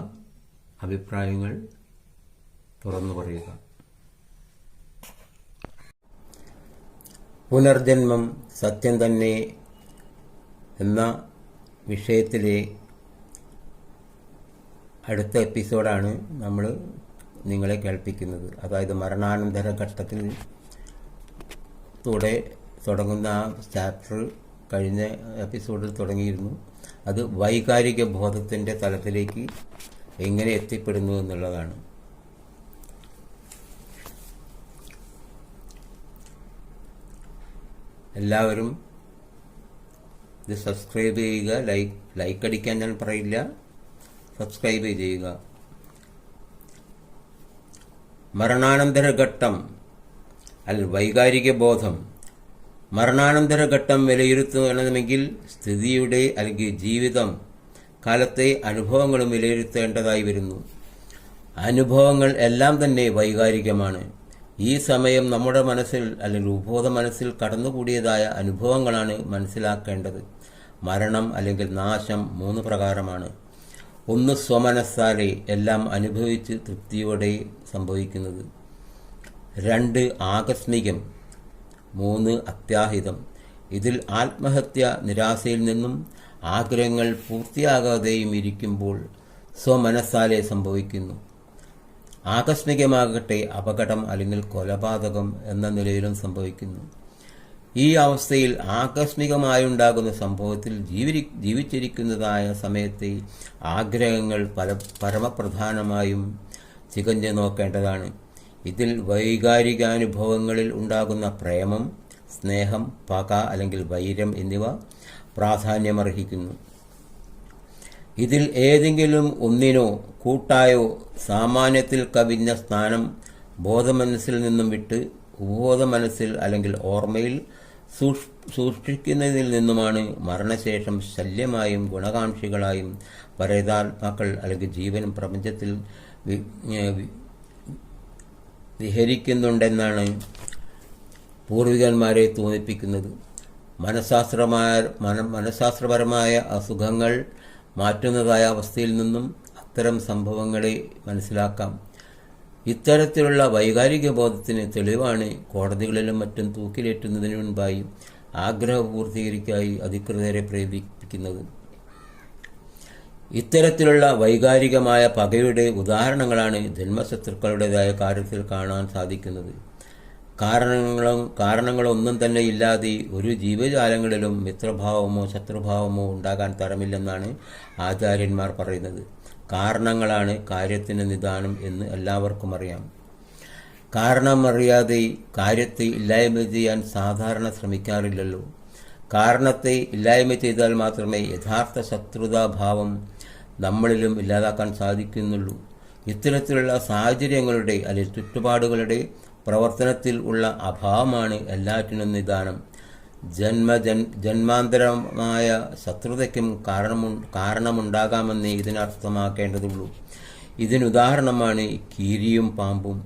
അഭിപ്രായങ്ങൾ തുറന്നു പറയുക. പുനർജന്മം സത്യം തന്നെ എന്ന വിഷയത്തിലെ അടുത്ത എപ്പിസോഡാണ് നമ്മൾ നിങ്ങളെ കേൾപ്പിക്കുന്നത്. അതായത് മരണാനന്തര ഘട്ടത്തിൽ തോടെ തുടങ്ങുന്ന ആ ചാപ്റ്റർ കഴിഞ്ഞ എപ്പിസോഡിൽ തുടങ്ങിയിരുന്നു. അത് വൈകാരിക ബോധത്തിൻ്റെ തലത്തിലേക്ക് എങ്ങനെ എത്തിപ്പെടുന്നു എന്നുള്ളതാണ്. എല്ലാവരും ഇത് സബ്സ്ക്രൈബ് ചെയ്യുക. ലൈക്ക് അടിക്കാൻ ഞാൻ പറയില്ല, സബ്സ്ക്രൈബ് ചെയ്യുക. മരണാനന്തര ഘട്ടം വൈകാരിക ബോധം. മരണാനന്തര ഘട്ടം വിലയിരുത്തണമെങ്കിൽ സ്ഥിതിയുടെ അല്ലെങ്കിൽ ജീവിതം കാലത്തെ അനുഭവങ്ങളും വിലയിരുത്തേണ്ടതായി വരുന്നു. അനുഭവങ്ങൾ എല്ലാം തന്നെ വൈകാരികമാണ്. ഈ സമയം നമ്മുടെ മനസ്സിൽ അല്ലെങ്കിൽ ഉപബോധ മനസ്സിൽ കടന്നുകൂടിയതായ അനുഭവങ്ങളാണ് മനസ്സിലാക്കേണ്ടത്. മരണം അല്ലെങ്കിൽ നാശം 3 പ്രകാരമാണ്. 1 സ്വമനസ്സാലെ എല്ലാം അനുഭവിച്ച് തൃപ്തിയോടെ സംഭവിക്കുന്നത്. 2 ആകസ്മികം. 3 അത്യാഹിതം. ഇതിൽ ആത്മഹത്യ നിരാശയിൽ നിന്നും ആഗ്രഹങ്ങൾ പൂർത്തിയാകാതെയും ഇരിക്കുമ്പോൾ സ്വമനസ്സാലെ സംഭവിക്കുന്നു. ആകസ്മികമാകട്ടെ അപകടം അല്ലെങ്കിൽ കൊലപാതകം എന്ന നിലയിലും സംഭവിക്കുന്നു. ഈ അവസ്ഥയിൽ ആകസ്മികമായുണ്ടാകുന്ന സംഭവത്തിൽ ജീവിച്ചിരിക്കുന്നതായ സമയത്തെ ആഗ്രഹങ്ങൾ പരമപ്രധാനമായും തികഞ്ഞു നോക്കേണ്ടതാണ്. ഇതിൽ വൈകാരികാനുഭവങ്ങളിൽ ഉണ്ടാകുന്ന പ്രേമം, സ്നേഹം, പക അല്ലെങ്കിൽ വൈരം എന്നിവ പ്രാധാന്യമർഹിക്കുന്നു. ഇതിൽ ഏതെങ്കിലും ഒന്നിനോ കൂട്ടായോ സാമാന്യത്തിൽ കവിഞ്ഞ സ്ഥാനം ബോധമനസ്സിൽ നിന്നും വിട്ട് ഉപബോധ മനസ്സിൽ അല്ലെങ്കിൽ ഓർമ്മയിൽ സൂക്ഷിക്കുന്നതിൽ നിന്നുമാണ് മരണശേഷം ശല്യമായും ഗുണകാംക്ഷികളായും പരേതാത്മാക്കൾ അല്ലെങ്കിൽ ജീവനും പ്രപഞ്ചത്തിൽ വിഹരിക്കുന്നുണ്ടെന്നാണ് പൂർവികന്മാരെ തോന്നിപ്പിക്കുന്നത്. മനഃശാസ്ത്രപരമായ അസുഖങ്ങൾ മാറ്റുന്നതായ അവസ്ഥയിൽ നിന്നും അത്തരം സംഭവങ്ങളെ മനസ്സിലാക്കാം. ഇത്തരത്തിലുള്ള വൈകാരിക ബോധത്തിന് തെളിവാണ് കോടതികളിലും മറ്റും തൂക്കിലേറ്റുന്നതിന് മുൻപായി ആഗ്രഹപൂർത്തീകരിക്കായി അധികൃതരെ പ്രേരിപ്പിക്കുന്നത്. ഇത്തരത്തിലുള്ള വൈകാരികമായ പകയുടെ ഉദാഹരണങ്ങളാണ് ജന്മശത്രുക്കളുടേതായ കാര്യത്തിൽ കാണാൻ സാധിക്കുന്നത്. കാരണങ്ങളൊന്നും തന്നെ ഇല്ലാതെ ഒരു ജീവജാലങ്ങളിലും മിത്രഭാവമോ ശത്രുഭാവമോ ഉണ്ടാകാൻ തരമില്ലെന്നാണ് ആചാര്യന്മാർ പറയുന്നത്. കാരണങ്ങളാണ് കാര്യത്തിന് നിദാനം എന്ന് എല്ലാവർക്കും അറിയാം. കാരണമറിയാതെ കാര്യത്തെ ഇല്ലായ്മ ചെയ്യാൻ സാധാരണ ശ്രമിക്കാറില്ലല്ലോ. കാരണത്തെ ഇല്ലായ്മ ചെയ്താൽ മാത്രമേ യഥാർത്ഥ ശത്രുതാഭാവം നമ്മളിലും ഇല്ലാതാക്കാൻ സാധിക്കുന്നുള്ളൂ. ഇത്തരത്തിലുള്ള സാഹചര്യങ്ങളുടെ അല്ലെങ്കിൽ ചുറ്റുപാടുകളുടെ പ്രവർത്തനത്തിൽ ഉള്ള അഭാവമാണ് എല്ലാറ്റിനും നിദാനം. ജന്മാന്തരമായ ശത്രുതയ്ക്കും കാരണമുണ്ടാകാമെന്ന് ഇതിനർത്ഥമാക്കേണ്ടതുള്ളൂ. ഇതിനുദാഹരണമാണ് കീരിയും പാമ്പും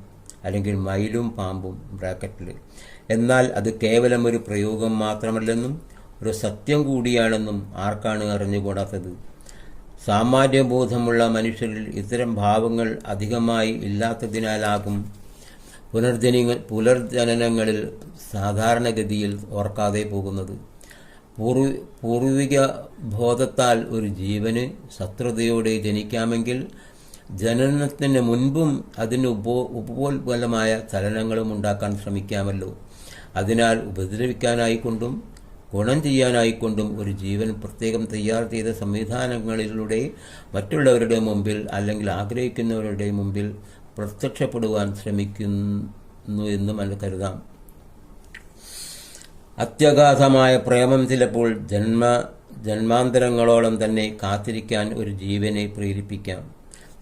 അല്ലെങ്കിൽ മയിലും പാമ്പും ബ്രാക്കറ്റിൽ. എന്നാൽ അത് കേവലം ഒരു പ്രയോഗം മാത്രമല്ലെന്നും ഒരു സത്യം കൂടിയാണെന്നും ആർക്കാണ് അറിഞ്ഞുകൂടാത്തത്? സാമാന്യബോധമുള്ള മനുഷ്യരിൽ ഇത്തരം ഭാവങ്ങൾ അധികമായി ഇല്ലാത്തതിനാലാകും പുനർജനനങ്ങളിൽ സാധാരണഗതിയിൽ ഓർക്കാതെ പോകുന്നത്. പൂർവിക ബോധത്താൽ ഒരു ജീവന് ശത്രുതയോടെ ജനിക്കാമെങ്കിൽ ജനനത്തിന് മുൻപും അതിന് ഉപോത്ബലമായ ചലനങ്ങളും ഉണ്ടാക്കാൻ ശ്രമിക്കാമല്ലോ. അതിനാൽ ഉപദ്രവിക്കാനായിക്കൊണ്ടും ഗുണം ചെയ്യാനായിക്കൊണ്ടും ഒരു ജീവൻ പ്രത്യേകം തയ്യാർ ചെയ്ത സംവിധാനങ്ങളിലൂടെ മറ്റുള്ളവരുടെ മുമ്പിൽ അല്ലെങ്കിൽ ആഗ്രഹിക്കുന്നവരുടെ മുമ്പിൽ പ്രത്യക്ഷപ്പെടുവാൻ ശ്രമിക്കുന്നു എന്ന് കരുതാം. അത്യഗാധമായ പ്രേമം ചിലപ്പോൾ ജന്മാന്തരങ്ങളോളം തന്നെ കാത്തിരിക്കാൻ ഒരു ജീവനെ പ്രേരിപ്പിക്കാം.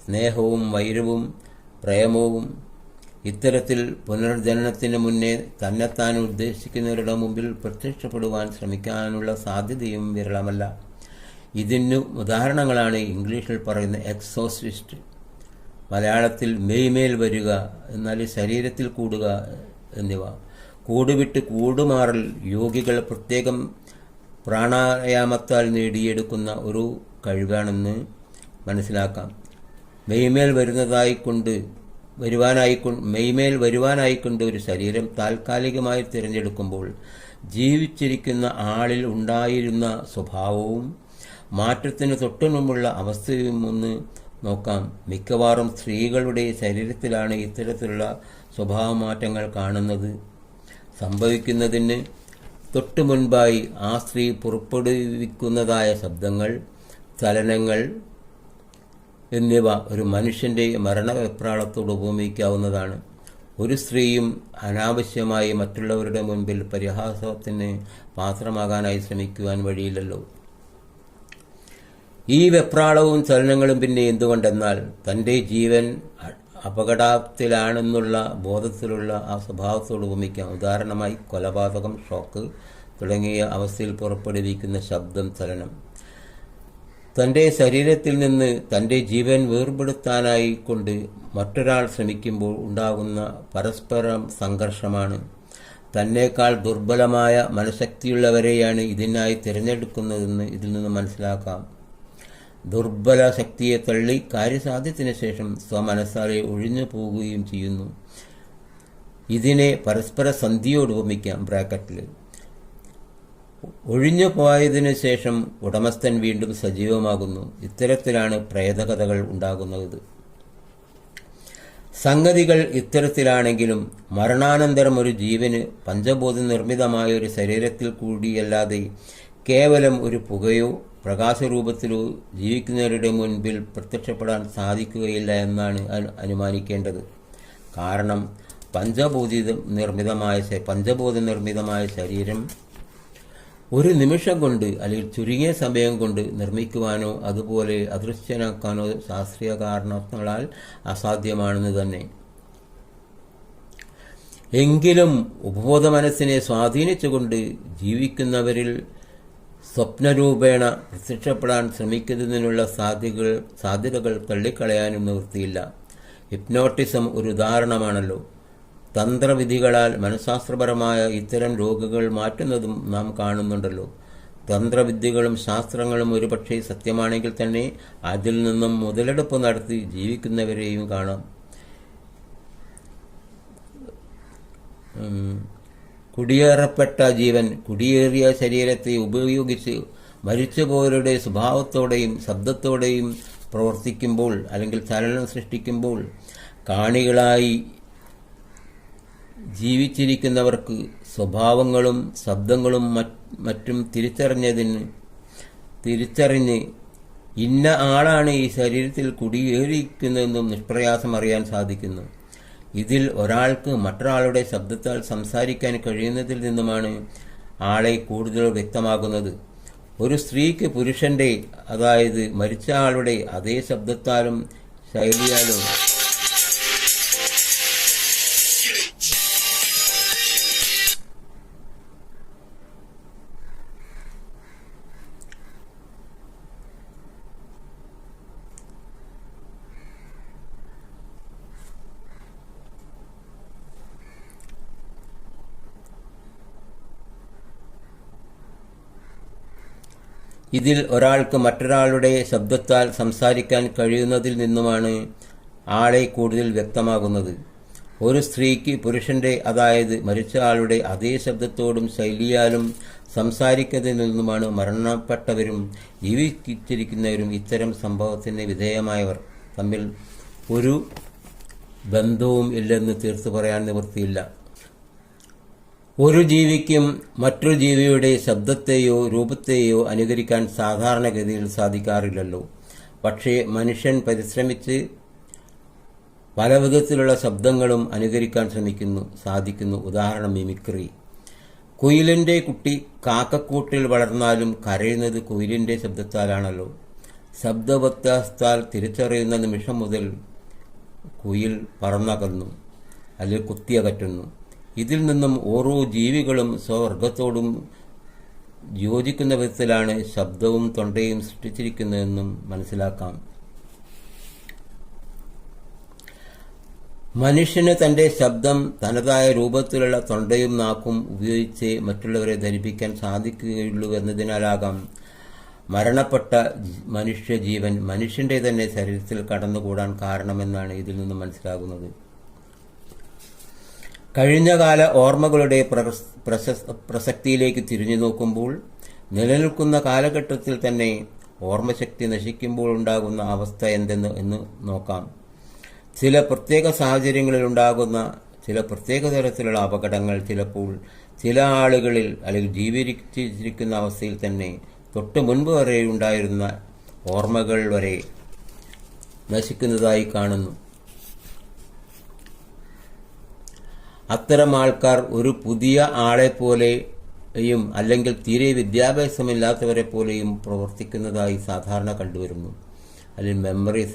സ്നേഹവും വൈരവും പ്രേമവും ഇത്തരത്തിൽ പുനർജനനത്തിന് മുന്നേ തന്നെത്താൻ ഉദ്ദേശിക്കുന്നവരുടെ മുമ്പിൽ പ്രത്യക്ഷപ്പെടുവാൻ ശ്രമിക്കാനുള്ള സാധ്യതയും വിരളമല്ല. ഇതിനു ഉദാഹരണങ്ങളാണ് ഇംഗ്ലീഷിൽ പറയുന്ന എക്സോസിസ്റ്റ്, മലയാളത്തിൽ മെയ്മേൽ വരിക, എന്നാൽ ശരീരത്തിൽ കൂടുക എന്നിവ. കൂടുവിട്ട് കൂടുമാറൽ യോഗികൾ പ്രത്യേകം പ്രാണായാമത്താൽ നേടിയെടുക്കുന്ന ഒരു കഴിവാണെന്ന് മനസ്സിലാക്കാം. മെയ്മേൽ വരുവാനായിക്കൊണ്ട് ഒരു ശരീരം താൽക്കാലികമായി തിരഞ്ഞെടുക്കുമ്പോൾ ജീവിച്ചിരിക്കുന്ന ആളിൽ ഉണ്ടായിരുന്ന സ്വഭാവവും മാറ്റത്തിന് തൊട്ടുമുമ്പുള്ള അവസ്ഥയും ഒന്ന് നോക്കാം. മിക്കവാറും സ്ത്രീകളുടെ ശരീരത്തിലാണ് ഇത്തരത്തിലുള്ള സ്വഭാവമാറ്റങ്ങൾ കാണുന്നത്. സംഭവിക്കുന്നതിന് തൊട്ടു മുൻപായി ആ സ്ത്രീ പുറപ്പെടുവിക്കുന്നതായ ശബ്ദങ്ങൾ, ചലനങ്ങൾ എന്നിവ ഒരു മനുഷ്യന്റെ മരണവെപ്രാളത്തോട് ഉപമിക്കാവുന്നതാണ്. ഒരു സ്ത്രീയും അനാവശ്യമായി മറ്റുള്ളവരുടെ മുൻപിൽ പരിഹാസത്തിന് പാത്രമാകാനായി ശ്രമിക്കുവാൻ വഴിയില്ലല്ലോ. ഈ വെപ്രാളവും ചലനങ്ങളും പിന്നെ എന്തുകൊണ്ടെന്നാൽ തന്റെ ജീവൻ അപകടത്തിലാണെന്നുള്ള ബോധത്തിലുള്ള ആ സ്വഭാവത്തോട് ഉപമിക്കാം. ഉദാഹരണമായി കൊലപാതകം, ഷോക്ക് തുടങ്ങിയ അവസ്ഥയിൽ പുറപ്പെടുവിക്കുന്ന ശബ്ദം, ചലനം. തന്റെ ശരീരത്തിൽ നിന്ന് തന്റെ ജീവൻ വേർപെടുത്താനായി കൊണ്ട് മറ്റൊരാൾ ശ്രമിക്കുമ്പോൾ ഉണ്ടാകുന്ന പരസ്പരം സംഘർഷമാണ്. തന്നേക്കാൾ ദുർബലമായ മനഃശക്തിയുള്ളവരെയാണ് ഇതിനായി തിരഞ്ഞെടുക്കുന്നതെന്ന് ഇതിൽ നിന്ന് മനസ്സിലാക്കാം. ദുർബല ശക്തിയെ തള്ളി കാര്യസാധ്യത്തിന് ശേഷം സ്വമനസ്സാലെ ഒഴിഞ്ഞു പോവുകയും ചെയ്യുന്നു. ഇതിനെ പരസ്പര സന്ധിയോട് ഉപമിക്കാം. ബ്രാക്കറ്റിൽ ഒഴിഞ്ഞു പോയതിനു ശേഷം ഉടമസ്ഥൻ വീണ്ടും സജീവമാകുന്നു. ഇത്തരത്തിലാണ് പ്രേതകഥകൾ ഉണ്ടാകുന്നത്. സംഗതികൾ ഇത്തരത്തിലാണെങ്കിലും മരണാനന്തരം ഒരു ജീവന് പഞ്ചഭൂത നിർമ്മിതമായ ഒരു ശരീരത്തിൽ കൂടിയല്ലാതെ കേവലം ഒരു പുകയോ പ്രകാശരൂപത്തിലോ ജീവിക്കുന്നവരുടെ മുൻപിൽ പ്രത്യക്ഷപ്പെടാൻ സാധിക്കുകയില്ല എന്നാണ് അനുമാനിക്കേണ്ടത്. കാരണം പഞ്ചഭൂത നിർമ്മിതമായ ശരീരം ഒരു നിമിഷം കൊണ്ട് അല്ലെങ്കിൽ ചുരുങ്ങിയ സമയം കൊണ്ട് നിർമ്മിക്കുവാനോ അതുപോലെ അദൃശ്യനാക്കാനോ ശാസ്ത്രീയ കാരണങ്ങളാൽ അസാധ്യമാണെന്ന് തന്നെ. എങ്കിലും ഉപബോധ മനസ്സിനെ സ്വാധീനിച്ചുകൊണ്ട് ജീവിക്കുന്നവരിൽ സ്വപ്നരൂപേണ പ്രത്യക്ഷപ്പെടാൻ ശ്രമിക്കുന്നതിനുള്ള സാധ്യതകൾ തള്ളിക്കളയാനും നിവൃത്തിയില്ല. ഹിപ്നോട്ടിസം ഒരു ഉദാഹരണമാണല്ലോ. തന്ത്രവിധികളാൽ മനഃശാസ്ത്രപരമായ ഇത്തരം രോഗങ്ങൾ മാറ്റുന്നതും നാം കാണുന്നുണ്ടല്ലോ. തന്ത്രവിദ്യകളും ശാസ്ത്രങ്ങളും ഒരുപക്ഷെ സത്യമാണെങ്കിൽ തന്നെ അതിൽ നിന്നും മുതലെടുപ്പ് നടത്തി ജീവിക്കുന്നവരെയും കാണാം. കുടിയേറപ്പെട്ട ജീവൻ കുടിയേറിയ ശരീരത്തെ ഉപയോഗിച്ച് മരിച്ചുപോയവരുടെ സ്വഭാവത്തോടെയും ശബ്ദത്തോടെയും പ്രവർത്തിക്കുമ്പോൾ അല്ലെങ്കിൽ ചലനം സൃഷ്ടിക്കുമ്പോൾ കാണികളായി ജീവിച്ചിരിക്കുന്നവർക്ക് സ്വഭാവങ്ങളും ശബ്ദങ്ങളും മറ്റും തിരിച്ചറിഞ്ഞ് ഇന്ന ആളാണ് ഈ ശരീരത്തിൽ കുടിയേറിയിരിക്കുന്നതെന്നും നിഷ്പ്രയാസം അറിയാൻ സാധിക്കുന്നു. ഇതിൽ ഒരാൾക്ക് മറ്റൊരാളുടെ ശബ്ദത്താൽ സംസാരിക്കാൻ കഴിയുന്നതിൽ നിന്നുമാണ് ആളെ കൂടുതൽ വ്യക്തമാകുന്നത്. ഒരു സ്ത്രീക്ക് പുരുഷന്റെ, അതായത് മരിച്ച ആളുടെ അതേ ശബ്ദത്താലും ശൈലിയാലും ഇതിൽ ഒരാൾക്ക് മറ്റൊരാളുടെ ശബ്ദത്താൽ സംസാരിക്കാൻ കഴിയുന്നതിൽ നിന്നുമാണ് ആളെ കൂടുതൽ വ്യക്തമാകുന്നത്. ഒരു സ്ത്രീക്ക് പുരുഷന്റെ, അതായത് മരിച്ച ആളുടെ അതേ ശബ്ദത്തോടും ശൈലിയാലും സംസാരിക്കുന്നതിൽ നിന്നുമാണ് മരണപ്പെട്ടവരും ജീവിച്ചിരിക്കുന്നവരും ഇത്തരം സംഭവത്തിന് വിധേയമായവർ തമ്മിൽ ഒരു ബന്ധവും ഇല്ലെന്ന് തീർത്തു പറയാൻ നിവൃത്തിയില്ല. ഒരു ജീവിക്കും മറ്റൊരു ജീവിയുടെ ശബ്ദത്തെയോ രൂപത്തെയോ അനുകരിക്കാൻ സാധാരണഗതിയിൽ സാധിക്കാറില്ലല്ലോ. പക്ഷേ മനുഷ്യൻ പരിശ്രമിച്ച് പല വിധത്തിലുള്ള ശബ്ദങ്ങളും അനുകരിക്കാൻ സാധിക്കുന്നു. ഉദാഹരണം മിമിക്രി. കുയിലിന്റെ കുട്ടി കാക്കക്കൂട്ടിൽ വളർന്നാലും കരയുന്നത് കുയിലിന്റെ ശബ്ദത്താലാണല്ലോ. ശബ്ദവ്യത്യാസത്താൽ തിരിച്ചറിയുന്ന നിമിഷം മുതൽ കുയിൽ പറന്നകന്നു അല്ലെങ്കിൽ കുത്തിയകറ്റുന്നു. ഇതിൽ നിന്നും ഓരോ ജീവികളും സ്വവർഗത്തോടും യോജിക്കുന്ന വിധത്തിലാണ് ശബ്ദവും തൊണ്ടയും സൃഷ്ടിച്ചിരിക്കുന്നതെന്നും മനസ്സിലാക്കാം. മനുഷ്യന് തന്റെ ശബ്ദം തനതായ രൂപത്തിലുള്ള തൊണ്ടയും നാക്കും ഉപയോഗിച്ച് മറ്റുള്ളവരെ ധരിപ്പിക്കാൻ സാധിക്കുകയുള്ളൂ എന്നതിനാലാകാം മരണപ്പെട്ട മനുഷ്യജീവൻ മനുഷ്യന്റെ തന്നെ ശരീരത്തിൽ കടന്നുകൂടാൻ കാരണമെന്നാണ് ഇതിൽ നിന്ന് മനസ്സിലാകുന്നത്. കഴിഞ്ഞകാല ഓർമ്മകളുടെ പ്രസക്തിയിലേക്ക് തിരിഞ്ഞു നോക്കുമ്പോൾ നിലനിൽക്കുന്ന കാലഘട്ടത്തിൽ തന്നെ ഓർമ്മശക്തി നശിക്കുമ്പോൾ ഉണ്ടാകുന്ന അവസ്ഥ എന്തെന്ന് നോക്കാം. ചില പ്രത്യേക സാഹചര്യങ്ങളിൽ ഉണ്ടാകുന്ന ചില പ്രത്യേക തരത്തിലുള്ള അപകടങ്ങൾ ചിലപ്പോൾ ചില ആളുകളിൽ അല്ലെങ്കിൽ ജീവിച്ചിരിക്കുന്ന അവസ്ഥയിൽ തന്നെ തൊട്ട് മുൻപ് വരെ ഉണ്ടായിരുന്ന ഓർമ്മകൾ വരെ നശിക്കുന്നതായി കാണുന്നു. അത്തരം ആൾക്കാർ ഒരു പുതിയ ആളെപ്പോലെയും അല്ലെങ്കിൽ തീരെ വിദ്യാഭ്യാസമില്ലാത്തവരെ പോലെയും പ്രവർത്തിക്കുന്നതായി സാധാരണ കണ്ടുവരുന്നു. അതിൽ മെമ്മറി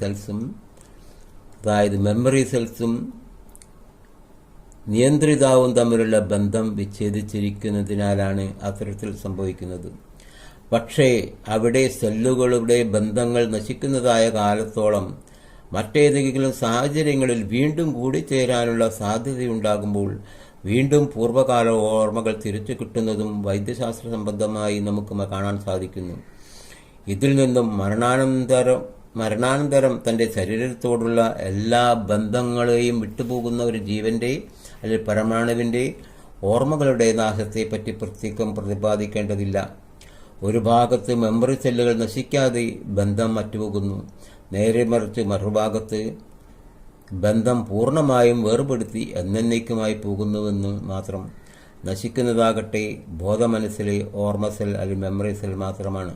സെൽസും നിയന്ത്രിതാവും തമ്മിലുള്ള ബന്ധം വിച്ഛേദിച്ചിരിക്കുന്നതിനാലാണ് അത്തരത്തിൽ സംഭവിക്കുന്നത്. പക്ഷേ അവിടെ സെല്ലുകളുടെ ബന്ധങ്ങൾ നശിക്കുന്നതായ കാലത്തോളം മറ്റേതെങ്കിലും സാഹചര്യങ്ങളിൽ വീണ്ടും കൂടിച്ചേരാനുള്ള സാധ്യതയുണ്ടാകുമ്പോൾ വീണ്ടും പൂർവ്വകാല ഓർമ്മകൾ തിരിച്ചു കിട്ടുന്നതും വൈദ്യശാസ്ത്ര സംബന്ധമായി നമുക്ക് കാണാൻ സാധിക്കുന്നു. ഇതിൽ നിന്നും മരണാനന്തരം തൻ്റെ ശരീരത്തോടുള്ള എല്ലാ ബന്ധങ്ങളെയും വിട്ടുപോകുന്ന ഒരു ജീവന്റെ അല്ലെങ്കിൽ പരമാണുവിൻ്റെ ഓർമ്മകളുടെ നാശത്തെപ്പറ്റി പ്രത്യേകം പ്രതിപാദിക്കേണ്ടതില്ല. ഒരു ഭാഗത്ത് മെമ്മറി സെല്ലുകൾ നശിക്കാതെ ബന്ധം മറ്റുപോകുന്നു, നേരെ മറിച്ച് മറുഭാഗത്ത് ബന്ധം പൂർണ്ണമായും വേർപെടുത്തി എന്നേക്കുമായി പോകുന്നുവെന്ന് മാത്രം. നശിക്കുന്നതാകട്ടെ ബോധമനസ്സിലെ ഓർമ്മ സെൽ അല്ലെങ്കിൽ മെമ്മറി സെൽ മാത്രമാണ്.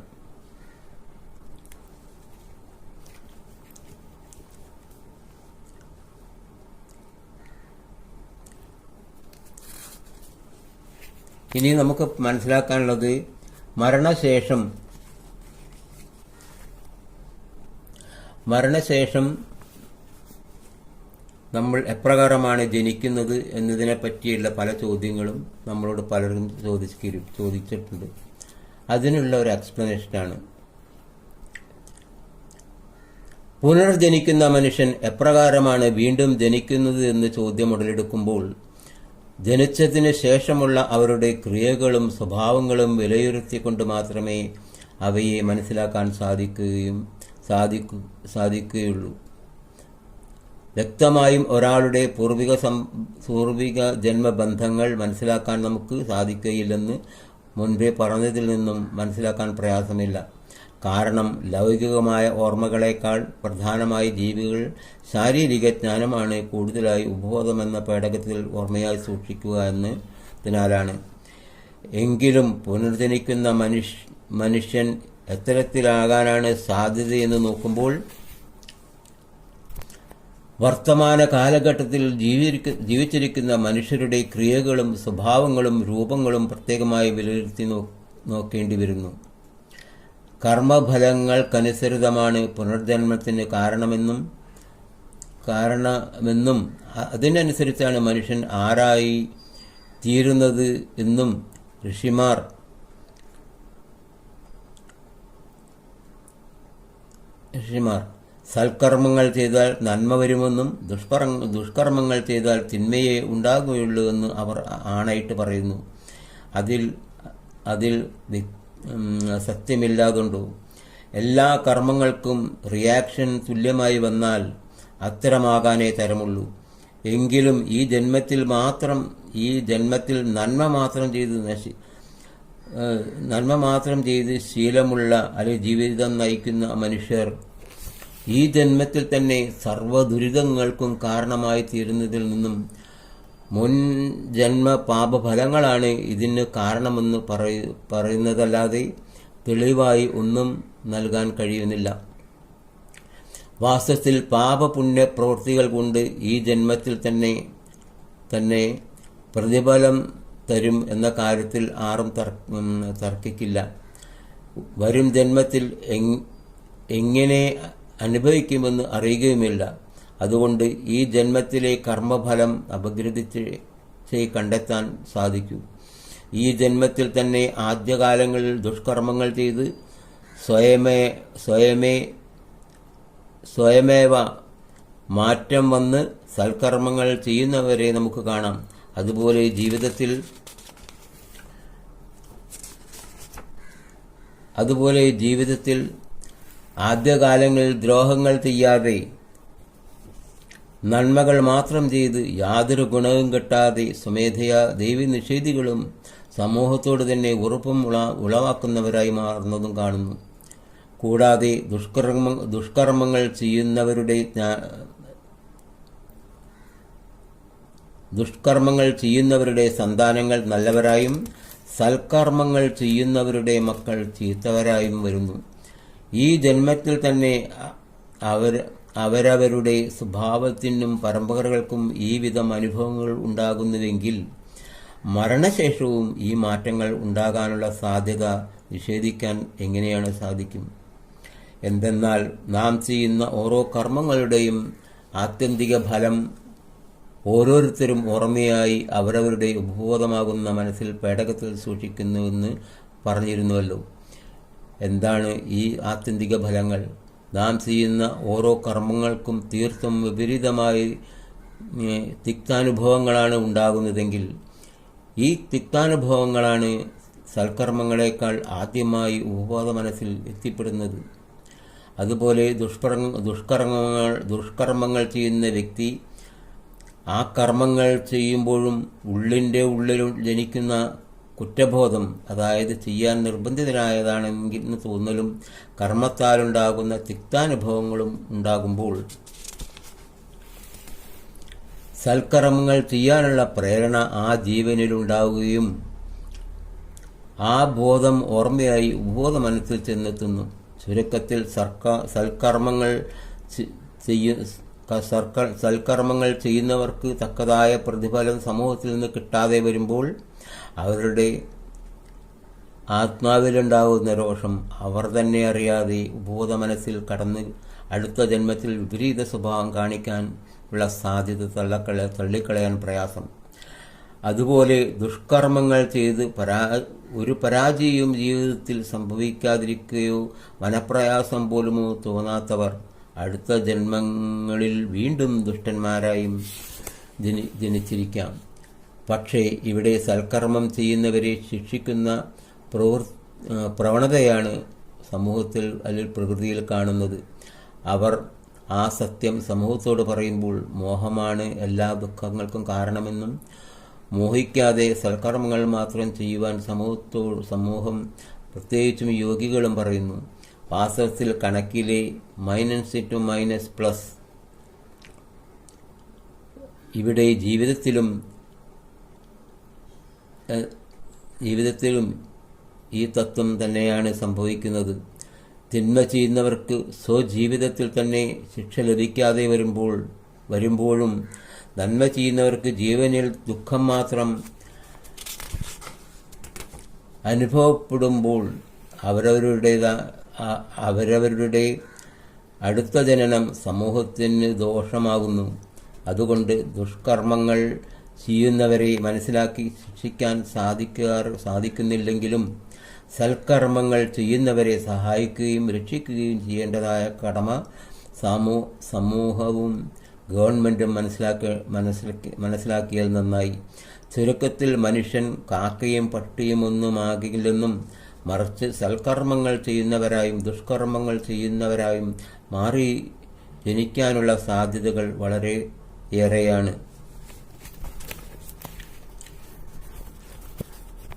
ഇനി നമുക്ക് മനസ്സിലാക്കാനുള്ളത് മരണശേഷം നമ്മൾ എപ്രകാരമാണ് ജനിക്കുന്നത് എന്നതിനെ പറ്റിയുള്ള പല ചോദ്യങ്ങളും നമ്മളോട് പലരും ചോദിച്ചിട്ടുണ്ട്. അതിനുള്ള ഒരു എക്സ്പ്ലനേഷനാണ്. പുനർജനിക്കുന്ന മനുഷ്യൻ എപ്രകാരമാണ് വീണ്ടും ജനിക്കുന്നത് എന്ന് ചോദ്യം ഉടലെടുക്കുമ്പോൾ ജനിച്ചതിന് ശേഷമുള്ള അവരുടെ ക്രിയകളും സ്വഭാവങ്ങളും വിലയിരുത്തിക്കൊണ്ട് മാത്രമേ അവയെ മനസ്സിലാക്കാൻ സാധിക്കുകയുള്ളൂ. വ്യക്തമായും ഒരാളുടെ പൂർവിക ജന്മബന്ധങ്ങൾ മനസ്സിലാക്കാൻ നമുക്ക് സാധിക്കുകയില്ലെന്ന് മുൻപേ പറഞ്ഞതിൽ നിന്നും മനസ്സിലാക്കാൻ പ്രയാസമില്ല. കാരണം ലൗകികമായ ഓർമ്മകളേക്കാൾ പ്രധാനമായി ജീവികൾ ശാരീരിക ജ്ഞാനമാണ് കൂടുതലായി ഉപബോധമെന്ന പേടകത്തിൽ ഓർമ്മയായി സൂക്ഷിക്കുക എന്നതിനാലാണ്. എങ്കിലും പുനർജനിക്കുന്ന മനുഷ്യൻ എത്തരത്തിലാകാനാണ് സാധ്യതയെന്ന് നോക്കുമ്പോൾ വർത്തമാന കാലഘട്ടത്തിൽ ജീവിച്ചിരിക്കുന്ന മനുഷ്യരുടെ ക്രിയകളും സ്വഭാവങ്ങളും രൂപങ്ങളും പ്രത്യേകമായി വിലയിരുത്തി നോക്കേണ്ടി വരുന്നു. കർമ്മഫലങ്ങൾക്കനുസൃതമാണ് പുനർജന്മത്തിന് കാരണമെന്നും അതിനനുസരിച്ചാണ് മനുഷ്യൻ ആരായി തീരുന്നത് എന്നും ഋഷിമാർ സൽക്കർമ്മങ്ങൾ ചെയ്താൽ നന്മ വരുമെന്നും ദുഷ്കർമ്മങ്ങൾ ചെയ്താൽ തിന്മയെ ഉണ്ടാകുകയുള്ളൂ എന്ന് അവർ ആണായിട്ട് പറയുന്നു. അതിൽ സത്യമില്ലാതുണ്ടോ? എല്ലാ കർമ്മങ്ങൾക്കും റിയാക്ഷൻ തുല്യമായി വന്നാൽ അത്തരമാകാനേ തരമുള്ളൂ. എങ്കിലും ഈ ജന്മത്തിൽ നന്മ മാത്രം ചെയ്ത് ശീലമുള്ള അല്ലെങ്കിൽ ജീവിതം നയിക്കുന്ന മനുഷ്യർ ഈ ജന്മത്തിൽ തന്നെ സർവ്വദുരിതങ്ങൾക്കും കാരണമായി തീരുന്നതിൽ നിന്നും മുൻ ജന്മ പാപഫലങ്ങളാണ് ഇതിന് കാരണമെന്ന് പറയുന്നതല്ലാതെ തെളിവായി ഒന്നും നൽകാൻ കഴിയുന്നില്ല. വാസ്തവത്തിൽ പാപപുണ്യ പ്രവൃത്തികൾ കൊണ്ട് ഈ ജന്മത്തിൽ തന്നെ പ്രതിഫലം തരും എന്ന കാര്യത്തിൽ ആരും തർക്കിക്കില്ല. വരും ജന്മത്തിൽ എങ്ങനെ അനുഭവിക്കുമെന്ന് അറിയുകയുമില്ല. അതുകൊണ്ട് ഈ ജന്മത്തിലെ കർമ്മഫലം അപഗ്രഥിച്ച് കണ്ടെത്താൻ സാധിക്കൂ. ഈ ജന്മത്തിൽ തന്നെ ആദ്യകാലങ്ങളിൽ ദുഷ്കർമ്മങ്ങൾ ചെയ്ത് സ്വയമേവ മാറ്റം വന്ന് സൽക്കർമ്മങ്ങൾ ചെയ്യുന്നവരെ നമുക്ക് കാണാം. അതുപോലെ ജീവിതത്തിൽ ആദ്യകാലങ്ങളിൽ ദ്രോഹങ്ങൾ ചെയ്യാതെ നന്മകൾ മാത്രം ചെയ്ത് യാതൊരു ഗുണവും കിട്ടാതെ സ്വമേധയാ ദൈവനിഷേധികളും സമൂഹത്തോട് തന്നെ ഉറപ്പും ഉളവാക്കുന്നവരായി മാറുന്നതും കാണുന്നു. കൂടാതെ ദുഷ്കർമ്മങ്ങൾ ചെയ്യുന്നവരുടെ ദുഷ്കർമ്മങ്ങൾ ചെയ്യുന്നവരുടെ സന്താനങ്ങൾ നല്ലവരായും സൽക്കർമ്മങ്ങൾ ചെയ്യുന്നവരുടെ മക്കൾ ചീത്തവരായും വരുന്നു. ഈ ജന്മത്തിൽ തന്നെ അവരവരുടെ സ്വഭാവത്തിനും പരമ്പരകൾക്കും ഈ വിധം അനുഭവങ്ങൾ ഉണ്ടാകുന്നുവെങ്കിൽ മരണശേഷവും ഈ മാറ്റങ്ങൾ ഉണ്ടാകാനുള്ള സാധ്യത നിഷേധിക്കാൻ എങ്ങനെയാണ് സാധിക്കും? എന്തെന്നാൽ നാം ചെയ്യുന്ന ഓരോ കർമ്മങ്ങളുടെയും ആത്യന്തിക ഫലം ഓരോരുത്തരും ഓർമ്മയായി അവരവരുടെ ഉപബോധമാകുന്ന മനസ്സിൽ പേടകത്തിൽ സൂക്ഷിക്കുന്നുവെന്ന് പറഞ്ഞിരുന്നുവല്ലോ. എന്താണ് ഈ ആത്യന്തിക ഫലങ്ങൾ? നാം ചെയ്യുന്ന ഓരോ കർമ്മങ്ങൾക്കും തീർത്തും വിപരീതമായി തിക്താനുഭവങ്ങളാണ് ഉണ്ടാകുന്നതെങ്കിൽ ഈ തിക്താനുഭവങ്ങളാണ് സൽക്കർമ്മങ്ങളെക്കാൾ ആദ്യമായി ഉപബോധ മനസ്സിൽ എത്തിപ്പെടുന്നത്. അതുപോലെ ദുഷ്കർമ്മങ്ങൾ ചെയ്യുന്ന വ്യക്തി ആ കർമ്മങ്ങൾ ചെയ്യുമ്പോഴും ഉള്ളിൽ ജനിക്കുന്ന കുറ്റബോധം, അതായത് ചെയ്യാൻ നിർബന്ധിതനായതാണെന്ന് തോന്നലും കർമ്മത്താലുണ്ടാകുന്ന തിക്താനുഭവങ്ങളും ഉണ്ടാകുമ്പോൾ സൽക്കർമ്മങ്ങൾ ചെയ്യാനുള്ള പ്രേരണ ആ ജീവനിലുണ്ടാവുകയും ആ ബോധം ഓർമ്മയായി ഉപബോധ മനസ്സിൽ ചെന്നെത്തുന്നു. ചുരുക്കത്തിൽ സൽക്കർമ്മങ്ങൾ ചെയ്യുന്നവർക്ക് തക്കതായ പ്രതിഫലം സമൂഹത്തിൽ നിന്ന് കിട്ടാതെ വരുമ്പോൾ അവരുടെ ആത്മാവിലുണ്ടാകുന്ന രോഷം അവർ തന്നെ അറിയാതെ ഉപബോധ മനസ്സിൽ കടന്ന് അടുത്ത ജന്മത്തിൽ വിപരീത സ്വഭാവം കാണിക്കാൻ ഉള്ള സാധ്യത തള്ളിക്കളയാൻ പ്രയാസം. അതുപോലെ ദുഷ്കർമ്മങ്ങൾ ചെയ്ത് ഒരു പരാജയവും ജീവിതത്തിൽ സംഭവിക്കാതിരിക്കുകയോ മനപ്രയാസം പോലുമോ തോന്നാത്തവർ അടുത്ത ജന്മങ്ങളിൽ വീണ്ടും ദുഷ്ടന്മാരായും ജനിച്ചിരിക്കാം. പക്ഷേ ഇവിടെ സൽക്കർമ്മം ചെയ്യുന്നവരെ ശിക്ഷിക്കുന്ന പ്രവണതയാണ് സമൂഹത്തിൽ അല്ലെങ്കിൽ പ്രകൃതിയിൽ കാണുന്നത്. അവർ ആ സത്യം സമൂഹത്തോട് പറയുമ്പോൾ മോഹമാണ് എല്ലാ ദുഃഖങ്ങൾക്കും കാരണമെന്നും മോഹിക്കാതെ സൽക്കർമ്മങ്ങൾ മാത്രം ചെയ്യുവാൻ സമൂഹം പ്രത്യേകിച്ചും യോഗികളും പറയുന്നു. വാസ്തവത്തിൽ കണക്കിലെ -(-) ഇവിടെ ജീവിതത്തിലും ഈ തത്വം തന്നെയാണ് സംഭവിക്കുന്നത്. തിന്മ ചെയ്യുന്നവർക്ക് സ്വജീവിതത്തിൽ തന്നെ ശിക്ഷ ലഭിക്കാതെ വരുമ്പോഴും നന്മ ചെയ്യുന്നവർക്ക് ജീവനിൽ ദുഃഖം മാത്രം അനുഭവപ്പെടുമ്പോൾ അവരവരുടെ അടുത്ത ജനനം സമൂഹത്തിന് ദോഷമാകുന്നു. അതുകൊണ്ട് ദുഷ്കർമ്മങ്ങൾ ചെയ്യുന്നവരെ മനസ്സിലാക്കി ശിക്ഷിക്കാൻ സാധിക്കുന്നില്ലെങ്കിലും സൽക്കർമ്മങ്ങൾ ചെയ്യുന്നവരെ സഹായിക്കുകയും രക്ഷിക്കുകയും ചെയ്യേണ്ടതായ കടമ സമൂഹവും ഗവൺമെൻറ്റും മനസ്സിലാക്കിയാൽ നന്നായി. ചുരുക്കത്തിൽ മനുഷ്യൻ കാക്കയും പട്ടിയും ഒന്നുമാകില്ലെന്നും മറിച്ച് സൽക്കർമ്മങ്ങൾ ചെയ്യുന്നവരായും ദുഷ്കർമ്മങ്ങൾ ചെയ്യുന്നവരായും മാറി ജനിക്കാനുള്ള സാധ്യതകൾ വളരെ ഏറെയാണ്.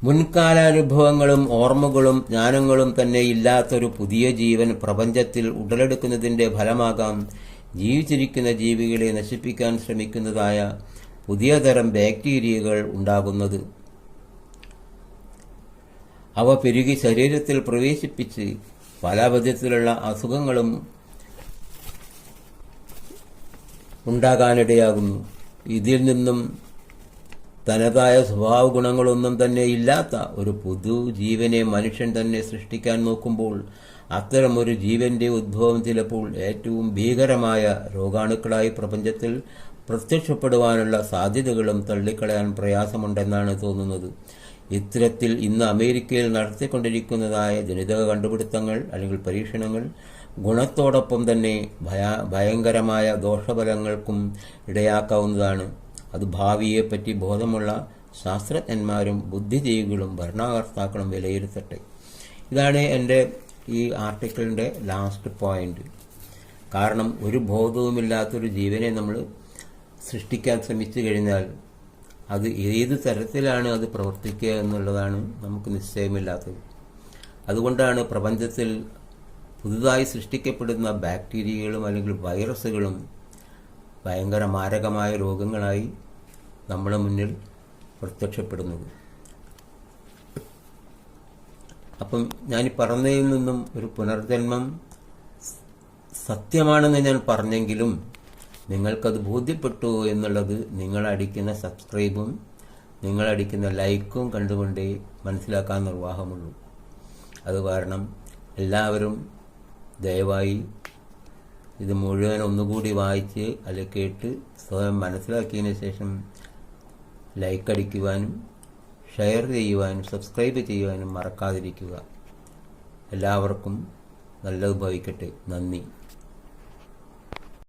മുൻകാലാനുഭവങ്ങളും ഓർമ്മകളും ജ്ഞാനങ്ങളും തന്നെ ഇല്ലാത്തൊരു പുതിയ ജീവൻ പ്രപഞ്ചത്തിൽ ഉടലെടുക്കുന്നതിൻ്റെ ഫലമാകാം ജീവിച്ചിരിക്കുന്ന ജീവികളെ നശിപ്പിക്കാൻ ശ്രമിക്കുന്നതായ പുതിയ തരം ബാക്ടീരിയകൾ ഉണ്ടാകുന്നത്. അവ പെരുകി ശരീരത്തിൽ പ്രവേശിപ്പിച്ച് പല വിധത്തിലുള്ള അസുഖങ്ങളും ഉണ്ടാകാനിടയാകുന്നു. ഇതിൽ നിന്നും തനതായ സ്വഭാവ ഗുണങ്ങളൊന്നും തന്നെ ഇല്ലാത്ത ഒരു പുതു ജീവനെ മനുഷ്യൻ തന്നെ സൃഷ്ടിക്കാൻ നോക്കുമ്പോൾ അത്തരമൊരു ജീവന്റെ ഉദ്ഭവം ചിലപ്പോൾ ഏറ്റവും ഭീകരമായ രോഗാണുക്കളായി പ്രപഞ്ചത്തിൽ പ്രത്യക്ഷപ്പെടുവാനുള്ള സാധ്യതകളും തള്ളിക്കളയാൻ പ്രയാസമുണ്ടെന്നാണ് തോന്നുന്നത്. ഇത്തരത്തിൽ ഇന്ന് അമേരിക്കയിൽ നടത്തിക്കൊണ്ടിരിക്കുന്നതായ ജനിതക കണ്ടുപിടുത്തങ്ങൾ അല്ലെങ്കിൽ പരീക്ഷണങ്ങൾ ഗുണത്തോടൊപ്പം തന്നെ ഭയങ്കരമായ ദോഷഫലങ്ങൾക്കും ഇടയാക്കാവുന്നതാണ്. അത് ഭാവിയെപ്പറ്റി ബോധമുള്ള ശാസ്ത്രജ്ഞന്മാരും ബുദ്ധിജീവികളും ഭരണകർത്താക്കളും വിലയിരുത്തട്ടെ. ഇതാണ് എൻ്റെ ഈ ആർട്ടിക്കിളിൻ്റെ ലാസ്റ്റ് പോയിന്റ്. കാരണം ഒരു ബോധവുമില്ലാത്തൊരു ജീവനെ നമ്മൾ സൃഷ്ടിക്കാൻ ശ്രമിച്ചു കഴിഞ്ഞാൽ അത് ഏത് തരത്തിലാണ് അത് പ്രവർത്തിക്കുക എന്നുള്ളതാണ് നമുക്ക് നിശ്ചയമില്ലാത്തത്. അതുകൊണ്ടാണ് പ്രപഞ്ചത്തിൽ പുതുതായി സൃഷ്ടിക്കപ്പെടുന്ന ബാക്ടീരിയകളും അല്ലെങ്കിൽ വൈറസുകളും ഭയങ്കര മാരകമായ രോഗങ്ങളായി നമ്മുടെ മുന്നിൽ പ്രത്യക്ഷപ്പെടുന്നത്. അപ്പം ഞാൻ പറഞ്ഞതിൽ നിന്നും ഒരു പുനർജന്മം സത്യമാണെന്ന് ഞാൻ പറഞ്ഞെങ്കിലും നിങ്ങൾക്കത് ബോധ്യപ്പെട്ടു എന്നുള്ളത് നിങ്ങളടിക്കുന്ന സബ്സ്ക്രൈബും നിങ്ങളടിക്കുന്ന ലൈക്കും കണ്ടുകൊണ്ടേ മനസ്സിലാക്കാൻ നിർവാഹമുള്ളൂ. അത് കാരണം എല്ലാവരും ദയവായി ഇത് മുഴുവൻ ഒന്നുകൂടി വായിച്ച് അല്ലെങ്കിൽ കേട്ട് സ്വയം മനസ്സിലാക്കിയതിന് ശേഷം ലൈക്ക് അടിക്കുവാനും ഷെയർ ചെയ്യുവാനും സബ്സ്ക്രൈബ് ചെയ്യുവാനും മറക്കാതിരിക്കുക. എല്ലാവർക്കും നല്ലത് ഭവിക്കട്ടെ. നന്ദി.